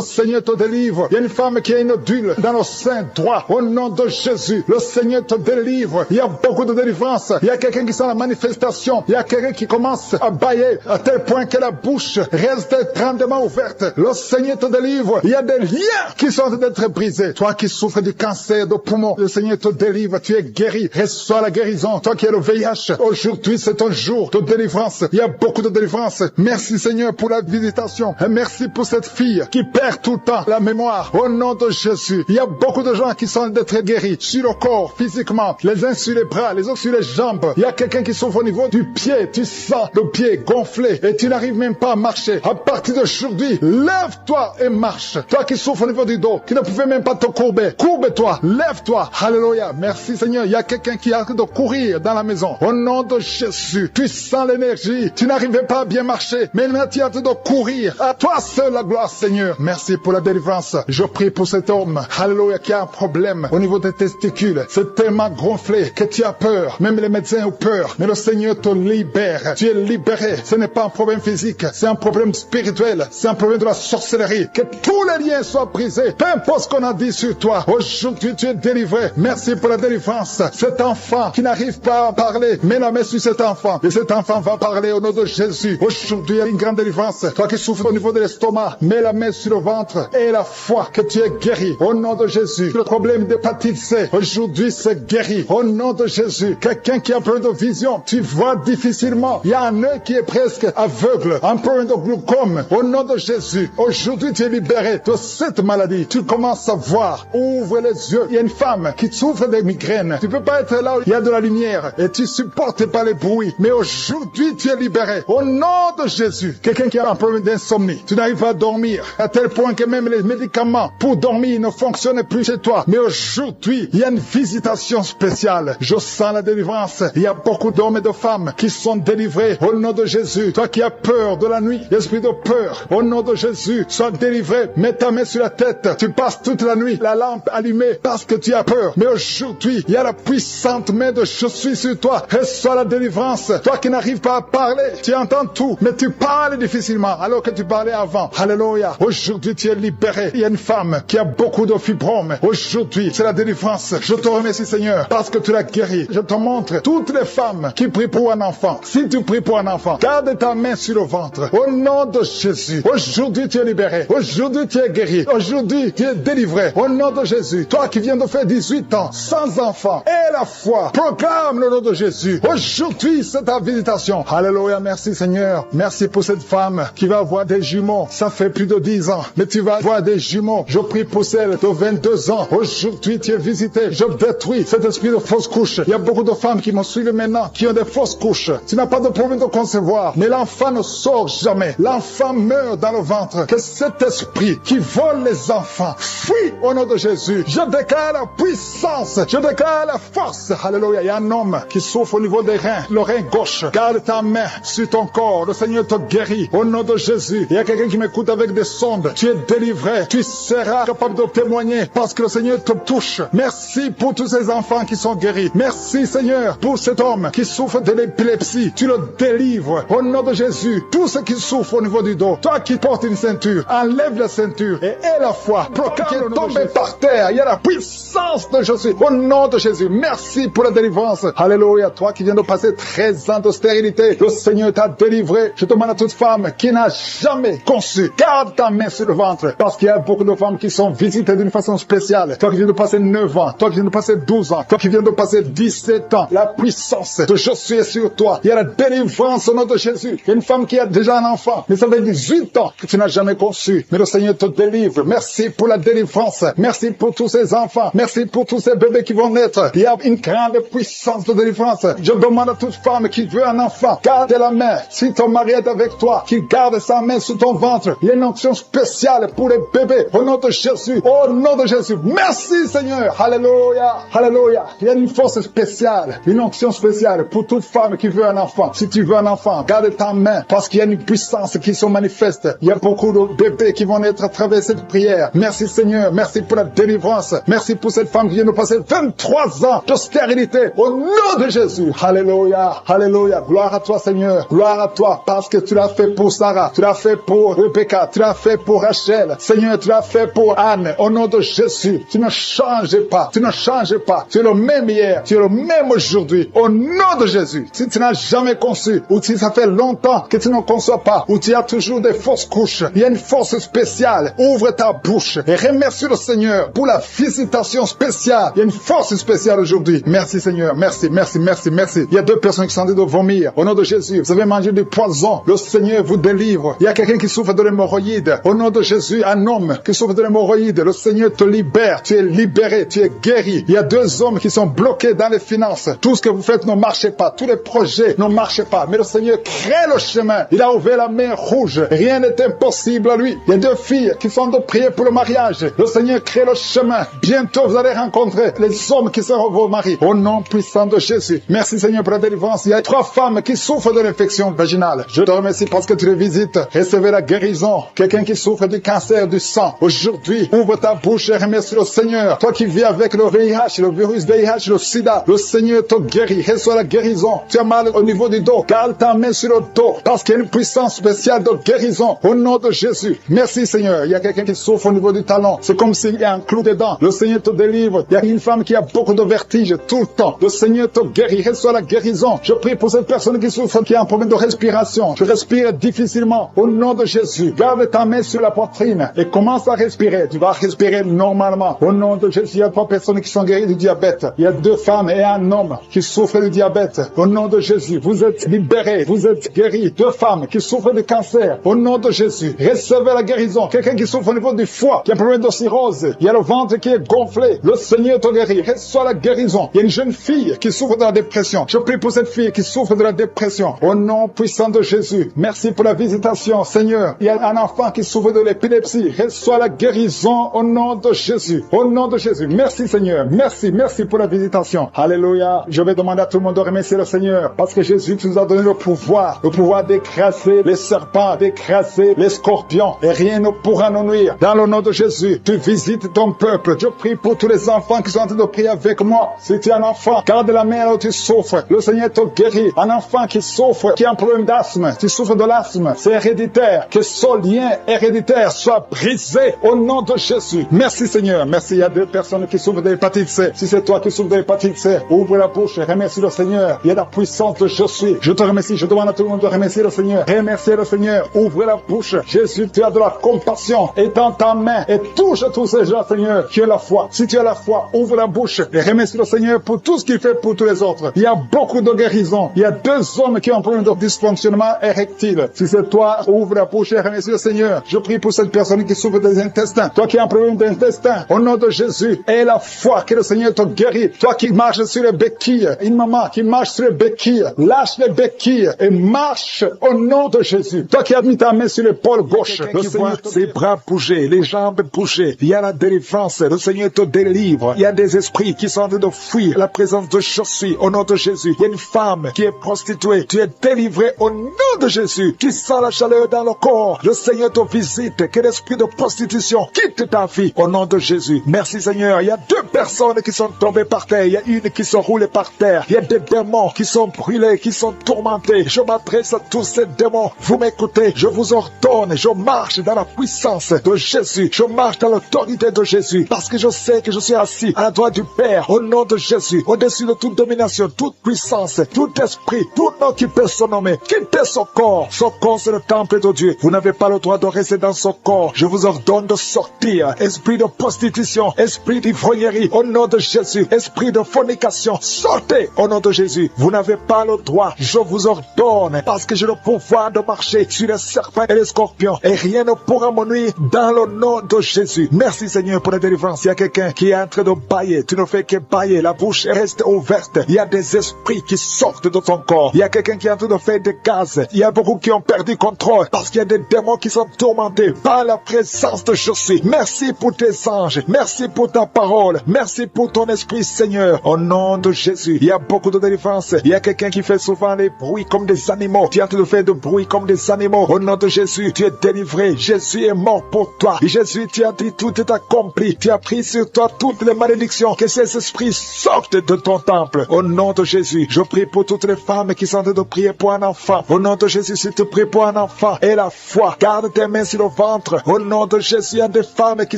A: Seigneur te délivre. Il y a une femme qui a une nodule dans le sein droit. Au nom de Jésus, le Seigneur te délivre. Il y a beaucoup de délivrance. Il y a quelqu'un qui sent la manifestation. Il y a quelqu'un qui commence à bâiller à tel point que la bouche reste grandement ouverte. Le Seigneur te délivre. Il y a des liens qui sont en train d'être brisés. Toi qui souffres du cancer de poumon, le Seigneur te délivre. Tu es guéri. Reçois la guérison. Toi qui as le VIH, aujourd'hui c'est un jour de délivrance. Il y a beaucoup de délivrance. Merci Seigneur pour la visitation. Et merci pour cette fille qui perd tout le temps la mémoire. Au nom de Jésus, il y a beaucoup de gens qui sont d'être guéris sur le corps, physiquement, les uns sur les bras, les autres sur les jambes. Il y a quelqu'un qui souffre au niveau du pied. Tu sens le pied gonflé et tu n'arrives même pas à marcher. À partir d'aujourd'hui, lève-toi et marche. Toi qui souffres au niveau du dos, qui ne pouvais même pas te courber, courbe-toi, lève-toi. Alléluia. Merci Seigneur. Il y a quelqu'un qui a de courir dans la maison. Au nom de Jésus, tu sens l'énergie. Tu n'arrivais pas à bien marcher, mais maintenant tu es en train de courir. À toi seul la gloire Seigneur. Merci pour la délivrance. Je prie pour cet homme, alléluia, qui a un problème au niveau des testicules. C'est tellement gonflé que tu as peur. Même les médecins ont peur. Mais le Seigneur te libère. Tu es libéré. Ce n'est pas un problème physique. C'est un problème spirituel. C'est un problème de la sorcellerie. Que tous les liens soient brisés. Peu importe ce qu'on a dit sur toi. Aujourd'hui, tu es délivré. Merci pour la délivrance. Cet enfant qui n'arrive pas à parler, mets la main sur cet enfant. Et cet enfant va parler au nom de Jésus. Aujourd'hui, il y a une grande délivrance. Toi qui souffres au niveau de l'estomac, mets la main sur le ventre et la foi que tu es guéri. Au nom de Jésus. Le problème d'hépatite C, aujourd'hui, c'est guéri. Au nom de Jésus. Quelqu'un qui a un problème de vision, tu vois difficilement. Il y a un œil qui est presque aveugle. Un problème de glaucome. Au nom de Jésus. Aujourd'hui, tu es libéré de cette maladie. Tu commences à voir. Ouvre les yeux. Il y a une femme qui souffre des migraines. Tu peux pas être là où il y a de la lumière et tu supportes pas les bruits. Mais aujourd'hui, tu es libéré. Au nom de Jésus. Quelqu'un qui a un problème d'insomnie. Tu n'arrives pas à dormir. À tel point que même les médicaments pour dormir ne fonctionnent plus chez toi. Mais aujourd'hui, il y a une visitation spéciale. Je sens la délivrance. Il y a beaucoup d'hommes et de femmes qui sont délivrés au nom de Jésus. Toi qui as peur de la nuit, l'esprit de peur, au nom de Jésus, sois délivré. Mets ta main sur la tête. Tu passes toute la nuit, la lampe allumée parce que tu as peur. Mais aujourd'hui, il y a la puissante main de je suis sur toi. Reçois la délivrance. Toi qui n'arrives pas à parler, tu entends tout, mais tu parles difficilement alors que tu parlais avant. Alléluia. Aujourd'hui, tu es libéré. Il y a une femme qui a beaucoup de fibromes. Aujourd'hui, Aujourd'hui, c'est la délivrance. Je te remercie, Seigneur, parce que tu l'as guéri. Je te montre toutes les femmes qui prient pour un enfant. Si tu pries pour un enfant, garde ta main sur le ventre. Au nom de Jésus, aujourd'hui tu es libéré. Aujourd'hui tu es guéri. Aujourd'hui tu es délivré. Au nom de Jésus, toi qui viens de faire 18 ans, sans enfant, et la foi, proclame le nom de Jésus. Aujourd'hui, c'est ta visitation. Alléluia, merci Seigneur. Merci pour cette femme qui va avoir des jumeaux. Ça fait plus de 10 ans, mais tu vas avoir des jumeaux. Je prie pour celle de 22 ans. Aujourd'hui, tu es visité. Je détruis cet esprit de fausse couche. Il y a beaucoup de femmes qui me suivent maintenant, qui ont des fausses couches. Tu n'as pas de problème de concevoir, mais l'enfant ne sort jamais. L'enfant meurt dans le ventre. Que cet esprit qui vole les enfants fuit au nom de Jésus. Je déclare la puissance. Je déclare la force. Alléluia. Il y a un homme qui souffre au niveau des reins, le rein gauche. Garde ta main sur ton corps. Le Seigneur te guérit au nom de Jésus. Il y a quelqu'un qui m'écoute avec des sondes. Tu es délivré. Tu seras capable de témoigner parce que le Seigneur te touche. Merci pour tous ces enfants qui sont guéris. Merci Seigneur pour cet homme qui souffre de l'épilepsie. Tu le délivres au nom de Jésus. Tous ceux qui souffrent au niveau du dos, toi qui portes une ceinture, enlève la ceinture et aie la foi. Proclame tomber par terre. Il y a la puissance de Jésus au nom de Jésus. Merci pour la délivrance. Alléluia. Toi qui viens de passer 13 ans de stérilité, le Seigneur t'a délivré. Je demande à toute femme qui n'a jamais conçu, garde ta main sur le ventre parce qu'il y a beaucoup de femmes qui sont visitées d'une façon spéciale. Toi qui viens de passer 9 ans, toi qui viens de passer 12 ans, toi qui viens de passer 17 ans, la puissance de Jésus est sur toi. Il y a la délivrance au nom de Jésus. Il y a une femme qui a déjà un enfant, mais ça fait 18 ans que tu n'as jamais conçu. Mais le Seigneur te délivre. Merci pour la délivrance. Merci pour tous ces enfants. Merci pour tous ces bébés qui vont naître. Il y a une grande puissance de délivrance. Je demande à toute femme qui veut un enfant, garde la main. Si ton mari est avec toi, qu'il garde sa main sur ton ventre. Il y a une onction spéciale pour les bébés. Au nom de Jésus. Au nom de Jésus. Merci Seigneur. Alléluia. Alléluia. Il y a une force spéciale. Une onction spéciale pour toute femme qui veut un enfant. Si tu veux un enfant, garde ta main parce qu'il y a une puissance qui se manifeste. Il y a beaucoup de bébés qui vont naître à travers cette prière. Merci Seigneur. Merci pour la délivrance. Merci pour cette femme qui vient de passer 23 ans de stérilité. Au nom de Jésus. Alléluia. Alléluia. Gloire à toi Seigneur. Gloire à toi parce que tu l'as fait pour Sarah. Tu l'as fait pour Rebecca. Tu l'as fait pour Rachel. Seigneur, tu l'as fait pour Anne. Au nom de Jésus. Tu ne changes pas. Tu ne changes pas. Tu es le même hier. Tu es le même aujourd'hui. Au nom de Jésus. Si tu n'as jamais conçu ou si ça fait longtemps que tu ne conçois pas ou tu as toujours des fausses couches, il y a une force spéciale. Ouvre ta bouche et remercie le Seigneur pour la visitation spéciale. Il y a une force spéciale aujourd'hui. Merci Seigneur. Merci, merci, merci, merci. Il y a 2 personnes qui sont en train de vomir. Au nom de Jésus, vous avez mangé du poison. Le Seigneur vous délivre. Il y a quelqu'un qui souffre de l'hémorroïde. Au nom de Jésus, un homme qui souffre de l'hémorroïde. Le Seigneur te libère. Tu es libéré. Tu es guéri. Il y a 2 hommes qui sont bloqués dans les finances. Tout ce que vous faites ne marche pas. Tous les projets ne marchent pas. Mais le Seigneur crée le chemin. Il a ouvert la mer rouge. Rien n'est impossible à lui. Il y a 2 filles qui sont de prier pour le mariage. Le Seigneur crée le chemin. Bientôt, vous allez rencontrer les hommes qui seront vos maris. Au nom puissant de Jésus. Merci Seigneur pour la délivrance. Il y a 3 femmes qui souffrent de l'infection vaginale. Je te remercie parce que tu les visites. Recevez la guérison. Quelqu'un qui souffre du cancer du sang. Aujourd'hui, ouvre ta bouche et remercie le Seigneur. Toi qui vis avec le VIH, le virus VIH, le sida, le Seigneur te guérit. Reçois la guérison. Tu as mal au niveau du dos. Garde ta main sur le dos parce qu'il y a une puissance spéciale de guérison. Au nom de Jésus. Merci Seigneur. Il y a quelqu'un qui souffre au niveau du talon. C'est comme s'il y a un clou dedans. Le Seigneur te délivre. Il y a une femme qui a beaucoup de vertige tout le temps. Le Seigneur te guérit. Reçois la guérison. Je prie pour cette personne qui souffre, qui a un problème de respiration. Je respire difficilement. Au nom de Jésus. Garde ta main sur la poitrine et commence à respirer. Tu vas respirer normalement. Au nom de Jésus, il y a 3 personnes qui sont guéries du diabète. Il y a 2 femmes et un homme qui souffrent du diabète. Au nom de Jésus, vous êtes libérés. Vous êtes guéris. 2 femmes qui souffrent de cancer. Au nom de Jésus, recevez la guérison. Quelqu'un qui souffre au niveau du foie, qui a un problème de cirrhose. Il y a le ventre qui est gonflé. Le Seigneur te guérit. Reçois la guérison. Il y a une jeune fille qui souffre de la dépression. Je prie pour cette fille qui souffre de la dépression. Au nom puissant de Jésus. Merci pour la visitation, Seigneur. Il y a un enfant qui souffre de l'épilepsie. Reçois la guérison au nom de Jésus. Au nom de Jésus. Merci, Seigneur. Merci, merci pour la visitation. Alléluia. Je vais demander à tout le monde de remercier le Seigneur parce que Jésus nous a donné le pouvoir d'écraser les serpents, d'écraser les scorpions et rien ne pourra nous nuire. Dans le nom de Jésus, tu visites ton peuple. Je prie pour tous les enfants qui sont en train de prier avec moi. Si tu es un enfant, garde la main là où tu souffres. Le Seigneur te guérit. Un enfant qui souffre, qui a un problème d'asthme, tu souffres de l'asthme, c'est héréditaire. Que ce lien héréditaire soit brisé au nom de Jésus. Merci Seigneur. Merci. merci. Il y a 2 personnes qui souffrent de l'hépatite C. Si c'est toi qui souffres de l'hépatite C, ouvre la bouche et remercie le Seigneur. Il y a la puissance de je suis. Je te remercie. Je demande à tout le monde de remercier le Seigneur. Remerciez le Seigneur. Ouvre la bouche. Jésus, tu as de la compassion. Étends ta main et touche tous ces gens, Seigneur, qui ont la foi. Si tu as la foi, ouvre la bouche et remercie le Seigneur pour tout ce qu'il fait pour tous les autres. Il y a beaucoup de guérisons. Il y a 2 hommes qui ont un problème de dysfonctionnement érectile. Si c'est toi, ouvre la bouche et remercie le Seigneur. Je prie pour cette personne qui souffre des intestins. Toi qui as un problème d'intestin, au nom de Jésus, aie la foi que le Seigneur te guérit. Toi qui marches sur les béquilles, une maman qui marche sur les béquilles, lâche les béquilles et marche au nom de Jésus. Toi qui as mis ta main sur l'épaule gauche,
B: le Seigneur ses bras bouger, les jambes bouger. Il y a la délivrance, le Seigneur te délivre. Il y a des esprits qui sont en train de fuir la présence de je suis au nom de Jésus. Il y a une femme qui est prostituée. Tu es délivré au nom de Jésus. Tu sens la chaleur dans le corps. Le Seigneur te visite. Que l'esprit de prostitution quitte ta vie au nom de Jésus. Merci Seigneur. Il y a 2 personnes qui sont tombées par terre. Il y a une qui sont roulées par terre. Il y a des démons qui sont brûlés, qui sont tourmentés. Je m'adresse à tous ces démons. Vous m'écoutez. Je vous ordonne. Je marche dans la puissance de Jésus. Je marche dans l'autorité de Jésus. Parce que je sais que je suis assis à la droite du Père au nom de Jésus. Au-dessus de toute domination, toute puissance, tout esprit, tout nom qui peut se nommer. Quittez son corps. Son corps, c'est le temple de Dieu. Vous n'avez pas le droit de rester dans son corps. Je vous ordonne de sortir. Esprit de prostitution, esprit d'ivrognerie, au nom de Jésus. Esprit de fornication, sortez au nom de Jésus. Vous n'avez pas le droit. Je vous ordonne, parce que j'ai le pouvoir de marcher sur les serpents et les scorpions. Et rien ne pourra me nuire dans le nom de Jésus. Merci Seigneur pour la délivrance. Il y a quelqu'un qui est en train de bailler. Tu ne fais que bailler. La bouche reste ouverte. Il y a des esprits qui sortent de ton corps. Il y a quelqu'un qui est en train de faire des gaz. Il y a beaucoup qui ont perdu contrôle parce qu'il y a des démons qui sont tourmentés par la présence de Jésus. Merci pour tes anges. Merci pour ta parole. Merci pour ton esprit, Seigneur. Au nom de Jésus, il y a beaucoup de délivrance. Il y a quelqu'un qui fait souvent les bruits comme des animaux. Tu es en train de faire des bruits comme des animaux. Au nom de Jésus, tu es délivré. Jésus est mort pour toi. Et Jésus, tu as dit tout est accompli. Tu as pris sur toi toutes les malédictions. Que ces esprits sortent de ton temple. Au nom de Jésus, je prie pour toutes les femmes qui sont en train de prier pour un enfant. Au nom de Jésus, si tu pries pour un enfant, et la foi, garde tes mains sur le ventre. Au nom de Jésus, il y a des femmes qui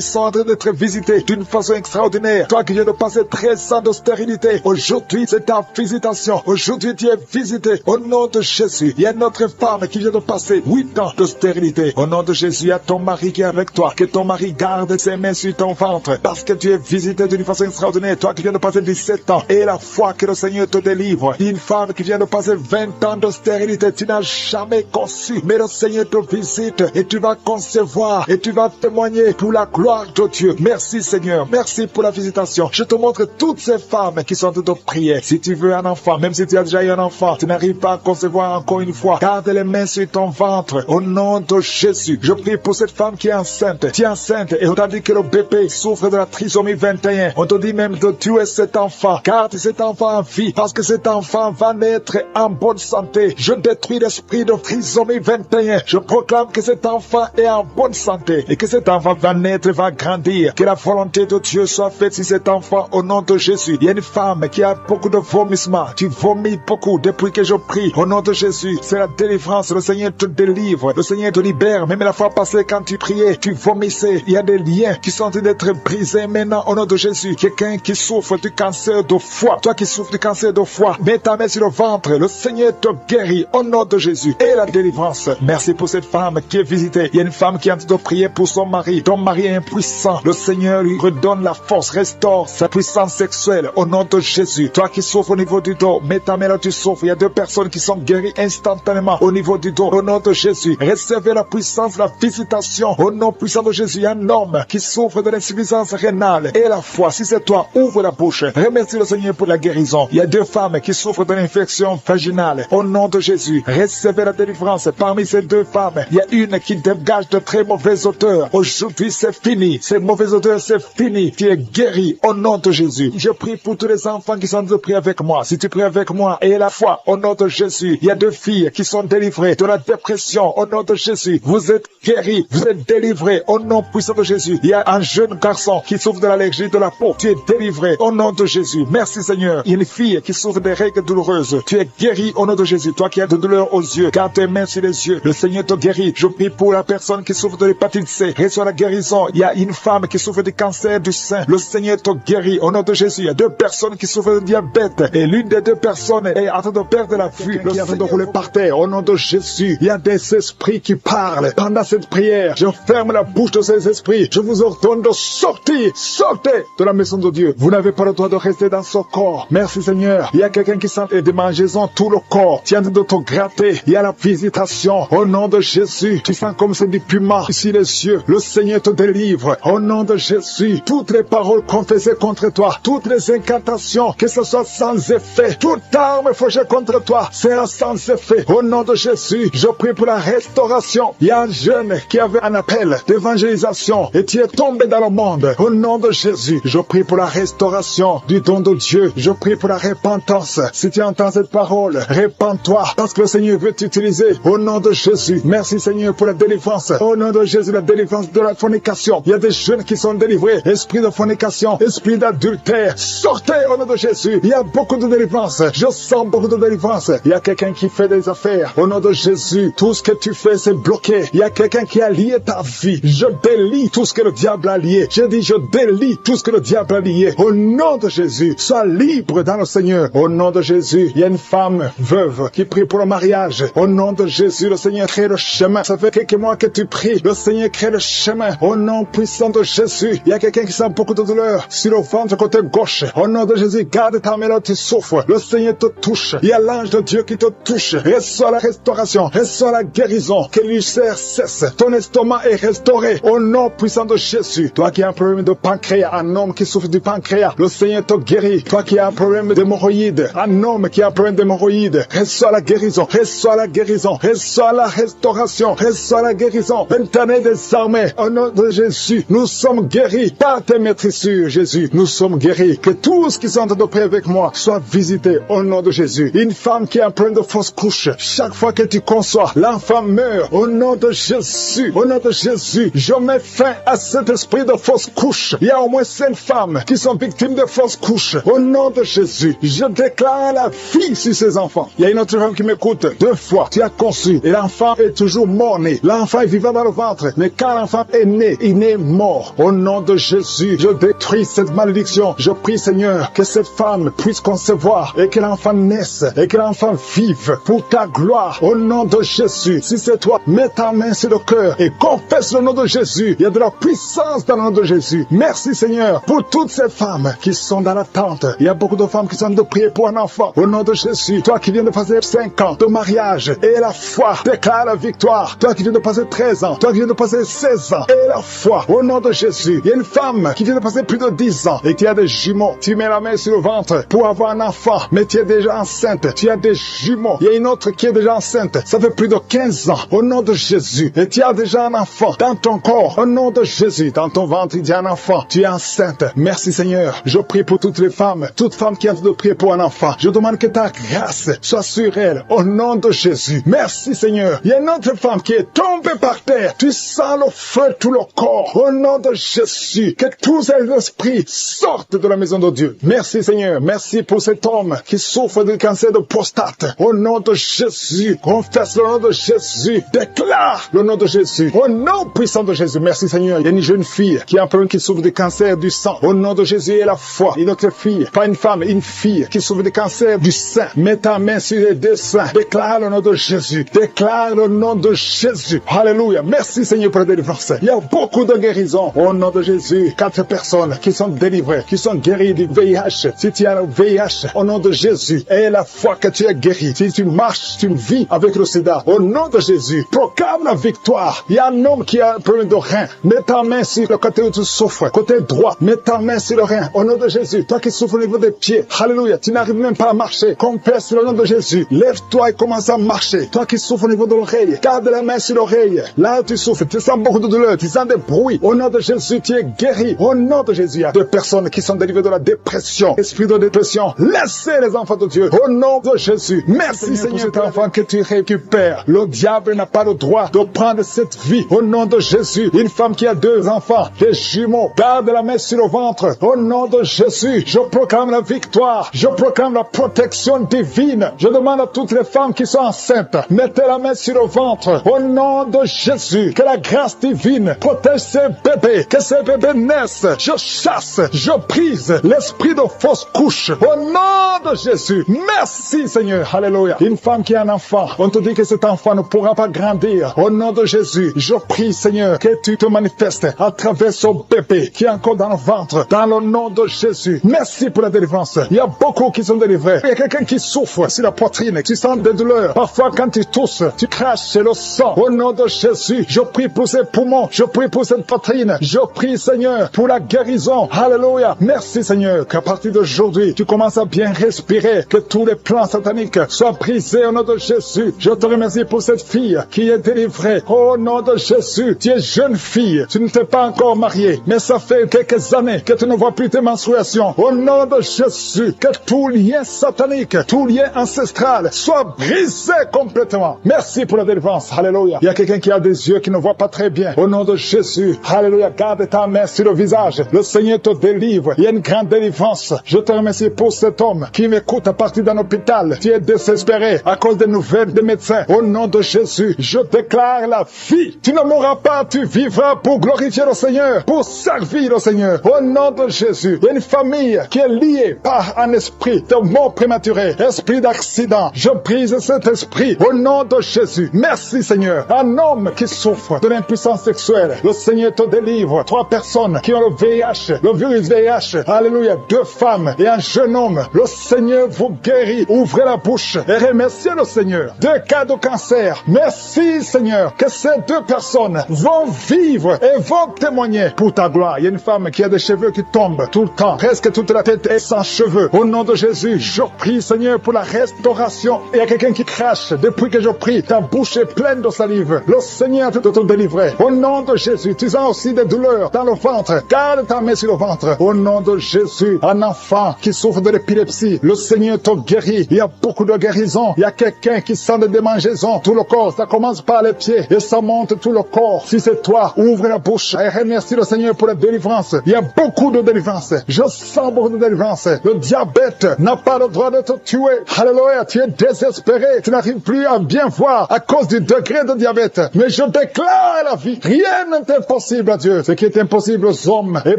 B: sont en train d'être visitées d'une façon extraordinaire. Toi qui viens de passer 13 ans de stérilité, aujourd'hui c'est ta visitation. Aujourd'hui tu es visité. Au nom de Jésus, il y a une autre femme qui vient de passer 8 ans de stérilité. Au nom de Jésus, il y a ton mari qui est avec toi. Que ton mari garde ses mains sur ton ventre, parce que tu es visité d'une façon extraordinaire. Toi qui viens de passer 17 ans, et la foi que le Seigneur te délivre. Une femme qui vient de passer 20 ans de stérilité, tu n'as jamais conçu, mais le Seigneur te visite et tu vas concevoir et tu vas témoigner pour la gloire de Dieu. Merci Seigneur, merci pour la visitation. Je te montre toutes ces femmes qui sont en train de prier. Si tu veux un enfant, même si tu as déjà eu un enfant, tu n'arrives pas à concevoir encore une fois, garde les mains sur ton ventre au nom de Jésus. Je prie pour cette femme qui est enceinte. Tu es enceinte et on t'a dit que le bébé souffre de la trisomie 21. On te dit même de tuer cet enfant. Garde cet enfant en vie, parce que cet enfant va naître en bonne santé. Je détruis l'esprit de trisomie 21. Je proclame que cet enfant est en bonne santé et que cet enfant va naître, va grandir. Que la volonté de Dieu soit faite sur cet enfant au nom de Jésus. Il y a une femme qui a beaucoup de vomissements. Tu vomis beaucoup depuis que je prie. Au nom de Jésus, c'est la délivrance. Le Seigneur te délivre. Le Seigneur te libère. Même la fois passée, quand tu priais, tu vomissais. Il y a des liens qui sont en train d'être brisés maintenant au nom de Jésus. Quelqu'un qui souffre du cancer de foie. Toi qui souffres du cancer de foie, mets ta main sur le ventre. Le Seigneur te guérit au nom de Jésus. Et la délivrance. Merci pour cette femme qui est visitée. Il y a une femme qui est en train de prier pour son mari. Ton mari est impuissant. Le Seigneur lui redonne la force, restaure sa puissance sexuelle au nom de Jésus. Toi qui souffres au niveau du dos, mets ta main là, tu souffres. Il y a 2 personnes qui sont guéries instantanément au niveau du dos. Au nom de Jésus, recevez la puissance, la visitation au nom puissant de Jésus. Il y a un homme qui souffre de l'insuffisance rénale et la foi. Si c'est toi, ouvre la bouche. Remercie le Seigneur pour la guérison. Il y a 2 femmes qui souffrent de l'infection vaginale. Au nom de Jésus, recevez la délivrance. Parmi ces 2 femmes, il y a une qui dégage de très mauvaises odeurs. Aujourd'hui, c'est fini. Ces mauvaises odeurs, c'est fini. Tu es guéri au nom de Jésus. Je prie pour tous les enfants qui sont en train de prier avec moi. Si tu pries avec moi et la foi au nom de Jésus, il y a 2 filles qui sont délivrées de la dépression au nom de Jésus. Vous êtes guéris, vous êtes délivrés au nom puissant de Jésus. Il y a un jeune garçon qui souffre de l'allergie de la peau. Tu es délivré au nom de Jésus. Merci Seigneur. Il y a une fille qui souffre des règles douloureuses. Tu es guéri au nom de Jésus. Toi qui as de douleur aux yeux, garde tes mains sur les yeux. Le Seigneur te guérit. Je prie pour la personne qui souffre de l'hépatite C. Reçois la guérison. Il y a une femme qui souffre de cancer du sein. Le Seigneur te guérit au nom de Jésus. Il y a 2 personnes qui souffrent de diabète et l'une des 2 personnes est en train de perdre la vue. Le Seigneur de rouler par terre au nom de Jésus. Il y a des esprits qui parlent. Pendant cette prière, je ferme la bouche de ces esprits. Je vous ordonne de sortir. Sortez de la maison de Dieu. Vous n'avez pas le droit de rester dans ce corps. Merci Seigneur. Il y a quelqu'un qui sent des démangeaisons tout le corps. Tu es en train de te gratter. Il y a la visitation au nom de Jésus. Tu sens comme c'est du piment ici les yeux. Le Seigneur te délivre au nom de Jésus. Toutes les paroles confessées contre toi, toutes les incantations, que ce soit sans effet, toute arme forgée contre toi sera sans effet. Au nom de Jésus, je prie pour la restauration. Il y a un jeune qui avait un appel d'évangélisation et tu es tombé dans le monde. Au nom de Jésus, je prie pour la restauration du don de Dieu. Je prie pour la repentance. Si tu entends cette parole, répands-toi parce que le Seigneur veut t'utiliser. Au nom de Jésus, merci Seigneur pour la délivrance. Au nom de Jésus, la délivrance de la fornication. Il y a des jeunes qui sont délivrés. Esprit de fornication, esprit d'adultère, sortez au nom de Jésus. Il y a beaucoup de délivrance. Je sens beaucoup de délivrance. Il y a quelqu'un qui fait des affaires. Au nom de Jésus, tout ce que tu fais, c'est bloqué. Il y a quelqu'un qui a lié ta vie. Je délie tout ce que le diable a lié. Je dis, je délie tout ce que le diable a lié. Au nom de Jésus, sois libre dans le Seigneur. Au nom de Jésus, il y a une femme veuve qui prie pour le mariage. Au nom de Jésus, le Seigneur crée le chemin. Ça fait quelques mois que tu pries. Le Seigneur crée le chemin. Au nom puissant de Jésus, il y a quelqu'un qui sent beaucoup de douleur sur le ventre côté gauche. Au nom de Jésus, garde ta main là, tu souffres. Le Seigneur te touche. Il y a l'ange de Dieu qui te touche. Reçois la restauration. Reçois la guérison. Que l'ulcère cesse. Ton estomac est restauré. Au nom puissant de Jésus. Toi qui as un problème de pancréas, un homme qui souffre du pancréas, le Seigneur te guérit. Toi qui as un problème d'hémorroïdes, un homme qui a un problème d'hémorroïdes, reçois la guérison. Reçois la guérison. Reçois la restauration. Reçois la guérison. Éternel des armées, au nom de Jésus, nous sommes guéris par tes maîtrisures, Jésus. Nous sommes guéris. Que tous qui sont en train de prier avec moi soient visités au nom de Jésus. Une femme qui a un problème de fausse couche, chaque fois que tu conçois, l'enfant meurt. Au nom de Jésus, au nom de Jésus, je mets fin à cet esprit de fausse couche. Il y a au moins 5 femmes qui sont victimes de fausse couche. Au nom de Jésus, je déclare la vie sur ces enfants. Il y a une autre femme qui m'écoute. 2 fois, tu as conçu et l'enfant est toujours mort-né. L'enfant est vivant dans le ventre, mais quand l'enfant est né, il est mort. Au nom de Jésus, je détruis cette malédiction. Je prie, Seigneur, que cette femme puisse concevoir et que l'enfant naisse et que l'enfant vive pour ta gloire. Au nom de Jésus, si c'est toi, mets ta main sur le cœur et confesse le nom de Jésus. Il y a de la puissance dans le nom de Jésus. Merci, Seigneur, pour toutes ces femmes qui sont dans l'attente. Il y a beaucoup de femmes qui sont de prier pour un enfant. Au nom de Jésus, toi qui viens de passer 5 ans de mariage et la foi déclare la victoire. Toi qui viens de passer 13 ans, toi qui viens de passer 16 ans et la foi. Au nom de Jésus, il y a une femme qui vient de passer plus de 10 ans et qui a des jumeaux. Tu mets la main sur le ventre pour avoir un enfant, mais tu es déjà enceinte. Tu as des jumeaux. Il y a une autre qui est déjà enceinte. Ça fait plus de 15 ans. Au nom de Jésus. Et tu as déjà un enfant dans ton corps. Au nom de Jésus. Dans ton ventre, il y a un enfant. Tu es enceinte. Merci Seigneur. Je prie pour toutes les femmes. Toutes femmes qui ont de prier pour un enfant. Je demande que ta grâce soit sur elles. Au nom de Jésus. Merci Seigneur. Il y a une autre femme qui est tombée par terre. Tu sens le feu tout le corps. Au nom de Jésus. Que tous ces esprits sortent de la maison de Dieu. Merci Seigneur. Merci pour cet homme qui souffre du cancer de prostate. Au nom de Jésus. Confesse le nom de Jésus. Déclare le nom de Jésus. Au nom puissant de Jésus. Merci Seigneur. Il y a une jeune fille qui a un problème qui souffre du cancer du sang. Au nom de Jésus et la foi. Une autre fille, pas une femme, une fille qui souffre du cancer du sein. Mets ta main sur les 2 seins. Déclare le nom de Jésus. Déclare le nom de Jésus. Alléluia. Merci Seigneur pour la délivrance. Il y a beaucoup de guérisons. Au nom de Jésus. 4 personnes qui sont délivrées, qui sont guéries du VIH. Si tu as le VIH, au nom de Jésus, et la foi que tu es guéri. Si tu marches, tu vis avec le sida. Au nom de Jésus, proclame la victoire. Il y a un homme qui a un problème de rein. Mets ta main sur le côté où tu souffres. Côté droit, mets ta main sur le rein. Au nom de Jésus, toi qui souffres au niveau des pieds. Alléluia. Tu n'arrives même pas à marcher. Confesse le nom de Jésus. Lève-toi et commence à marcher. Toi qui souffres au niveau de l'oreille, garde la main sur l'oreille. Là où tu souffres, tu sens beaucoup de douleur, tu sens des bruits. Au nom de Jésus, tu es guéri. Au nom de Jésus, il y a 2 personnes qui sont délivrées de la dépression. Esprit de dépression, laissez les enfants de Dieu. Au nom de Jésus, merci Seigneur pour cet enfant que tu récupères. Le diable n'a pas le droit de prendre cette vie. Au nom de Jésus, une femme qui a 2 enfants, des jumeaux, garde la main sur le ventre. Au nom de Jésus, je proclame la victoire. Je proclame la protection divine. Je demande à toutes les femmes qui sont enceintes, mettez la main sur le ventre. Au nom de Jésus, que la grâce divine protège ces bébés. Que ces bébés
A: bébé naisse, je chasse, je brise l'esprit de fausse couche. Au nom de Jésus, merci Seigneur. Alléluia. Une femme qui a un enfant, on te dit que cet enfant ne pourra pas grandir. Au nom de Jésus, je prie Seigneur que tu te manifestes à travers son bébé qui est encore dans le ventre. Dans le nom de Jésus, merci pour la délivrance. Il y a beaucoup qui sont délivrés. Il y a quelqu'un qui souffre sur la poitrine, qui sent des douleurs. Parfois quand tu tousses, tu craches le sang. Au nom de Jésus, je prie pour ses poumons, je prie pour cette poitrine. Je prie Seigneur pour la guérison. Alléluia. Merci Seigneur qu'à partir d'aujourd'hui, tu commences à bien respirer, que tous les plans sataniques soient brisés au nom de Jésus. Je te remercie pour cette fille qui est délivrée. Au nom de Jésus, tu es jeune fille, tu ne t'es pas encore mariée, mais ça fait quelques années que tu ne vois plus tes menstruations. Au nom de Jésus, que tout lien satanique, tout lien ancestral soit brisé complètement. Merci pour la délivrance. Alléluia. Il y a quelqu'un qui a des yeux qui ne voit pas très bien. Au nom de Jésus, alléluia, garde ta main sur le visage. Le Seigneur te délivre. Il y a une grande délivrance. Je te remercie pour cet homme qui m'écoute à partir d'un hôpital. Tu es désespéré à cause des nouvelles des médecins. Au nom de Jésus, je déclare la vie. Tu ne mourras pas, tu vivras pour glorifier le Seigneur, pour servir le Seigneur. Au nom de Jésus, il y a une famille qui est liée par un esprit de mort prématurée, esprit d'accident. Je brise cet esprit au nom de Jésus. Merci Seigneur. Un homme qui souffre de l'impuissance sexuelle, le Seigneur te délivre. 3 personnes qui ont le VIH, le virus VIH. Alléluia. 2 femmes et un jeune homme. Le Seigneur vous guérit. Ouvrez la bouche et remerciez le Seigneur. 2 cas de cancer. Merci Seigneur que ces 2 personnes vont vivre et vont témoigner pour ta gloire. Il y a une femme qui a des cheveux qui tombent tout le temps. Presque toute la tête est sans cheveux. Au nom de Jésus, je prie Seigneur pour la restauration. Il y a quelqu'un qui crache. Depuis que je prie, ta bouche est pleine de salive. Le Seigneur te délivrer. Au nom de Jésus, tu sens aussi des douleurs dans le ventre. Garde ta main sur le ventre. Au nom de Jésus, un enfant qui souffre de l'épilepsie, le Seigneur te guérit. Il y a beaucoup de guérisons. Il y a quelqu'un qui sent des démangeaisons. Tout le corps, ça commence par les pieds et ça monte tout le corps. Si c'est toi, ouvre la bouche et remercie le Seigneur pour la délivrance. Il y a beaucoup de délivrance. Je sens beaucoup de délivrance. Le diabète n'a pas le droit de te tuer. Alléluia, tu es désespéré. Tu n'arrives plus à bien voir à cause du degré de diabète. Mais je déclare la vie. Rien n'est impossible à Dieu. Ce qui est impossible aux hommes est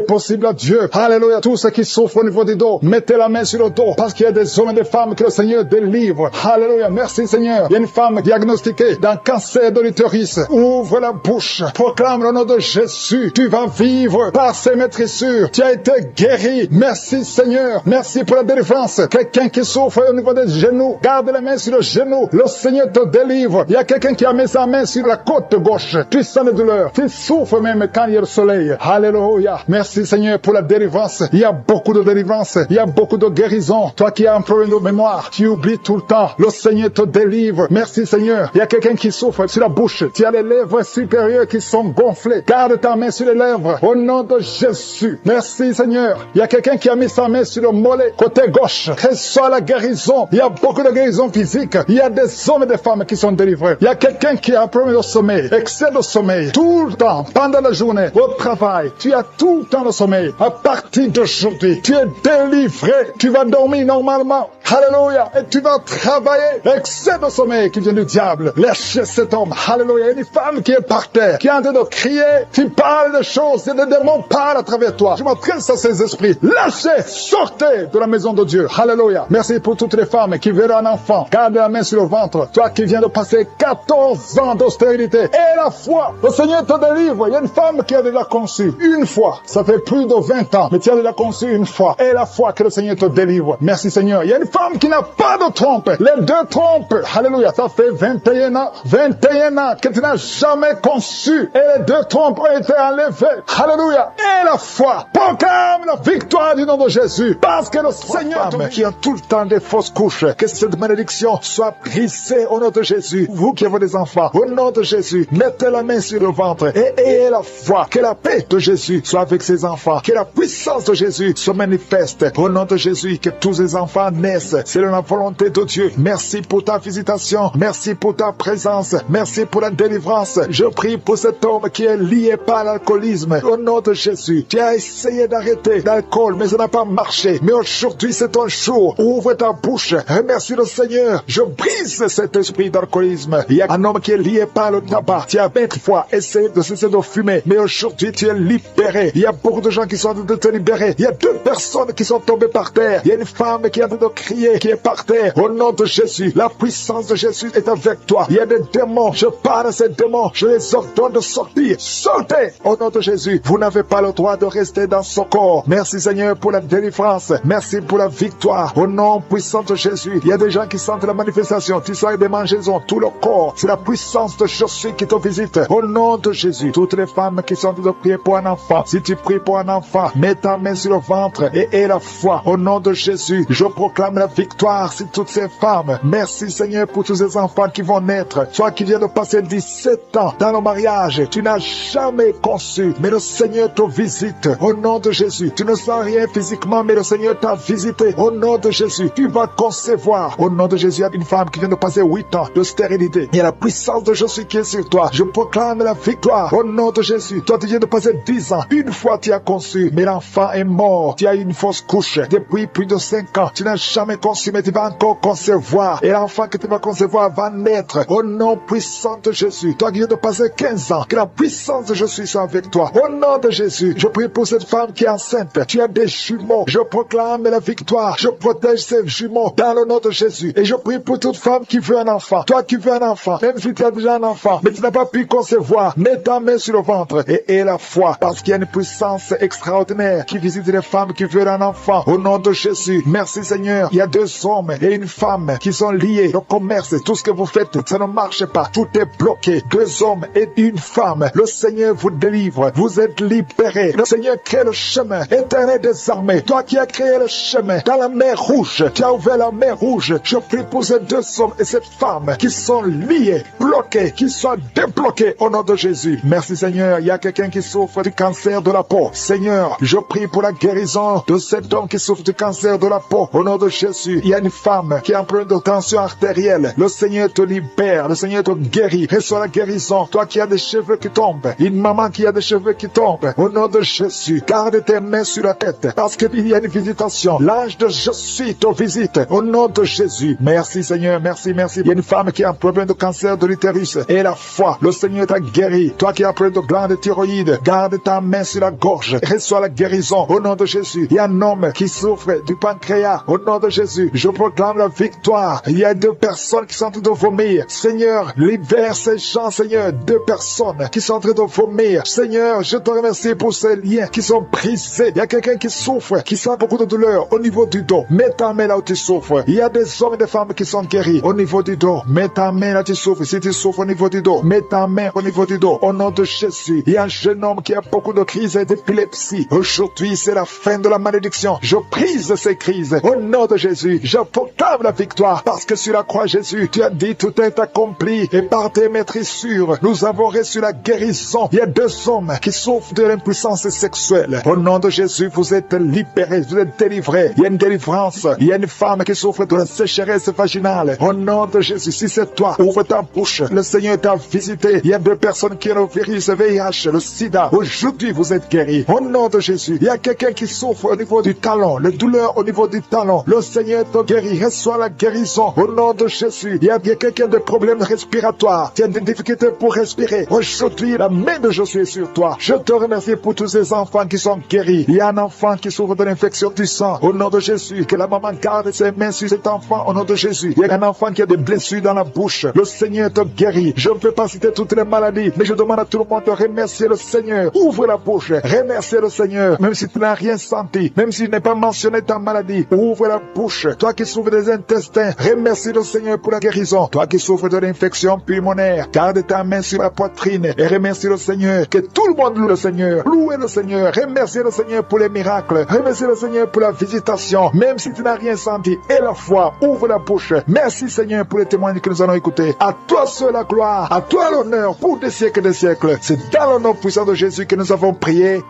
A: possible à Dieu. Alléluia. Tous ceux qui souffrent au niveau du dos, mettez la main sur le dos parce qu'il y a des hommes et des femmes que le Seigneur délivre. Alléluia. Merci Seigneur. Il y a une femme diagnostiquée d'un cancer de l'utérus. Ouvre la bouche. Proclame le nom de Jésus. Tu vas vivre par ses maîtrissures. Tu as été guéri. Merci Seigneur. Merci pour la délivrance. Quelqu'un qui souffre au niveau des genoux, garde la main sur le genou. Le Seigneur te délivre. Il y a quelqu'un qui a mis sa main sur la côte gauche. Tu sens la douleur. Tu souffres même quand il y a le soleil. Alléluia. Merci Seigneur pour la délivrance. Il y a beaucoup de délivrance. Il y a beaucoup de guérison. Toi qui as un problème de mémoire, tu oublies tout le temps. Le Seigneur te délivre. Merci Seigneur. Il y a quelqu'un qui souffre sur la bouche. Tu as les lèvres supérieures qui sont gonflées. Garde ta main sur les lèvres. Au nom de Jésus. Merci Seigneur. Il y a quelqu'un qui a mis sa main sur le mollet côté gauche. Reçois la guérison. Il y a beaucoup de guérison physique. Il y a des hommes et des femmes qui sont délivrés. Il y a quelqu'un qui a un problème de sommeil, excès de sommeil, tout le temps, pendant la journée, au travail. Tu as tout le temps le sommeil. À partir d'aujourd'hui, tu es délivré. Tu vas dormir normalement. Alléluia. Et tu vas travailler. Excès de sommeil qui vient du diable. Lâchez cet homme. Alléluia. Il y a une femme qui est par terre, qui est en train de crier. Tu parles de choses et des démons parlent à travers toi. Je m'adresse à ces esprits. Lâchez, sortez de la maison de Dieu. Alléluia. Merci pour toutes les femmes qui veulent un enfant. Garde la main sur le ventre. Toi qui viens de passer 14 ans d'austérité et la foi. Le Seigneur te délivre. Il y a une femme qui a déjà conçu une fois. Ça fait plus de 20 ans. Mais tu as déjà conçu une fois. Et la foi que le Seigneur te délivre. Merci Seigneur. Il y a une femme qui n'a pas de trompe. Les 2 trompes. Alléluia. Ça fait 21 ans. 21 ans que tu n'as jamais conçu. Et les 2 trompes ont été enlevées. Alléluia. Et la foi. Proclame la victoire du nom de Jésus. Parce que le Seigneur qui a tout le temps des fausses couches. Que cette malédiction soit brisée au nom de Jésus. Vous qui avez des enfants, au nom de Jésus, mettez la main sur le ventre et ayez la foi. Que la paix de Jésus soit avec ses enfants. Que la puissance de Jésus se manifeste. Au nom de Jésus, que tous les enfants naissent. C'est la volonté de Dieu. Merci pour ta visitation. Merci pour ta présence. Merci pour la délivrance. Je prie pour cet homme qui est lié par l'alcoolisme. Au nom de Jésus, tu as essayé d'arrêter l'alcool, mais ça n'a pas marché. Mais aujourd'hui, c'est ton jour. Ouvre ta bouche. Remercie le Seigneur. Je brise cet esprit d'alcoolisme. Il y a un homme qui est lié par le tabac. Tu as 20 fois essayé de cesser de fumer, mais aujourd'hui, tu es
B: libérer. Il y a beaucoup de gens qui sont en train de te libérer. Il y a 2 personnes qui sont tombées par terre. Il y a une femme qui est en train de crier, qui est par terre. Au nom de Jésus, la puissance de Jésus est avec toi. Il y a des démons. Je parle à ces démons. Je les ordonne de sortir. Sortez au nom de Jésus. Vous n'avez pas le droit de rester dans ce corps. Merci Seigneur pour la délivrance. Merci pour la victoire. Au nom puissant de Jésus. Il y a des gens qui sentent la manifestation. Tu sens des mangeaisons, tout le corps. C'est la puissance de Jésus qui te visite. Au nom de Jésus. Toutes les femmes qui sont en train de prier pour un enfant. Si tu pries pour un enfant, mets ta main sur le ventre et aie la foi. Au nom de Jésus, je proclame la victoire sur toutes ces femmes. Merci Seigneur pour tous ces enfants qui vont naître. Toi qui viens de passer 17 ans dans le mariage, tu n'as jamais conçu, mais le Seigneur te visite. Au nom de Jésus, tu ne sens rien physiquement, mais le Seigneur t'a visité. Au nom de Jésus, tu vas concevoir. Au nom de Jésus, il y a une femme qui vient de passer 8 ans de stérilité. Il y a la puissance de Jésus qui est sur toi. Je proclame la victoire. Au nom de Jésus, toi tu viens de passer 10 ans. Une fois tu as conçu, mais l'enfant est mort. Tu as eu une fausse couche depuis plus de 5 ans. Tu n'as jamais conçu, mais tu vas encore concevoir. Et l'enfant que tu vas concevoir va naître. Au nom puissant de Jésus, toi qui viens de passer 15 ans, que la puissance de Jésus soit avec toi. Au nom de Jésus, je prie pour cette femme qui est enceinte. Tu as des jumeaux. Je proclame la victoire. Je protège ces jumeaux dans le nom de Jésus. Et je prie pour toute femme qui veut un enfant. Toi qui veux un enfant, même si tu as déjà un enfant, mais tu n'as pas pu concevoir, mets ta main sur le ventre et aie la foi. Parce qu'il y a une puissance extraordinaire qui visite les femmes qui veulent un enfant. Au nom de Jésus, merci Seigneur. Il y a 2 hommes et une femme qui sont liés. Le commerce, tout ce que vous faites, ça ne marche pas. Tout est bloqué. 2 hommes et une femme. Le Seigneur vous délivre. Vous êtes libérés. Le Seigneur crée le chemin. Éternel des armées, toi qui as créé le chemin dans la mer rouge, tu as ouvert la mer rouge. Je prie pour ces 2 hommes et cette femme qui sont liés, bloqués, qui soient débloqués au nom de Jésus. Merci Seigneur. Il y a quelqu'un qui souffre du cancer de la peau. Seigneur, je prie pour la guérison de cet homme qui souffre du cancer de la peau. Au nom de Jésus, il y a une femme qui a un problème de tension artérielle. Le Seigneur te libère. Le Seigneur te guérit. Reçois la guérison. Toi qui as des cheveux qui tombent. Une maman qui a des cheveux qui tombent. Au nom de Jésus, garde tes mains sur la tête. Parce qu'il y a une visitation. L'ange de Jésus te visite. Au nom de Jésus. Merci Seigneur. Merci, merci. Il y a une femme qui a un problème de cancer de l'utérus. Et la foi. Le Seigneur t'a guéri. Toi qui as un problème de glande thyroïde. Garde ta main sur la gorge. Reçois la guérison. Au nom de Jésus. Il y a un homme qui souffre du pancréas. Au nom de Jésus. Je proclame la victoire. Il y a 2 personnes qui sont en train de vomir. Seigneur, libère ces gens, Seigneur. 2 personnes qui sont en train de vomir. Seigneur, je te remercie pour ces liens qui sont brisés. Il y a quelqu'un qui souffre, qui sent beaucoup de douleur au niveau du dos. Mets ta main là où tu souffres. Il y a des hommes et des femmes qui sont guéris au niveau du dos. Mets ta main là où tu souffres. Si tu souffres au niveau du dos, mets ta main au niveau du dos. Au nom de Jésus, il y a un jeune homme qui a beaucoup de crises d'épilepsie. Aujourd'hui, c'est la fin de la malédiction. Je brise ces crises. Au nom de Jésus, je proclame la victoire. Parce que sur la croix, Jésus, tu as dit tout est accompli. Et par tes maîtrissures, nous avons reçu la guérison. Il y a 2 hommes qui souffrent de l'impuissance sexuelle. Au nom de Jésus, vous êtes libérés, vous êtes délivrés. Il y a une délivrance. Il y a une femme qui souffre de la sécheresse vaginale. Au nom de Jésus, si c'est toi, ouvre ta bouche. Le Seigneur t'a visité. Il y a 2 personnes qui ont le virus VIH, le sida. Aujourd'hui, vous êtes guéris. Au nom de Jésus, il y a quelqu'un qui souffre au niveau du talon, la douleur au niveau du talon. Le Seigneur te guérit. Reçois la guérison. Au nom de Jésus, il y a quelqu'un de problèmes respiratoires. Tu as des difficultés pour respirer. Aujourd'hui, la main de Jésus est sur toi. Je te remercie pour tous ces enfants qui sont guéris. Il y a un enfant qui souffre de l'infection du sang. Au nom de Jésus, que la maman garde ses mains sur cet enfant. Au nom de Jésus, il y a un enfant qui a des blessures dans la bouche. Le Seigneur te guérit. Je ne peux pas citer toutes les maladies, mais je demande à tout le monde de remercier le Seigneur. Ouvre la bouche. Remercier le Seigneur. Même si tu n'as rien senti, même si tu n'as pas mentionné ta maladie, ouvre la bouche. Toi qui souffres des intestins, remercie le Seigneur pour la guérison. Toi qui souffres de l'infection pulmonaire, garde ta main sur la poitrine et remercie le Seigneur. Que tout le monde loue le Seigneur. Louez le Seigneur. Remerciez le Seigneur pour les miracles. Remerciez le Seigneur pour la visitation. Même si tu n'as rien senti, et la foi, ouvre la bouche. Merci Seigneur pour les témoignages que nous allons écouter. À toi seul la gloire, à toi l'honneur pour des siècles et des siècles. C'est dans le nom puissant de Jésus que nous avons prié.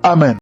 B: Amen.